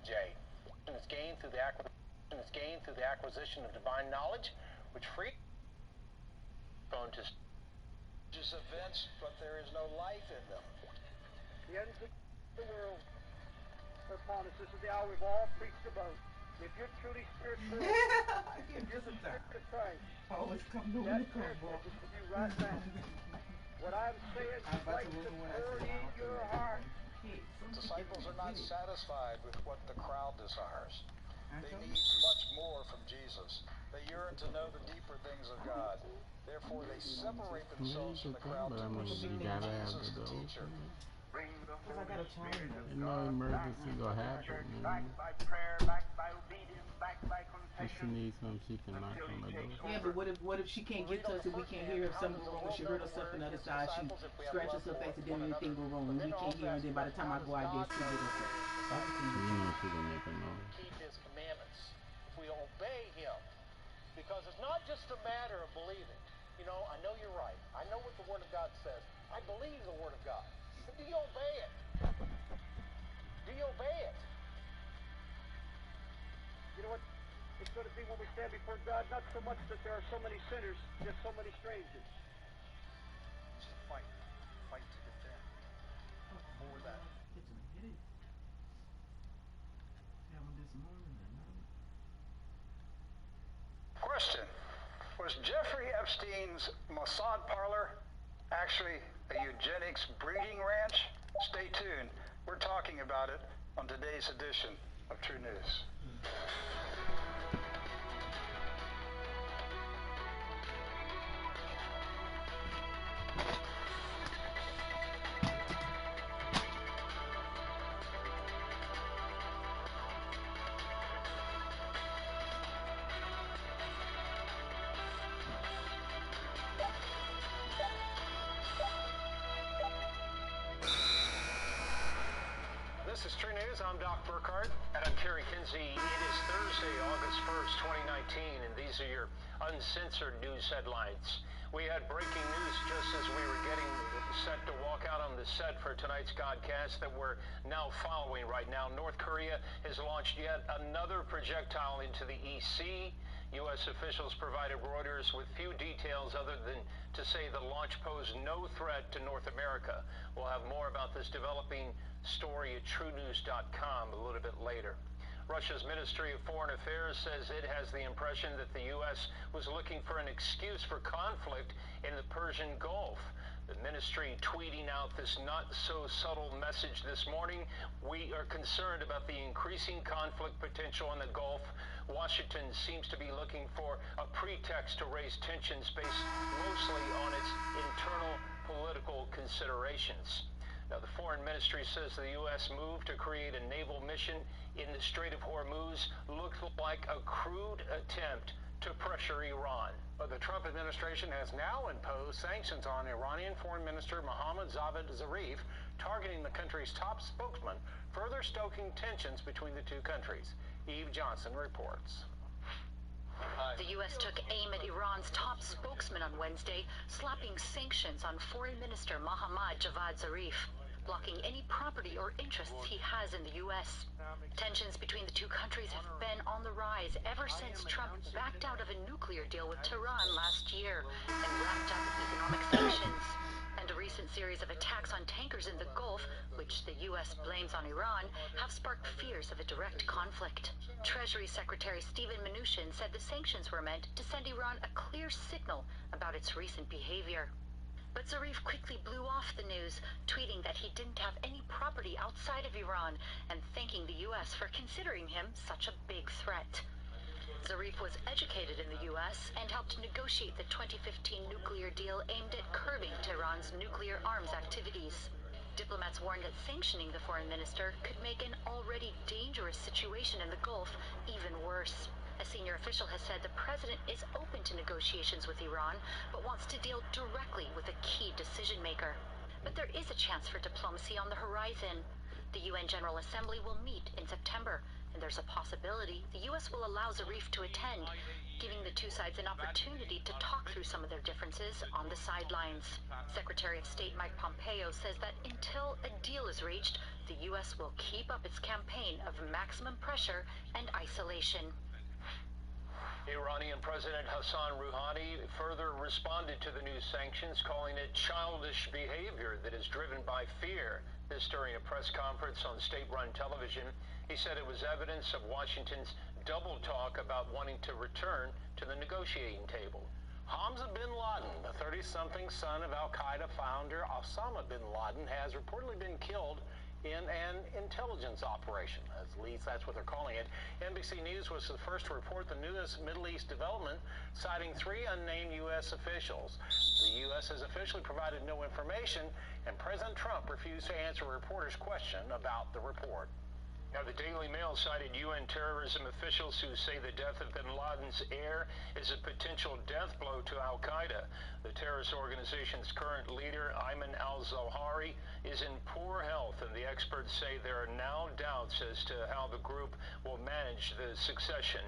Jay. It's gained through the acquisition of divine knowledge, which free prone to events, but there is no life in them. The ends of the world are upon us. This is the hour we've all preached about. If you're truly spirit-filled, if you're the Spirit of Christ, that Spirit is for you right now. What I'm saying is like to burn in your heart. Disciples are not satisfied with what the crowd desires. They need much more from Jesus. They yearn to know the deeper things of God. Therefore, they separate themselves from the crowd to pursue Jesus, the teacher. No emergency gonna happen, man. If she needs something, she can knock on the door. Yeah, but what if she can't get to us and we can't hear if something go wrong? When she hurt herself on the other side, she scratched herself accidentally, anything go wrong, and we can't hear her. And then by the time I go out there, she get herself. You know she gonna make a noise. Keep his commandments. If we obey him, because it's not just a matter of believing. You know, I know you're right. I know what the Word of God says. I believe the Word of God. But do you obey it? Do you obey it? You know what? It's going to be when we stand before God, not so much that there are so many sinners, just so many strangers. It's a fight. Fight to defend. For that. Question. Was Jeffrey Epstein's Mossad parlor actually a eugenics breeding ranch? Stay tuned. We're talking about it on today's edition of True News. This is True News. I'm Doc Burkhart. And I'm Kerry Kinsey. It is Thursday, August 1st, 2019, and these are your uncensored news headlines. We had breaking news just as we were getting set to walk out on the set for tonight's Godcast that we're now following right now. North Korea has launched yet another projectile into the EC. U.S. officials provided Reuters with few details other than to say the launch posed no threat to North America. We'll have more about this developing story at TrueNews.com a little bit later. Russia's Ministry of Foreign Affairs says it has the impression that the U.S. was looking for an excuse for conflict in the Persian Gulf. The ministry tweeting out this not-so-subtle message this morning: we are concerned about the increasing conflict potential in the Gulf. Washington seems to be looking for a pretext to raise tensions based mostly on its internal political considerations. Now, the Foreign Ministry says the U.S. move to create a naval mission in the Strait of Hormuz looked like a crude attempt to pressure Iran. But the Trump administration has now imposed sanctions on Iranian Foreign Minister Mohammad Javad Zarif, targeting the country's top spokesman, further stoking tensions between the two countries. Eve Johnson reports. The U.S. took aim at Iran's top spokesman on Wednesday, slapping sanctions on Foreign Minister Mohammad Javad Zarif, blocking any property or interests he has in the U.S. Tensions between the two countries have been on the rise ever since Trump backed out of a nuclear deal with Tehran last year and ramped up economic sanctions. And a recent series of attacks on tankers in the Gulf, which the U.S. blames on Iran, have sparked fears of a direct conflict. Treasury Secretary Steven Mnuchin said the sanctions were meant to send Iran a clear signal about its recent behavior. But Zarif quickly blew off the news, tweeting that he didn't have any property outside of Iran and thanking the U.S. for considering him such a big threat. Zarif was educated in the U.S. and helped negotiate the 2015 nuclear deal aimed at curbing Tehran's nuclear arms activities. Diplomats warned that sanctioning the foreign minister could make an already dangerous situation in the Gulf even worse. A senior official has said the president is open to negotiations with Iran, but wants to deal directly with a key decision maker. But there is a chance for diplomacy on the horizon. The UN General Assembly will meet in September, and there's a possibility the U.S. will allow Zarif to attend, giving the two sides an opportunity to talk through some of their differences on the sidelines. Secretary of State Mike Pompeo says that until a deal is reached, the U.S. will keep up its campaign of maximum pressure and isolation. Iranian President Hassan Rouhani further responded to the new sanctions, calling it childish behavior that is driven by fear. This during a press conference on state-run television. He said it was evidence of Washington's double talk about wanting to return to the negotiating table. Hamza bin Laden, the 30-something son of al-Qaeda founder Osama bin Laden, has reportedly been killed in an intelligence operation. At least that's what they're calling it. NBC News was the first to report the newest Middle East development, citing 3 unnamed U.S. officials. The U.S. has officially provided no information, and President Trump refused to answer a reporter's question about the report. Now, the Daily Mail cited UN terrorism officials who say the death of bin Laden's heir is a potential death blow to al-Qaeda. The terrorist organization's current leader, Ayman al-Zawahiri, is in poor health, and the experts say there are now doubts as to how the group will manage the succession.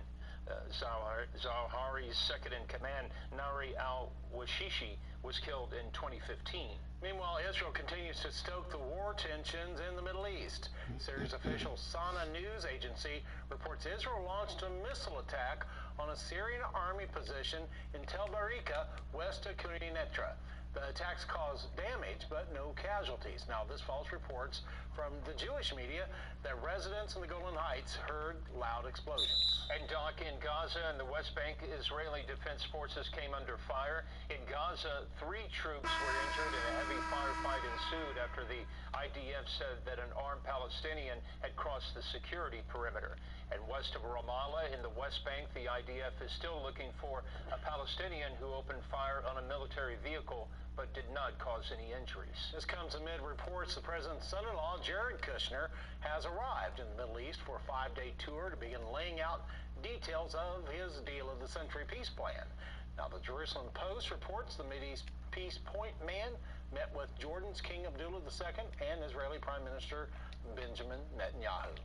Zawahiri's second-in-command, Nari al-Washishi, was killed in 2015. Meanwhile, Israel continues to stoke the war tensions in the Middle East. Syria's official Sana news agency reports Israel launched a missile attack on a Syrian army position in Tel Barika, west of Quneitra. The attacks caused damage, but no casualties. Now, this follows reports from the Jewish media that residents in the Golan Heights heard loud explosions. And Doc, in Gaza and the West Bank, Israeli Defense Forces came under fire. In Gaza, 3 troops were injured and a heavy firefight ensued after the IDF said that an armed Palestinian had crossed the security perimeter. And west of Ramallah in the West Bank, the IDF is still looking for a Palestinian who opened fire on a military vehicle but did not cause any injuries. This comes amid reports the president's son-in-law, Jared Kushner, has arrived in the Middle East for a 5-day tour to begin laying out details of his deal of the century peace plan. Now, the Jerusalem Post reports the Mideast peace point man met with Jordan's King Abdullah II and Israeli Prime Minister Benjamin Netanyahu.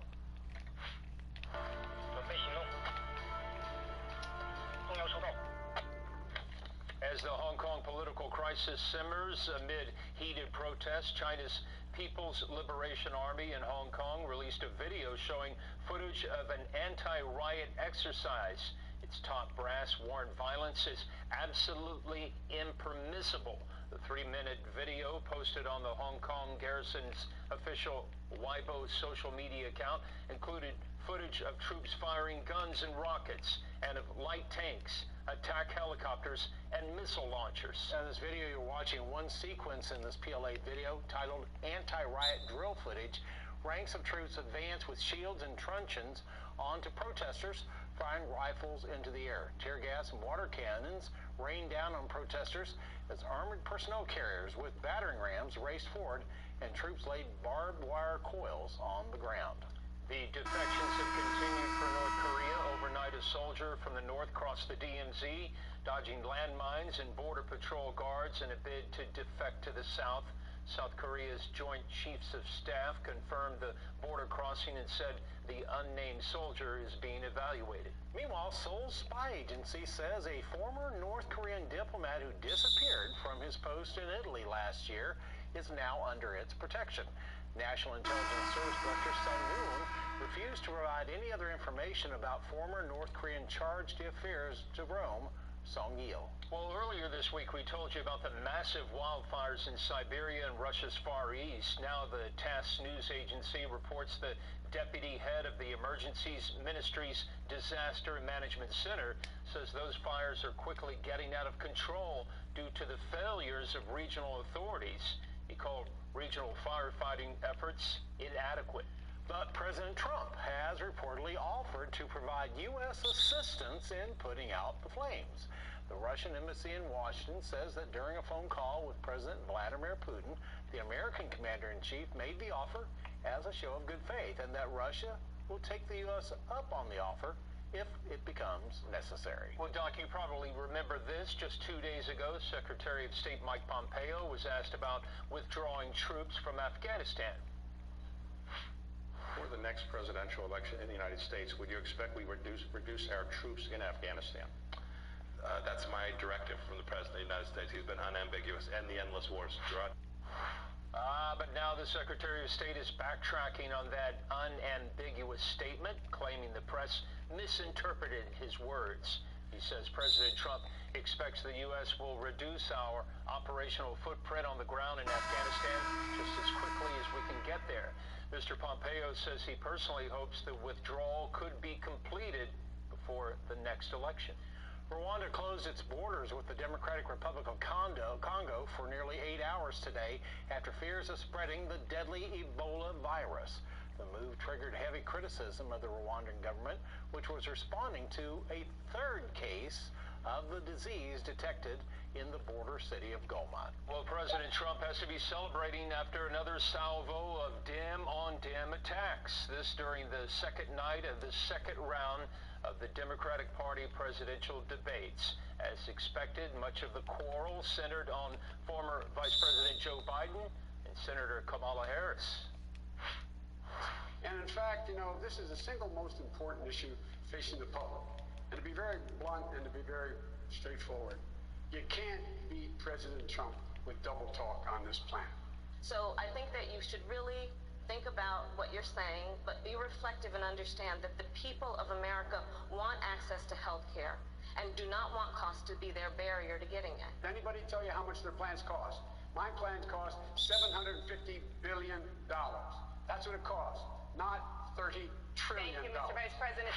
As the Hong Kong political crisis simmers amid heated protests, China's People's Liberation Army in Hong Kong released a video showing footage of an anti-riot exercise. Its top brass warned violence is absolutely impermissible. The 3-minute video posted on the Hong Kong Garrison's official Weibo social media account included footage of troops firing guns and rockets and of light tanks, attack helicopters, and missile launchers. In this video, you're watching one sequence in this PLA video titled Anti-Riot Drill Footage. Ranks of troops advance with shields and truncheons onto protesters, firing rifles into the air. Tear gas and water cannons rained down on protesters as armored personnel carriers with battering rams raced forward and troops laid barbed wire coils on the ground. The defections have continued for North Korea. Overnight, a soldier from the north crossed the DMZ, dodging landmines and border patrol guards in a bid to defect to the south. South Korea's Joint Chiefs of Staff confirmed the border crossing and said the unnamed soldier is being evaluated. Meanwhile, Seoul's spy agency says a former North Korean diplomat who disappeared from his post in Italy last year is now under its protection. National Intelligence Service Director Sun Moon refused to provide any other information about former North Korean charge d'affaires to Rome, Song Yil. Well, earlier this week we told you about the massive wildfires in Siberia and Russia's Far East. Now the TASS news agency reports the deputy head of the Emergencies Ministry's Disaster Management Center says those fires are quickly getting out of control due to the failures of regional authorities. He called regional firefighting efforts inadequate. But President Trump has reportedly offered to provide U.S. assistance in putting out the flames. The Russian embassy in Washington says that during a phone call with President Vladimir Putin, the American commander-in-chief made the offer as a show of good faith, and that Russia will take the U.S. up on the offer if it becomes necessary. Well, Doc, you probably remember this. Just 2 days ago, Secretary of State Mike Pompeo was asked about withdrawing troops from Afghanistan. For the next presidential election in the United States, would you expect we reduce our troops in Afghanistan? That's my directive from the President of the United States. He's been unambiguous. End the endless wars. Gerard? But now the Secretary of State is backtracking on that unambiguous statement, claiming the press misinterpreted his words. He says President Trump expects the U.S. will reduce our operational footprint on the ground in Afghanistan just as quickly as we can get there. Mr. Pompeo says he personally hopes the withdrawal could be completed before the next election. Rwanda closed its borders with the Democratic Republic of Congo for nearly 8 hours today after fears of spreading the deadly Ebola virus. The move triggered heavy criticism of the Rwandan government, which was responding to a third case of the disease detected in the border city of Goma. Well, President Trump has to be celebrating after another salvo of dim-on-dim attacks. This during the second night of the second round of the Democratic Party presidential debates. As expected, much of the quarrel centered on former Vice President Joe Biden and Senator Kamala Harris. And in fact, you know, this is the single most important issue facing the public. And to be very blunt and to be very straightforward, you can't beat President Trump with double talk on this plan. So I think that you should really think about what you're saying, but be reflective and understand that the people of America want access to health care and do not want cost to be their barrier to getting it. Did anybody tell you how much their plans cost? My plans cost $750 billion. That's what it costs, not $30 trillion. Thank you, Mr. Vice President.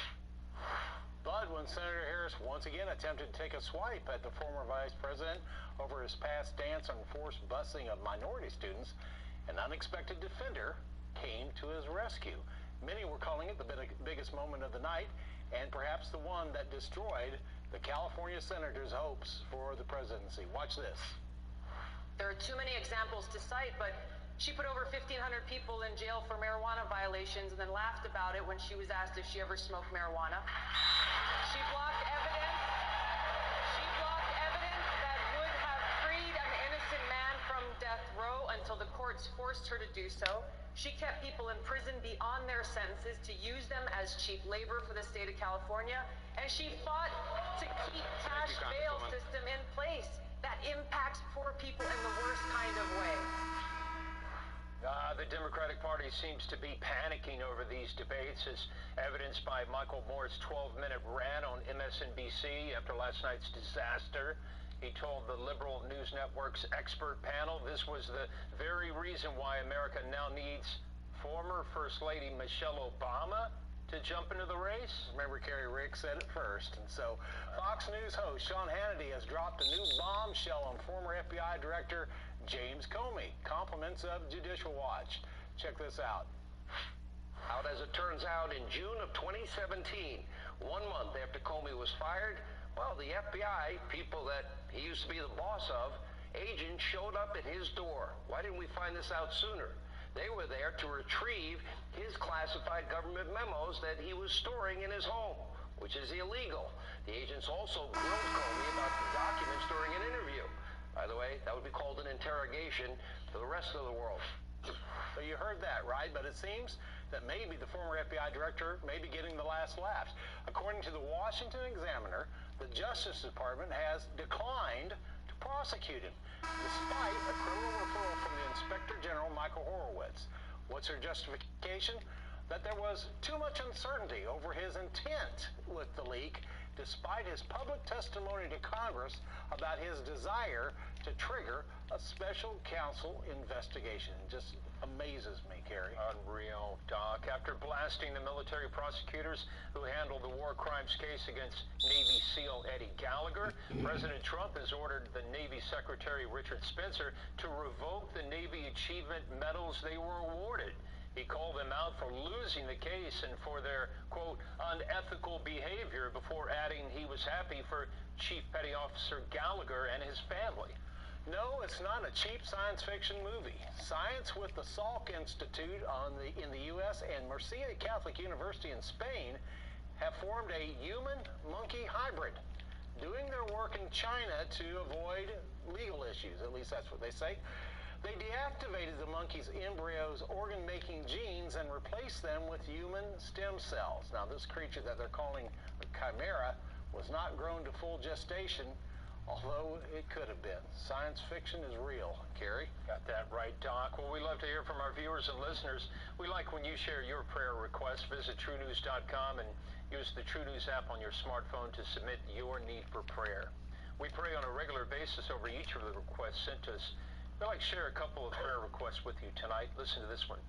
But when Senator Harris once again attempted to take a swipe at the former vice president over his past stance on forced busing of minority students, an unexpected defender came to his rescue. Many were calling it the biggest moment of the night, and perhaps the one that destroyed the California senator's hopes for the presidency. Watch this. There are too many examples to cite, but she put over 1,500 people in jail for marijuana violations and then laughed about it when she was asked if she ever smoked marijuana. She blocked evidence. She blocked evidence that would have freed an innocent man from death row until the courts forced her to do so. She kept people in prison beyond their sentences to use them as cheap labor for the state of California. And she fought to keep cash bail system in place that impacts poor people in the worst kind of way. The Democratic Party seems to be panicking over these debates, as evidenced by Michael Moore's 12-minute rant on MSNBC after last night's disaster. He told the liberal news network's expert panel this was the very reason why America now needs former First Lady Michelle Obama to jump into the race. Remember, PrettyRick said it first. And so Fox News host Sean Hannity has dropped a new bombshell on former FBI Director James Comey. Compliments of Judicial Watch. Check this out. Out as it turns out, in June of 2017, 1 month after Comey was fired, well, the FBI, people that he used to be the boss of, agents showed up at his door. Why didn't we find this out sooner? They were there to retrieve his classified government memos that he was storing in his home, which is illegal. The agents also grilled Comey about the documents during an interview. By the way, that would be called an interrogation for the rest of the world. So you heard that, right? But it seems that maybe the former FBI director may be getting the last laughs. According to the Washington Examiner, the Justice Department has declined to prosecute him, despite a criminal referral from the Inspector General, Michael Horowitz. What's her justification? That there was too much uncertainty over his intent with the leak, despite his public testimony to Congress about his desire to trigger a special counsel investigation. It just amazes me, Kerry. Unreal, Doc. After blasting the military prosecutors who handled the war crimes case against Navy SEAL Eddie Gallagher, President Trump has ordered the Navy Secretary Richard Spencer to revoke the Navy Achievement Medals they were awarded. He called them out for losing the case and for their, quote, unethical behavior before adding he was happy for Chief Petty Officer Gallagher and his family. No, it's not a cheap science fiction movie. Science with the Salk Institute in the U.S. and Murcia Catholic University in Spain have formed a human-monkey hybrid, doing their work in China to avoid legal issues. At least that's what they say. They deactivated the monkey's embryo's organ-making genes and replaced them with human stem cells. Now, this creature that they're calling a chimera was not grown to full gestation although it could have been. Science fiction is real, Carrie. Got that right, Doc. Well, we love to hear from our viewers and listeners. We like when you share your prayer requests. Visit TrueNews.com and use the True News app on your smartphone to submit your need for prayer. We pray on a regular basis over each of the requests sent to us. We'd like to share a couple of prayer requests with you tonight. Listen to this one.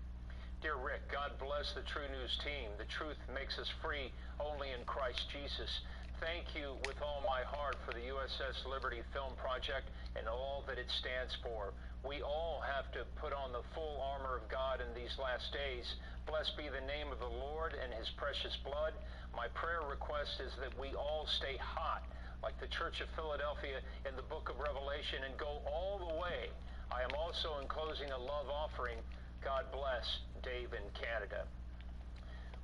Dear Rick, God bless the True News team. The truth makes us free only in Christ Jesus. Thank you with all my heart for the USS Liberty Film Project and all that it stands for. We all have to put on the full armor of God in these last days. Blessed be the name of the Lord and his precious blood. My prayer request is that we all stay hot, like the Church of Philadelphia in the book of Revelation, and go all the way. I am also enclosing a love offering. God bless, Dave in Canada.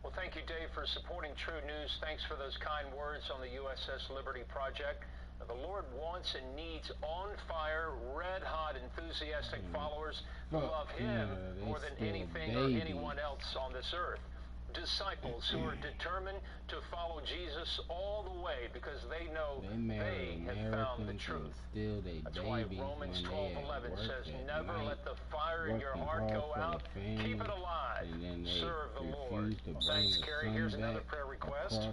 Well, thank you, Dave, for supporting True News. Thanks for those kind words on the USS Liberty Project. The Lord wants and needs on-fire, red-hot, enthusiastic followers who love him more than anything or anyone else on this earth. Disciples who are determined to follow Jesus all the way because they know they have found the truth. That's why Romans 12:11 says, never let the fire in your heart go out. Keep it alive. Serve the Lord. Thanks, Carrie. Here's another prayer request.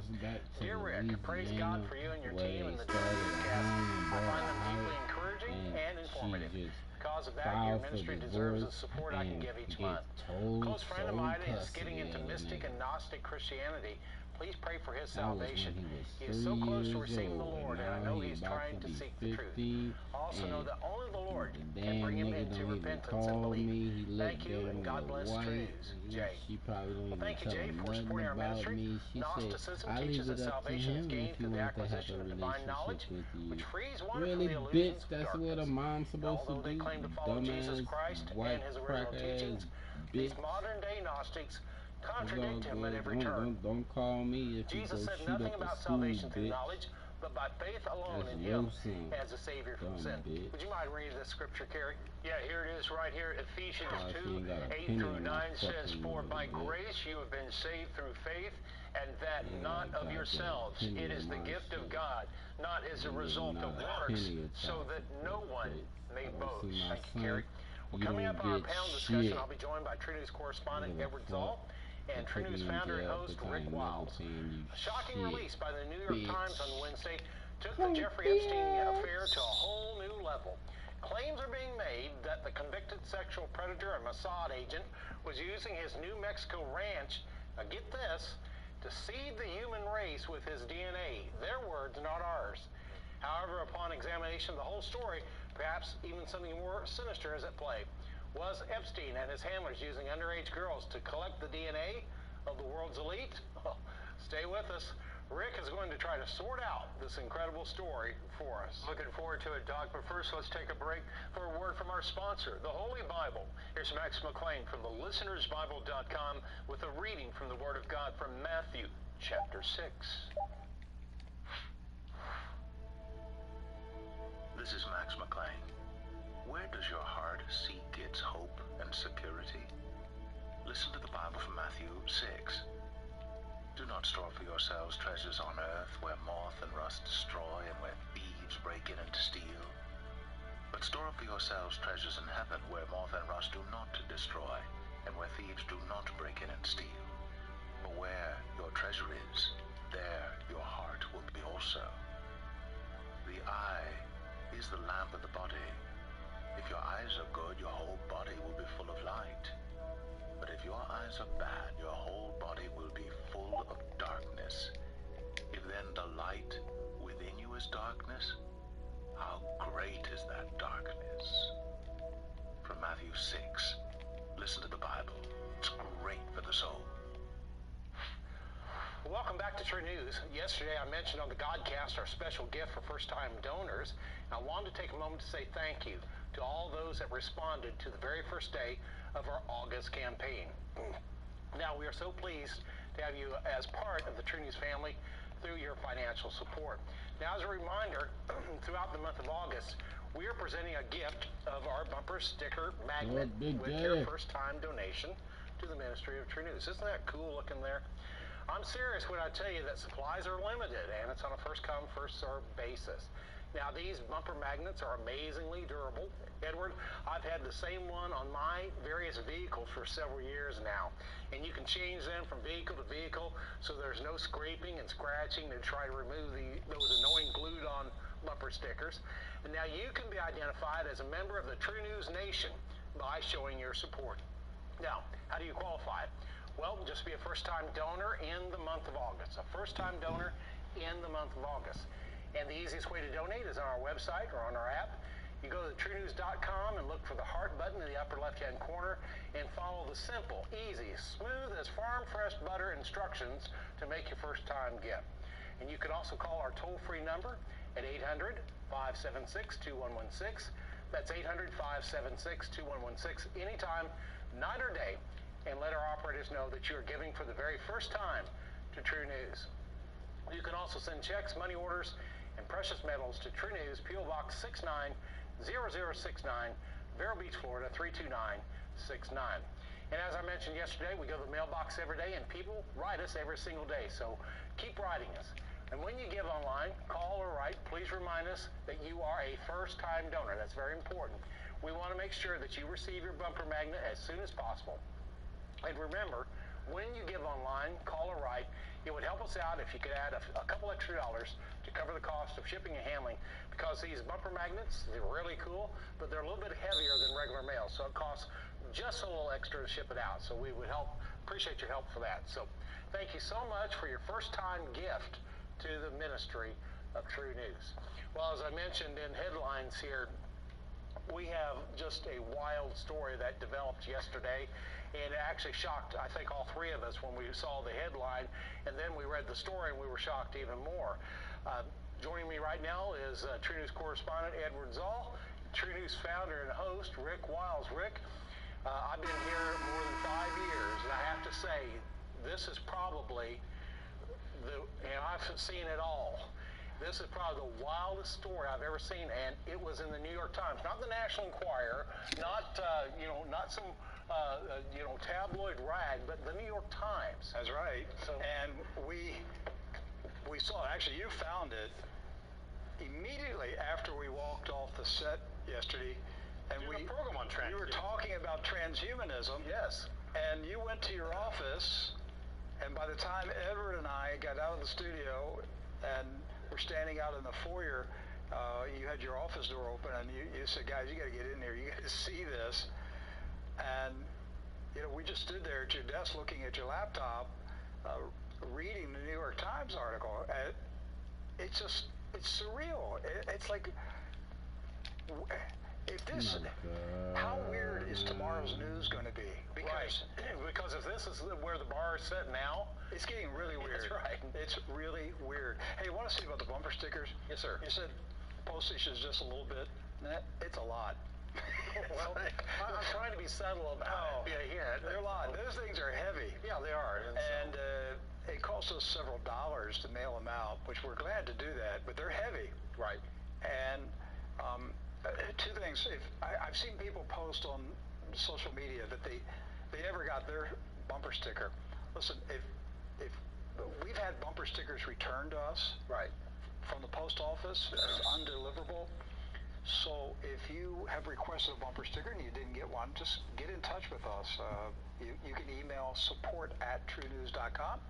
Dear Rick, praise God for you and your team and the newscast. I find them deeply encouraging and informative. Because of that, your ministry deserves the support I can give each month. A close friend of mine is getting into mystic and Gnostic Christianity. Please pray for his salvation. He is so close to receiving the Lord, and I know he's trying to seek the truth. Also know that only the Lord can bring him into repentance and belief. Thank you, and God bless True News. Jay. Well, thank you, Jay, for supporting our ministry. Gnosticism teaches that salvation is gained through the acquisition of divine knowledge, which frees one from the illusions of darkness. Although they claim to follow Jesus Christ and his original teachings, these modern-day Gnostics contradict him at every turn. Don't call me if Jesus you go said shoot nothing up the about school, salvation through bitch. knowledge, but by faith alone That's in your him son. as a Savior from sin. Bitch. Would you mind reading this scripture, Carrie? Yeah, here it is right here. Ephesians She 2, ain't got a 8 penny through in 9 my says, fucking for by money, bitch. grace you have been saved through faith, and that Yeah, not of goddamn yourselves. penny It is in the my gift of shit. God, not as a Ain't result not of a works, penny of so that profit, no one bitch. may I don't boast. see my Thank you, son. Carrie. Well, You coming don't up on our get panel shit. discussion, I'll be joined by True News correspondent Give a Edward fuck. Zoll and They True put News me in founder and jail host 'cause I Rick ain't never Wiles. paying you A shocking shit, release by the New York bitch. Times on Wednesday took the Jeffrey Epstein affair to a whole new level. Claims are being made that the convicted sexual predator and Mossad agent was using his New Mexico ranch, now get this, to seed the human race with his DNA. Their words, not ours. However, upon examination of the whole story, perhaps even something more sinister is at play. Was Epstein and his handlers using underage girls to collect the DNA of the world's elite? Well, stay with us. Rick is going to try to sort out this incredible story for us. Looking forward to it, Doc. But first, let's take a break for a word from our sponsor, the Holy Bible. Here's Max McLean from thelistenersbible.com with a reading from the Word of God from Matthew chapter 6. This is Max McLean. Where does your heart seek its hope and security? Listen to the Bible from Matthew 6. Do not store for yourselves treasures on earth where moth and rust destroy and where thieves break in and steal. But store up for yourselves treasures in heaven where moth and rust do not destroy and where thieves do not break in and steal. For where your treasure is, there your heart will be also. The eye is the lamp of the body. If your eyes are good, your whole body will be full of light. But if your eyes are bad, your whole body will be full of darkness. If then the light within you is darkness, how great is that darkness? From Matthew 6. Listen to the Bible. It's great for the soul. Welcome back to True News. Yesterday I mentioned on the Godcast our special gift for first-time donors. And I wanted to take a moment to say thank you to all those that responded to the very first day of our August campaign. Now, we are so pleased to have you as part of the True News family through your financial support. Now, as a reminder, throughout the month of August, we are presenting a gift of our bumper sticker magnet with your first-time donation to the Ministry of True News. Isn't that cool looking there? I'm serious when I tell you that supplies are limited, and it's on a first-come, first-served basis. Now, these bumper magnets are amazingly durable. Edward, I've had the same one on my various vehicles for several years now. And you can change them from vehicle to vehicle so there's no scraping and scratching to try to remove those annoying glued-on bumper stickers. And now you can be identified as a member of the True News Nation by showing your support. Now, how do you qualify? Well, just be a first-time donor in the month of August. A first-time donor in the month of August. And the easiest way to donate is on our website or on our app. You go to TrueNews.com and look for the heart button in the upper left-hand corner and follow the simple, easy, smooth as farm-fresh butter instructions to make your first-time gift. And you can also call our toll-free number at 800-576-2116. That's 800-576-2116 anytime, night or day, and let our operators know that you are giving for the very first time to True News. You can also send checks, money orders, and precious metals to True News, P.O. Box 690069, Vero Beach, Florida 32969. And as I mentioned yesterday, we go to the mailbox every day, and people write us every single day. So keep writing us. And when you give online, call or write, please remind us that you are a first-time donor. That's very important. We want to make sure that you receive your bumper magnet as soon as possible. And remember, when you give online, call or write, it would help us out if you could add a couple extra dollars to cover the cost of shipping and handling, because these bumper magnets, they're really cool, but they're a little bit heavier than regular mail, so it costs just a little extra to ship it out. So we would appreciate your help for that. So thank you so much for your first-time gift to the ministry of True News. Well, as I mentioned in headlines here, we have just a wild story that developed yesterday, and it actually shocked, I think, all three of us when we saw the headline, and then we read the story and we were shocked even more. Joining me right now is True News correspondent Edward Zoll, True News founder and host Rick Wiles. Rick, I've been here more than 5 years, and I have to say, this is probably, and I've seen it all. This is probably the wildest story I've ever seen, and it was in the New York Times, not the National Enquirer, not some tabloid rag, but the New York Times. That's right. So, and we saw, actually you found it immediately after we walked off the set yesterday, and a program on you were talking about transhumanism. Yes. And you went to your office, and by the time Edward and I got out of the studio and we're standing out in the foyer, you had your office door open, and you said, guys, you got to get in here. You got to see this. And, we just stood there at your desk looking at your laptop, reading the New York Times article. It's surreal. It's like, how weird is tomorrow's news going to be? Because if this is where the bar is set now, it's getting really weird. That's right. It's really weird. Hey, you want to see about the bumper stickers? Yes, sir. You said postage is just a little bit. It's a lot. Well, I'm trying to be subtle about it. Yeah, they're a lot. Those things are heavy. Yeah, they are. And it costs us several dollars to mail them out, which we're glad to do that, but they're heavy. Right. And two things. I've seen people post on social media that they never got their bumper sticker. Listen, if we've had bumper stickers returned to us, right, from the post office as undeliverable. So if you have requested a bumper sticker and you didn't get one, just get in touch with us. You can email support@truenews.com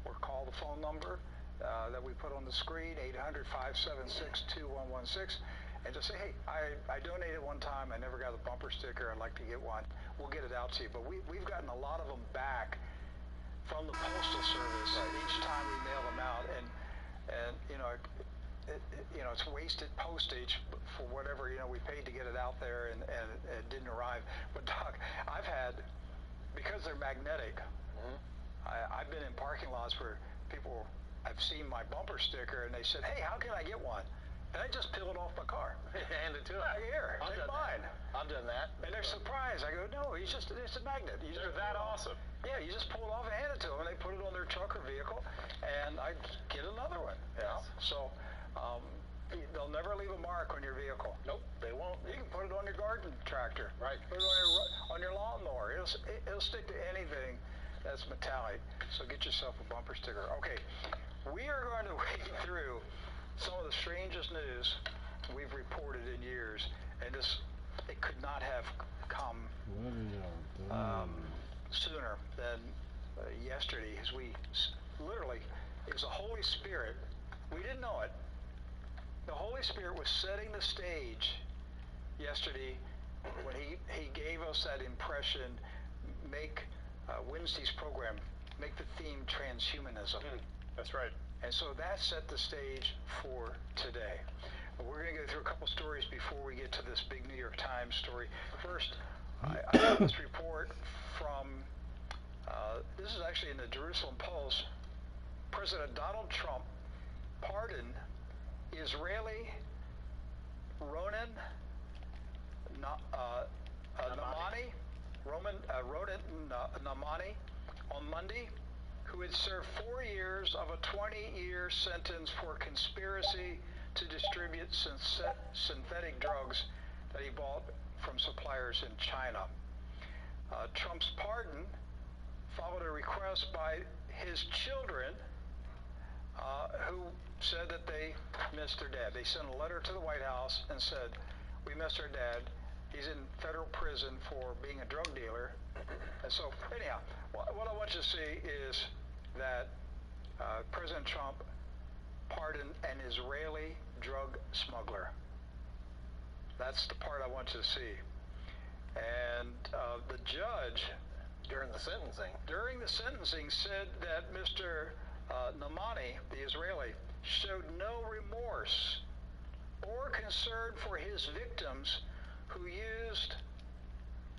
or call the phone number that we put on the screen, 800-576-2116, and just say, hey, I donated one time, I never got a bumper sticker, I'd like to get one. We'll get it out to you. But we've gotten a lot of them back from the Postal Service each time we mail them out, and it's wasted postage for whatever we paid to get it out there, and it didn't arrive. But Doc, because they're magnetic, I've been in parking lots where people have seen my bumper sticker and they said, hey, how can I get one? And I just peel it off my car. Hand it to them. Here, take mine. I've done that. And they're surprised. I go, no, it's a magnet. They're that awesome. Yeah, you just pull it off and hand it to them, and they put it on their truck or vehicle, and I get another one. Yes. So they'll never leave a mark on your vehicle. Nope, they won't. You can put it on your garden tractor. Right. Put it on your lawnmower. It'll stick to anything that's metallic. So get yourself a bumper sticker. Okay, we are going to wade through some of the strangest news we've reported in years, and it could not have come sooner than yesterday, as we literally, it was the Holy Spirit. We didn't know it. The Holy Spirit was setting the stage yesterday when he gave us that impression, make Wednesday's program, make the theme transhumanism. That's right. And so that set the stage for today. We're going to go through a couple stories before we get to this big New York Times story. First, I got this report from, this is actually in the Jerusalem Post. President Donald Trump pardoned Israeli Ronen Namani on Monday, who had served 4 years of a 20-year sentence for conspiracy to distribute synthetic drugs that he bought from suppliers in China. Trump's pardon followed a request by his children who said that they missed their dad. They sent a letter to the White House and said, "We missed our dad. He's in federal prison for being a drug dealer." And so, anyhow, what I want you to see is that President Trump pardoned an Israeli drug smuggler. That's the part I want you to see. And the judge, during the sentencing, said that Mr. Namani, the Israeli, showed no remorse or concern for his victims who used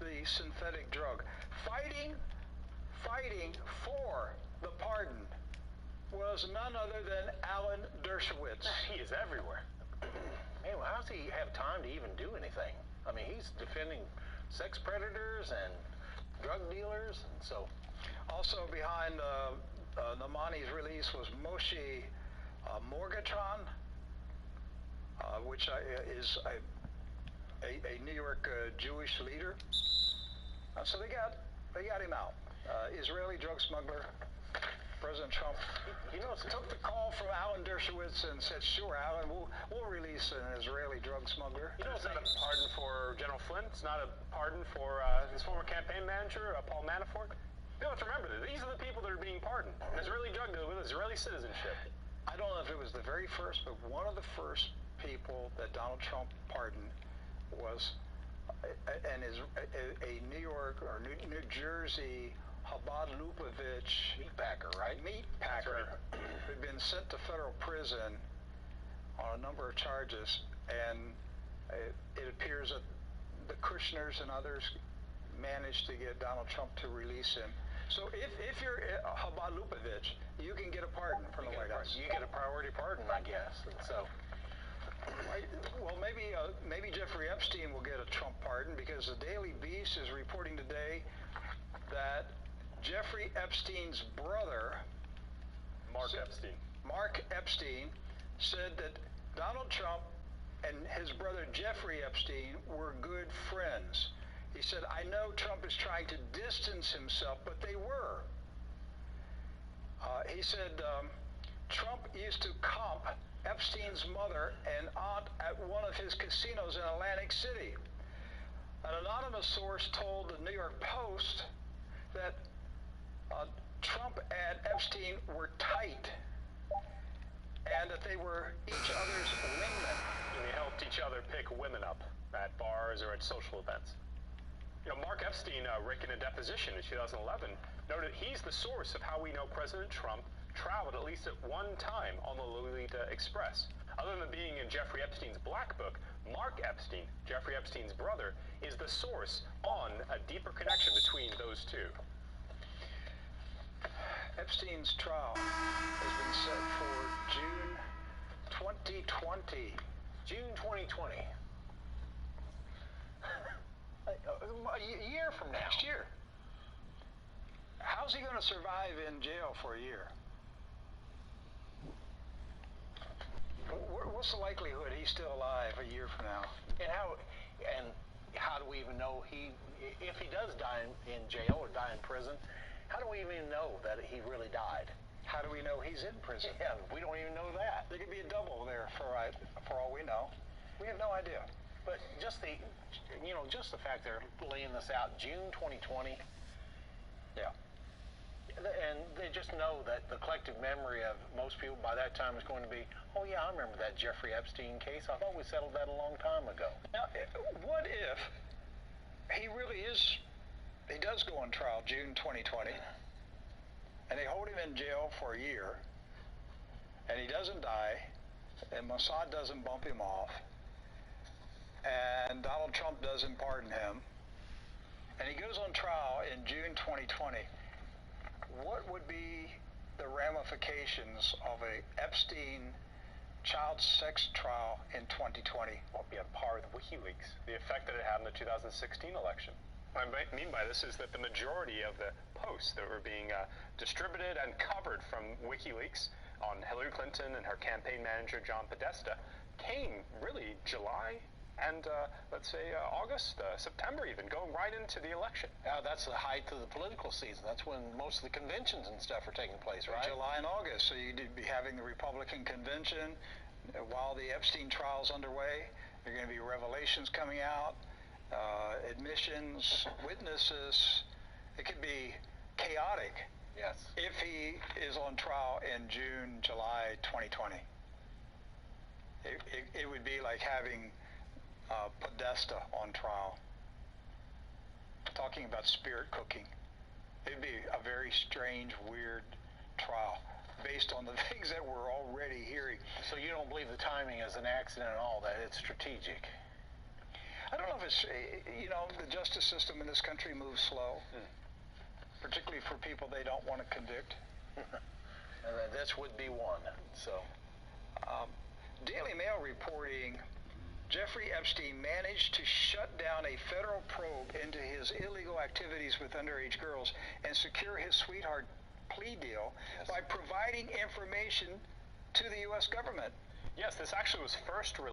the synthetic drug. Fighting for the pardon was none other than Alan Dershowitz. He is everywhere. Man, how does he have time to even do anything? I mean, he's defending sex predators and drug dealers, and so. Also behind Namani's release was Moshe Morgatron, which is a New York Jewish leader. So they got him out. Israeli drug smuggler. President Trump, took the call from Alan Dershowitz and said, "Sure, Alan, we'll release an Israeli drug smuggler." It's not a pardon for General Flynn. It's not a pardon for his former campaign manager, Paul Manafort. You have to remember that these are the people that are being pardoned. An Israeli drug dealer with Israeli citizenship. I don't know if it was the very first, but one of the first people that Donald Trump pardoned was a New York or New Jersey Chabad Lubavitch meatpacker, right? Meatpacker, who'd been sent to federal prison on a number of charges, and it appears that the Kushners and others managed to get Donald Trump to release him. So if you're Chabad Lubavitch, you can get a pardon from the White House. You get a priority pardon, I guess. And so, well, maybe Jeffrey Epstein will get a Trump pardon, because the Daily Beast is reporting today that Jeffrey Epstein's brother, Mark Epstein, said that Donald Trump and his brother Jeffrey Epstein were good friends. He said, "I know Trump is trying to distance himself, but they were." He said Trump used to comp Epstein's mother and aunt at one of his casinos in Atlantic City. An anonymous source told the New York Post that Trump and Epstein were tight and that they were each other's wingmen. And they helped each other pick women up at bars or at social events. Mark Epstein, Rick, in a deposition in 2011, noted he's the source of how we know President Trump traveled at least at one time on the Lolita Express. Other than being in Jeffrey Epstein's black book, Mark Epstein, Jeffrey Epstein's brother, is the source on a deeper connection between those two. Epstein's trial has been set for June 2020. June 2020. A year from now. Next year. How's he going to survive in jail for a year? What's the likelihood he's still alive a year from now? And how do we even know if he does die in jail or die in prison, how do we even know that he really died? How do we know he's in prison? Yeah, we don't even know that. There could be a double there for all we know. We have no idea. But just the fact they're laying this out June 2020. Yeah. And they just know that the collective memory of most people by that time is going to be, oh yeah, I remember that Jeffrey Epstein case. I thought we settled that a long time ago. Now, what if he does go on trial June 2020, and they hold him in jail for a year, and he doesn't die, and Mossad doesn't bump him off, and Donald Trump doesn't pardon him, and he goes on trial in June 2020, what would be the ramifications of a Epstein child sex trial in 2020? Won't be on par with WikiLeaks, the effect that it had in the 2016 election. What I mean by this is that the majority of the posts that were being distributed and covered from WikiLeaks on Hillary Clinton and her campaign manager, John Podesta, came really July and let's say August, September even, going right into the election. That's the height of the political season. That's when most of the conventions and stuff are taking place, right? July and August. So you'd be having the Republican convention while the Epstein trial's underway. There are going to be revelations coming out, admissions, witnesses. It could be chaotic. Yes. If he is on trial in June, July 2020. It would be like having Podesta on trial, talking about spirit cooking. It'd be a very strange, weird trial based on the things that we're already hearing. So you don't believe the timing is an accident and all that, it's strategic? I don't know if it's, the justice system in this country moves slow, particularly for people they don't want to convict. And this would be one. So, Daily Mail reporting Jeffrey Epstein managed to shut down a federal probe into his illegal activities with underage girls and secure his sweetheart plea deal by providing information to the U.S. government. Yes, this actually was first released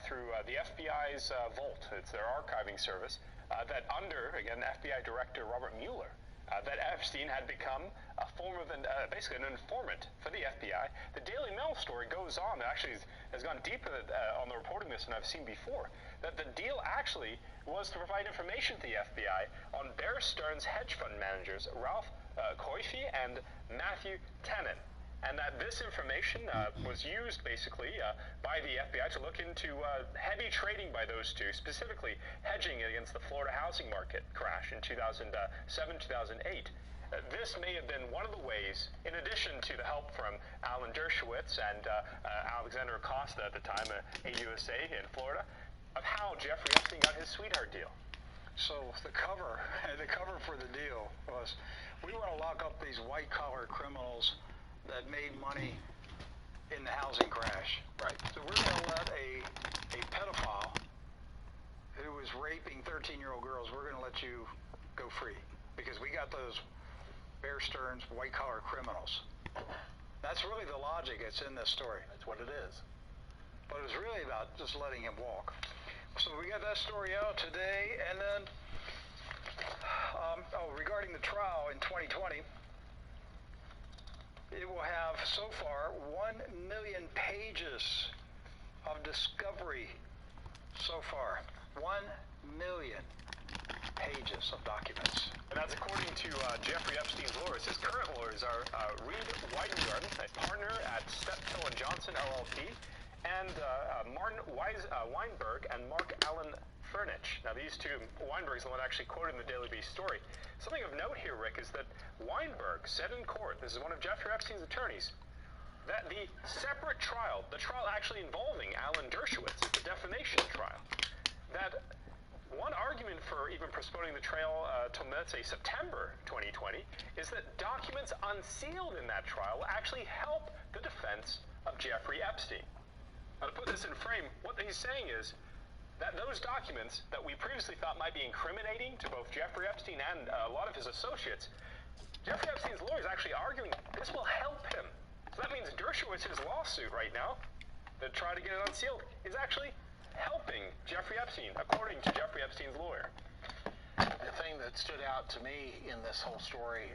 through the FBI's Vault. It's their archiving service. That under, again, FBI Director Robert Mueller, that Epstein had become a form of basically an informant for the FBI. The Daily Mail story goes on, it actually has gone deeper on the reporting this than I've seen before, that the deal actually was to provide information to the FBI on Bear Stearns hedge fund managers Ralph Coify and Matthew Tannen. And that this information was used basically by the FBI to look into heavy trading by those two, specifically hedging against the Florida housing market crash in 2007, 2008. This may have been one of the ways, in addition to the help from Alan Dershowitz and Alexander Acosta at the time, AUSA in Florida, of how Jeffrey Epstein got his sweetheart deal. So the cover for the deal was, we want to lock up these white-collar criminals that made money in the housing crash. Right. So we're going to let a pedophile who was raping 13-year-old girls, we're going to let you go free because we got those Bear Stearns white-collar criminals. That's really the logic that's in this story. That's what it is. But it was really about just letting him walk. So we got that story out today, and then regarding the trial in 2020, it will have so far 1 million pages of discovery so far. 1 million pages of documents. And that's according to Jeffrey Epstein's lawyers. His current lawyers are Reed Weidengarten, a partner at Steptoe & Johnson LLP, and Martin Weinberg and Mark Allen Furnich. Now these two, Weinberg's the one actually quoted in the Daily Beast story. Something of note here, Rick, is that Weinberg said in court, this is one of Jeffrey Epstein's attorneys, that the separate trial, the trial actually involving Alan Dershowitz, is the defamation trial. That one argument for even postponing the trial till, let's say, September 2020 is that documents unsealed in that trial will actually help the defense of Jeffrey Epstein. Now, to put this in frame, what he's saying is that those documents that we previously thought might be incriminating to both Jeffrey Epstein and a lot of his associates, Jeffrey Epstein's lawyer is actually arguing this will help him. So that means Dershowitz's lawsuit right now, to try to get it unsealed, is actually helping Jeffrey Epstein, according to Jeffrey Epstein's lawyer. The thing that stood out to me in this whole story,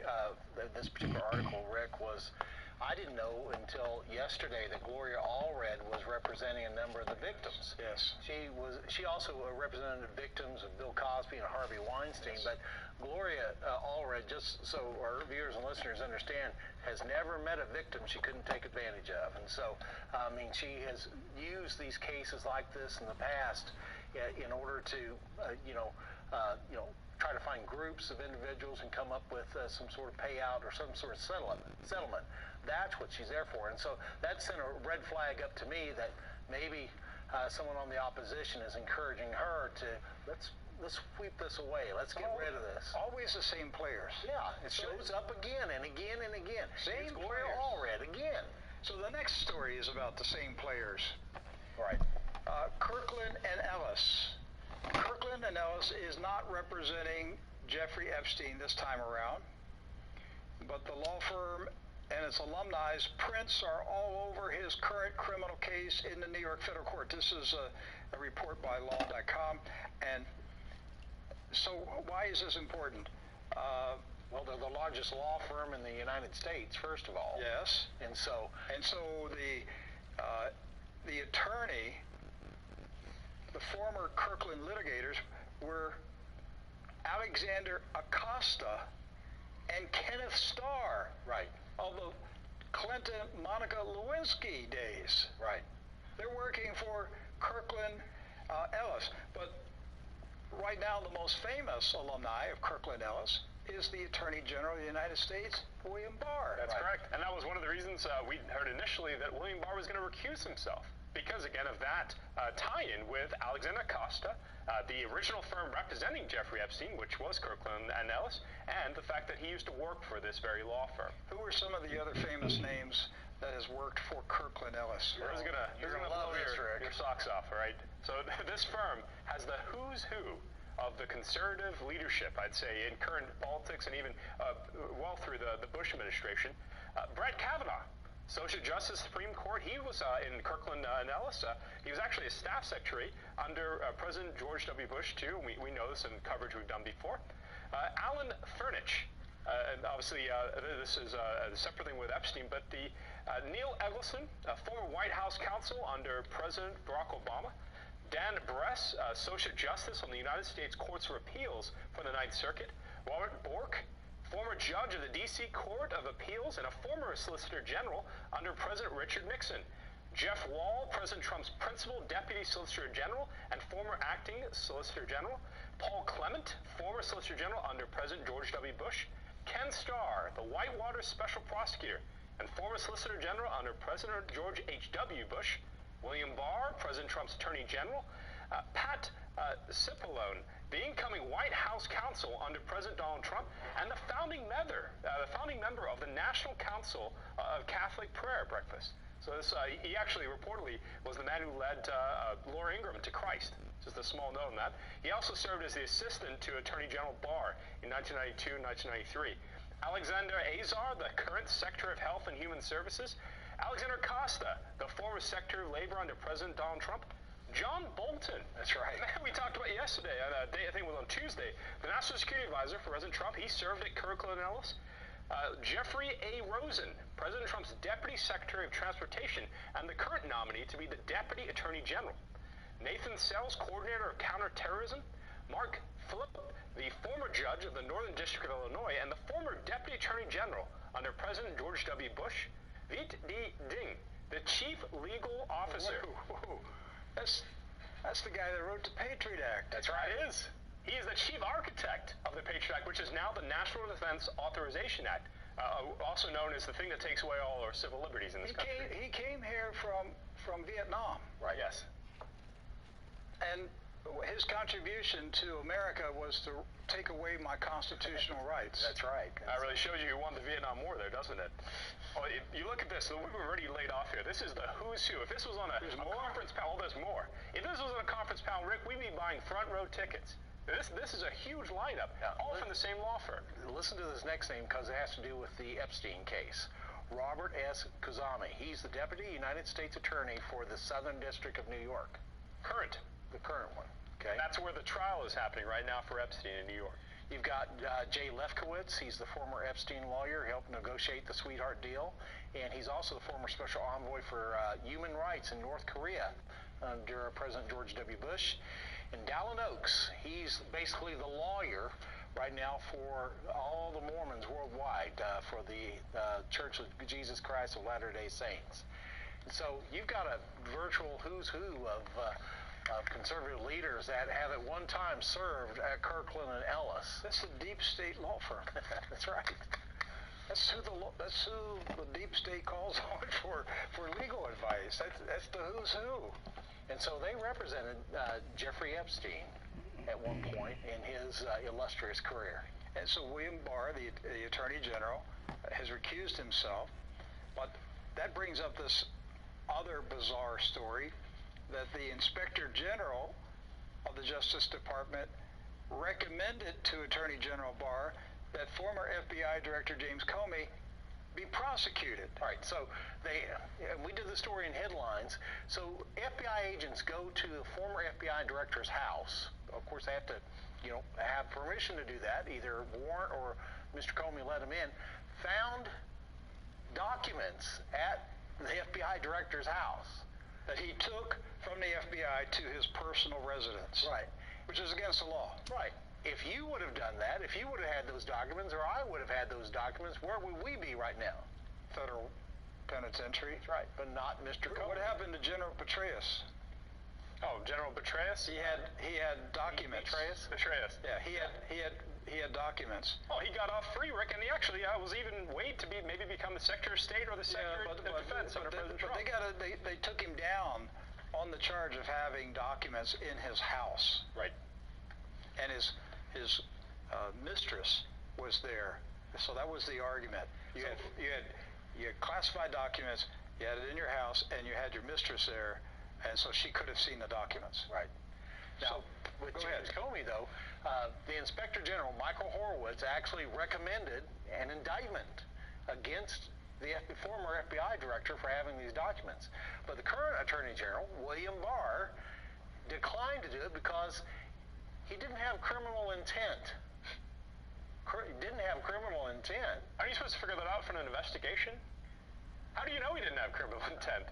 this particular article, Rick, was I didn't know until yesterday that Gloria Allred was representing a number of the victims. Yes. She also represented victims of Bill Cosby and Harvey Weinstein, but Gloria Allred, just so our viewers and listeners understand, has never met a victim she couldn't take advantage of. And so, I mean, she has used these cases like this in the past in order to, try to find groups of individuals and come up with some sort of payout or some sort of settlement. That's what she's there for. And so that sent a red flag up to me that maybe someone on the opposition is encouraging her to let's sweep this away. Let's get rid of this. Always the same players. Yeah, it shows up again and again and again. Same Gloria players. Allred again. So the next story is about the same players. Right. Kirkland and Ellis. Kirkland and Ellis is not representing Jeffrey Epstein this time around, but the law firm and its alumni's prints are all over his current criminal case in the New York Federal Court. This is a report by law.com. And so why is this important? Well, they're the largest law firm in the United States, first of all. Yes. And so the attorney, the former Kirkland litigators, were Alexander Acosta and Kenneth Starr. Right. Of the Clinton Monica Lewinsky days. Right. They're working for Kirkland Ellis. But right now, the most famous alumni of Kirkland Ellis is the Attorney General of the United States, William Barr. That's correct. And that was one of the reasons we heard initially that William Barr was going to recuse himself. Because, again, of that tie-in with Alexander Acosta, the original firm representing Jeffrey Epstein, which was Kirkland and Ellis, and the fact that he used to work for this very law firm. Who are some of the other famous names that has worked for Kirkland Ellis? You're gonna blow your socks off, all right? So this firm has the who's who of the conservative leadership, I'd say, in current politics and even well through the Bush administration. Brett Kavanaugh, Social Justice Supreme Court, he was in Kirkland and Ellis. He was actually a staff secretary under President George W. Bush, too. We know this in coverage we've done before. Alan Furnich, and obviously this is a separate thing with Epstein, but the Neil Eggleston, former White House counsel under President Barack Obama. Dan Bress, Social Justice on the United States Courts of Appeals for the Ninth Circuit. Robert Bork, former judge of the D.C. Court of Appeals and a former Solicitor General under President Richard Nixon. Jeff Wall, President Trump's principal deputy Solicitor General and former acting Solicitor General. Paul Clement, former Solicitor General under President George W. Bush. Ken Starr, the Whitewater Special Prosecutor and former Solicitor General under President George H.W. Bush. William Barr, President Trump's Attorney General. Pat Cipollone, the incoming White House counsel under President Donald Trump, and the founding member of the National Council of Catholic Prayer Breakfast. So this, he actually reportedly was the man who led Laura Ingraham to Christ. Just a small note on that. He also served as the assistant to Attorney General Barr in 1992 and 1993. Alexander Azar, the current Secretary of Health and Human Services. Alexander Costa, the former Secretary of Labor under President Donald Trump. John Bolton. That's right. We talked about yesterday, I think it was on Tuesday, the National Security Advisor for President Trump. He served at Kirkland and Ellis. Jeffrey A. Rosen, President Trump's Deputy Secretary of Transportation and the current nominee to be the Deputy Attorney General. Nathan Sells, Coordinator of Counterterrorism. Mark Phillip, the former judge of the Northern District of Illinois and the former Deputy Attorney General under President George W. Bush. Viet D. Ding, the Chief Legal Officer. Whoa. That's the guy that wrote the Patriot Act. That's right. He is. He is the chief architect of the Patriot Act, which is now the National Defense Authorization Act, also known as the thing that takes away all our civil liberties in this country. He came here from Vietnam. Right. Yes. And his contribution to America was to take away my constitutional rights. That's right. That really shows you who won the Vietnam War there, doesn't it? Oh, you look at this, so we've already laid off here. This is the who's who. If this was on a conference panel, there's more. If this was on a conference panel, Rick, we'd be buying front row tickets. This is a huge lineup, all from the same law firm. Listen to this next name because it has to do with the Epstein case. Robert S. Kuzami. He's the Deputy United States Attorney for the Southern District of New York. The current one. Okay. That's where the trial is happening right now for Epstein in New York. You've got Jay Lefkowitz. He's the former Epstein lawyer. He helped negotiate the sweetheart deal. And he's also the former special envoy for human rights in North Korea under President George W. Bush. And Dallin Oaks, he's basically the lawyer right now for all the Mormons worldwide, for the Church of Jesus Christ of Latter-day Saints. And so you've got a virtual who's who of conservative leaders that have at one time served at Kirkland and Ellis. That's the deep state law firm. That's right. That's who the deep state calls on for legal advice. That's the who's who. And so they represented Jeffrey Epstein at one point in his illustrious career. And so William Barr, the Attorney General, has recused himself. But that brings up this other bizarre story that the Inspector General of the Justice Department recommended to Attorney General Barr that former FBI Director James Comey be prosecuted. All right, so we did the story in headlines. So FBI agents go to the former FBI director's house. Of course, they have to, have permission to do that, either warrant or Mr. Comey let them in. Found documents at the FBI director's house that he took from the FBI to his personal residence. Right. Which is against the law. Right. If you would have done that, if you would have had those documents, or I would have had those documents, where would we be right now? Federal penitentiary. That's right, but not Mr. Comey. What happened to General Petraeus? Oh, General Petraeus? He had documents. Petraeus. Yeah, he had documents. Oh, he got off free, Rick, and he actually was even weighed to maybe become the Secretary of State or the Secretary of Defense under President Trump. They took him down on the charge of having documents in his house. Right. And his mistress was there, so that was the argument. You had classified documents, you had it in your house, and you had your mistress there, and so she could have seen the documents. Right. Now, with James Comey, though, the Inspector General, Michael Horowitz, actually recommended an indictment against the former FBI director for having these documents. But the current Attorney General, William Barr, declined to do it because he didn't have criminal intent. He didn't have criminal intent. Are you supposed to figure that out from an investigation? How do you know he didn't have criminal intent?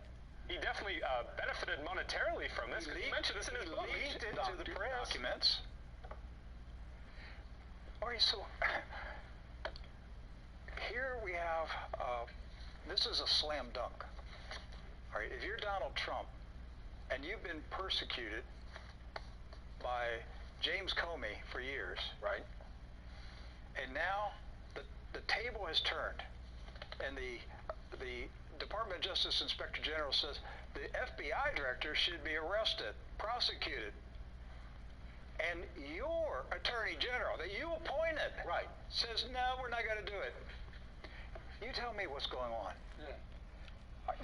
He definitely benefited monetarily from this. He mentioned this in his book. He leaked it to the press. Documents. All right, so here we have, this is a slam dunk. All right, if you're Donald Trump and you've been persecuted by James Comey for years, right? And now the table has turned, and the Department of Justice Inspector General says the FBI director should be arrested, prosecuted, and your Attorney General that you appointed, right, says no, we're not going to do it. You tell me what's going on. Yeah.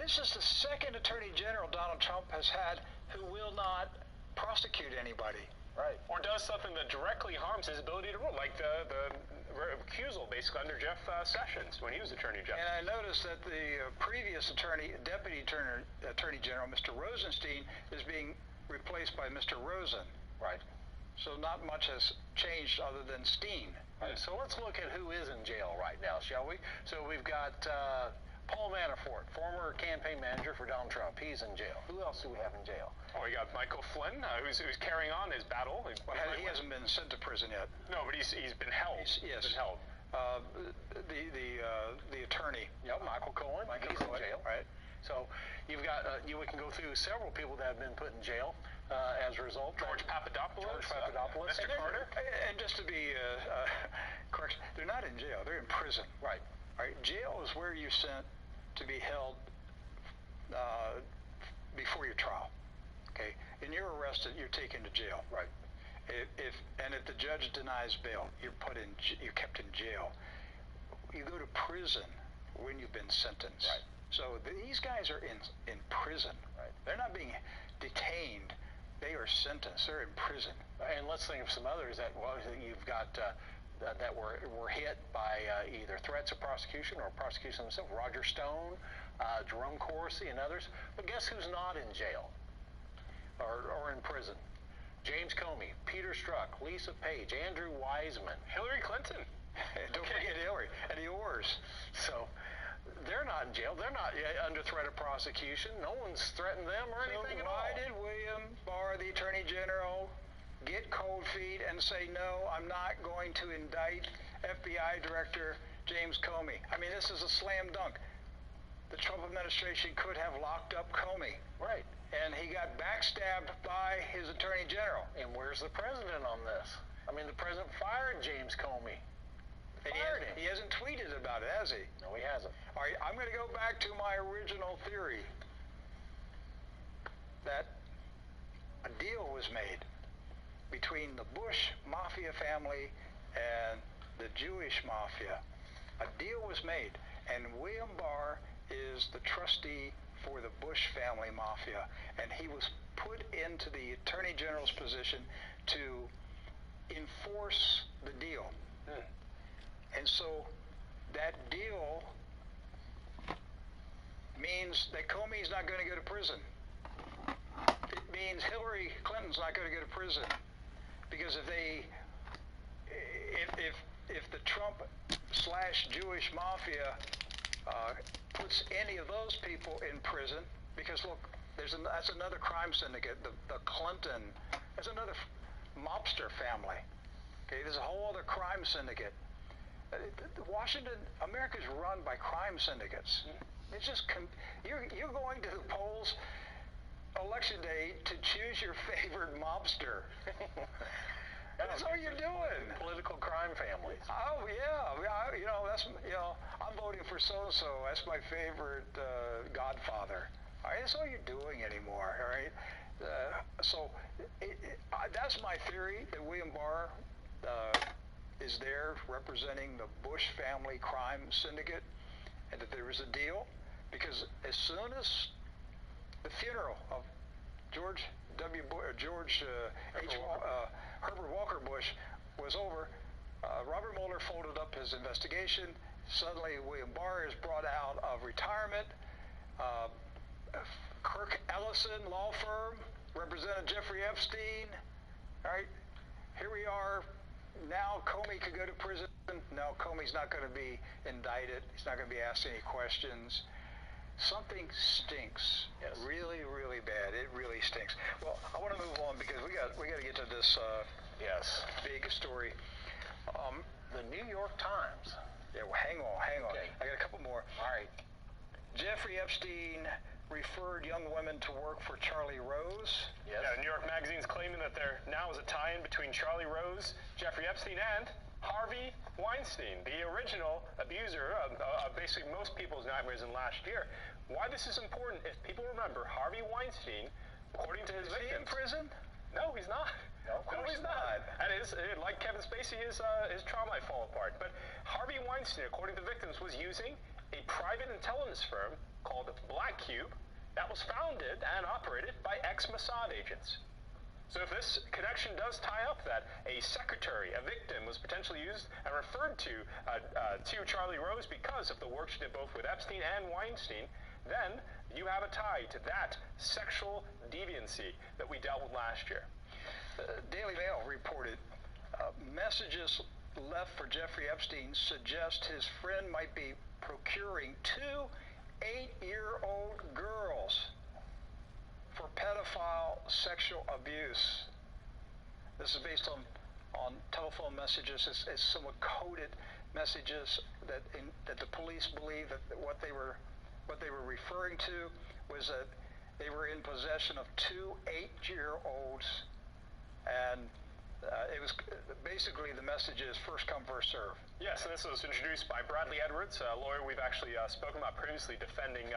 This is the second Attorney General Donald Trump has had who will not prosecute anybody. Right. Or does something that directly harms his ability to rule, like the recusal, basically, under Jeff Sessions when he was Attorney General. And I noticed that the previous Deputy Attorney General, Mr. Rosenstein, is being replaced by Mr. Rosen. Right. So not much has changed other than Steen. Right. So let's look at who is in jail right now, shall we? So we've got Paul Manafort, former campaign manager for Donald Trump. He's in jail. Who else do we have in jail? Oh, we got Michael Flynn, who's carrying on his battle. He hasn't been sent to prison yet. No, but he's been held. Yes. Been held. The attorney. Yep, Michael Cohen. He's in jail. Right. So you've got we can go through several people that have been put in jail as a result. George Papadopoulos. Mr. Carter. And just to be correct, they're not in jail. They're in prison. Right. All right. Jail is where you're sent to be held before your trial. Okay. And you're arrested. You're taken to jail. Right. If the judge denies bail, you're kept in jail. You go to prison when you've been sentenced. Right. So these guys are in prison. Right. They're not being detained. They are sentenced. They're in prison. And let's think of some others that you've got that were hit by either threats of prosecution or prosecution themselves. Roger Stone, Jerome Corsi, and others. But guess who's not in jail or in prison? James Comey, Peter Strzok, Lisa Page, Andrew Wiseman, Hillary Clinton. Don't forget Hillary and the Orrs. So they're not in jail. They're not under threat of prosecution. No one's threatened them or anything at all. Why did William Barr, the Attorney General, get cold feet and say, no, I'm not going to indict FBI Director James Comey? I mean, this is a slam dunk. The Trump administration could have locked up Comey. Right. And he got backstabbed by his Attorney General. And where's the president on this? I mean, the president fired James Comey. He hasn't tweeted about it, has he? No, he hasn't. All right, I'm going to go back to my original theory that a deal was made between the Bush mafia family and the Jewish mafia. A deal was made, and William Barr is the trustee for the Bush family mafia, and he was put into the Attorney General's position to enforce the deal. And so that deal means that Comey's not going to go to prison. It means Hillary Clinton's not going to go to prison, because if the Trump / Jewish mafia puts any of those people in prison, because look, that's another crime syndicate, the Clinton, that's another mobster family. Okay, there's a whole other crime syndicate. Washington, America's run by crime syndicates. It's just you're going to the polls election day to choose your favorite mobster. That's all you're doing. Political crime families. Oh yeah, I'm voting for so and so. That's my favorite godfather. All right, that's all you're doing anymore. All right, that's my theory that William Barr is there representing the Bush family crime syndicate, and that there was a deal, because as soon as the funeral of Herbert Walker Bush was over, Robert Mueller folded up his investigation. Suddenly, William Barr is brought out of retirement. Kirk Ellison law firm represented Jeffrey Epstein. All right, here we are. Now Comey could go to prison. No, Comey's not going to be indicted. He's not going to be asked any questions. Something stinks. Yes. Really, really bad. It really stinks. Well, I want to move on because we got to get to this big story. The New York Times. Yeah, well, hang on. Okay. I got a couple more. All right. Jeffrey Epstein referred young women to work for Charlie Rose. Yes. Yeah, New York Magazine's claiming that there now is a tie-in between Charlie Rose, Jeffrey Epstein, and Harvey Weinstein, the original abuser of basically most people's nightmares in last year. Why this is important, if people remember, Harvey Weinstein, according to his victims... Is he in prison? No, he's not. No, he's not. And like Kevin Spacey, his trauma might fall apart. But Harvey Weinstein, according to victims, was using a private intelligence firm called Black Cube that was founded and operated by ex-Mossad agents. So if this connection does tie up that a secretary, a victim, was potentially used and referred to Charlie Rose because of the work she did both with Epstein and Weinstein, then you have a tie to that sexual deviancy that we dealt with last year. Daily Mail reported messages left for Jeffrey Epstein suggest his friend might be procuring 2 8-year-old girls for pedophile sexual abuse. This is based on telephone messages. It's somewhat coded messages that the police believe that what they were referring to was that they were in possession of 2 8-year-olds, and it was basically the message is first come, first serve. Yes, and this was introduced by Bradley Edwards, a lawyer we've actually spoken about previously defending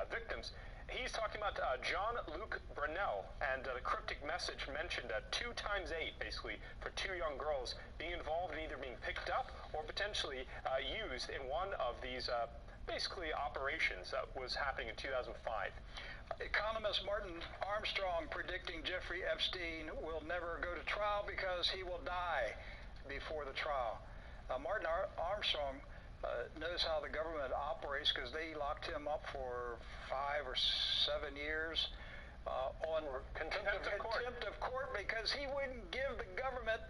victims. He's talking about John Luke Brunel, and the cryptic message mentioned 2 times 8, basically, for 2 young girls being involved in either being picked up or potentially used in one of these basically operations that was happening in 2005. Economist Martin Armstrong predicting Jeffrey Epstein will never go to trial because he will die before the trial. Martin Armstrong knows how the government operates because they locked him up for 5 or 7 years on contempt of court because he wouldn't give the government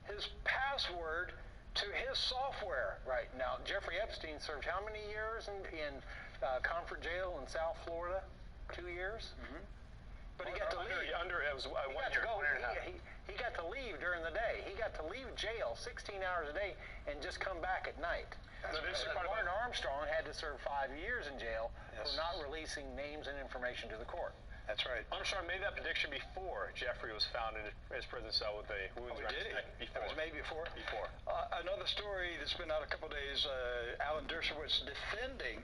his password to his software. Right. Now, Jeffrey Epstein served how many years in Comfort Jail in South Florida? 2 years? Mm-hmm. But he got to leave. He got to leave during the day. He got to leave jail 16 hours a day and just come back at night. Martin Armstrong had to serve 5 years in jail for not releasing names and information to the court. That's right. Armstrong made that prediction before Jeffrey was found in his prison cell with a wound around his neck. Before. That was made before? Before. Another story that's been out a couple days, Alan Dershowitz defending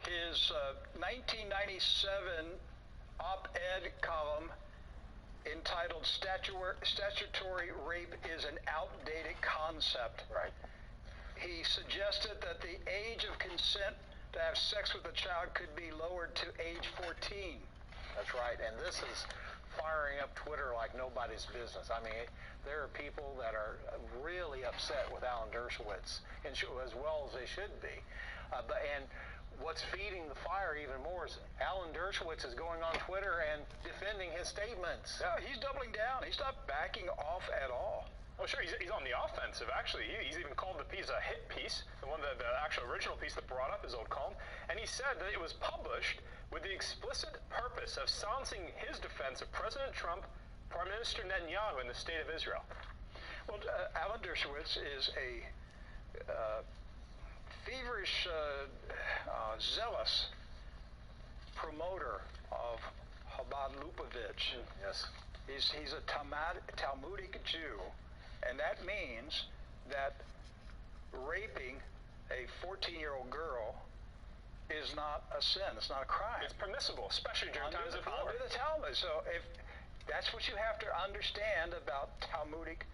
his 1997 op-ed column entitled Statutory Rape is an Outdated Concept. Right. He suggested that the age of consent to have sex with a child could be lowered to age 14. That's right, and this is firing up Twitter like nobody's business. I mean, there are people that are really upset with Alan Dershowitz, and as well as they should be. And what's feeding the fire even more is Alan Dershowitz is going on Twitter and defending his statements. No, he's doubling down. He's not backing off at all. Oh, sure, he's on the offensive, actually. He's even called the piece a hit piece, the actual original piece that brought up his old column, and he said that it was published with the explicit purpose of silencing his defense of President Trump, Prime Minister Netanyahu, and the State of Israel. Well, Alan Dershowitz is a feverish, zealous promoter of Chabad Lubavitch. Yes. He's a Talmudic Jew, and that means that raping a 14-year-old girl is not a sin. It's not a crime. It's permissible, especially during times of war. Under the Talmud. So if that's what you have to understand about Talmudic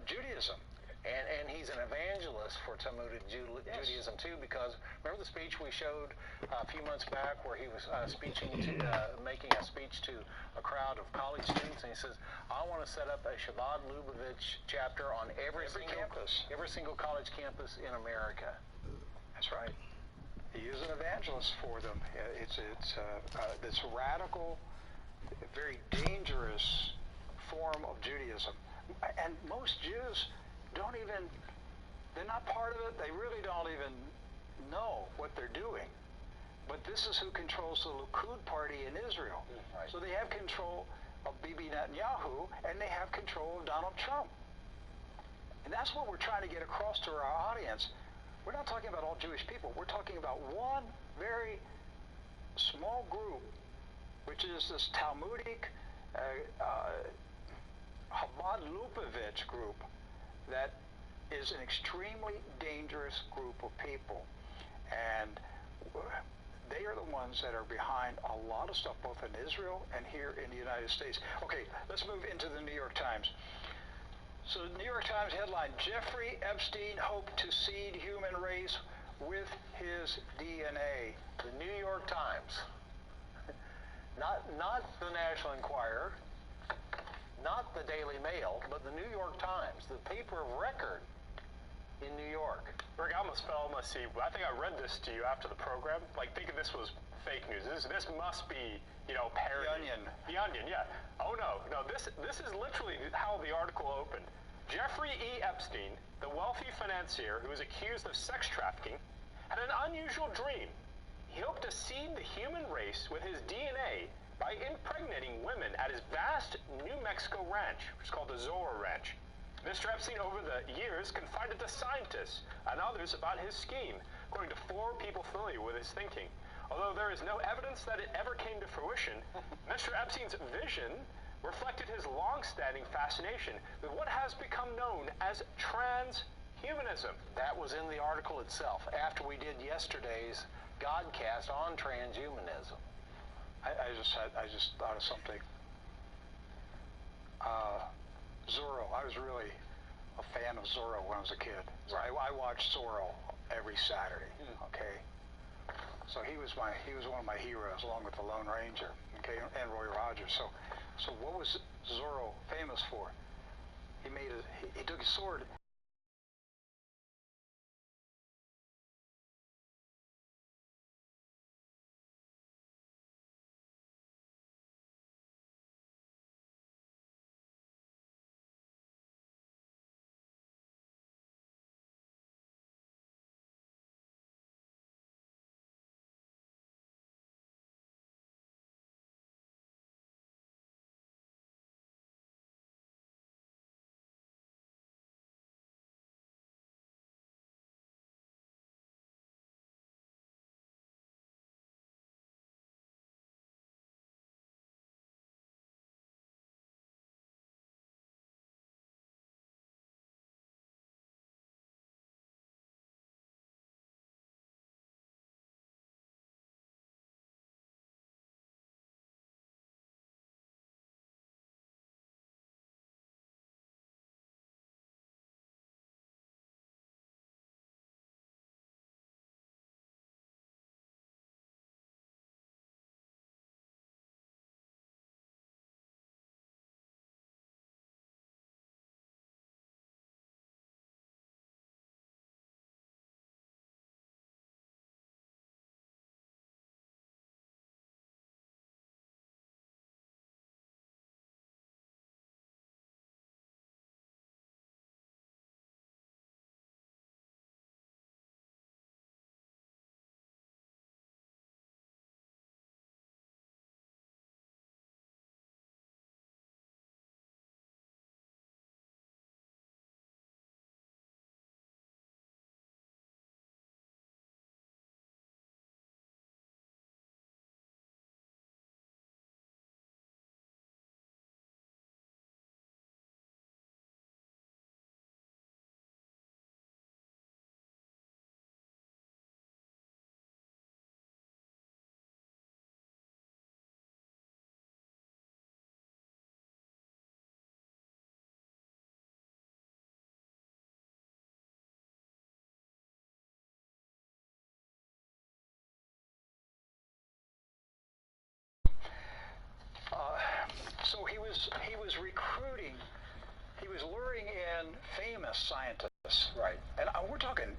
Judaism. And he's an evangelist for Talmudic Judaism too, because remember the speech we showed a few months back where he was making a speech to a crowd of college students, and he says, I want to set up a Chabad Lubavitch chapter on every single college campus in America. That's right. He is an evangelist for them. It's this radical, very dangerous form of Judaism. And most Jews they're not part of it. They really don't even know what they're doing. But this is who controls the Likud party in Israel. Right. So they have control of Bibi Netanyahu, and they have control of Donald Trump. And that's what we're trying to get across to our audience. We're not talking about all Jewish people. We're talking about one very small group, which is this Talmudic Chabad Lubavitch group that is an extremely dangerous group of people. And they are the ones that are behind a lot of stuff, both in Israel and here in the United States. Okay, let's move into the New York Times. So the New York Times headline, Jeffrey Epstein hoped to seed human race with his DNA. The New York Times. Not the National Enquirer, not the Daily Mail, but the New York Times, the paper of record in New York. Rick, I almost fell in my seat. I think I read this to you after the program, like thinking this was fake news. This must be, parody. The Onion. The Onion, yeah. Oh no, this is literally how the article opened. Jeffrey E. Epstein, the wealthy financier who is accused of sex trafficking, had an unusual dream. He hoped to seed the human race with his DNA by impregnating women at his vast New Mexico ranch, which is called the Zorro Ranch. Mr. Epstein, over the years, confided to scientists and others about his scheme, according to 4 people familiar with his thinking. Although there is no evidence that it ever came to fruition, Mr. Epstein's vision reflected his long-standing fascination with what has become known as transhumanism. That was in the article itself, after we did yesterday's Godcast on transhumanism. I just thought of something. Zorro. I was really a fan of Zorro when I was a kid. So I watched Zorro every Saturday. Okay. So he was one of my heroes, along with the Lone Ranger, okay, and Roy Rogers. So what was Zorro famous for? He took his sword he was recruiting, he was luring in famous scientists. Right. And we're talking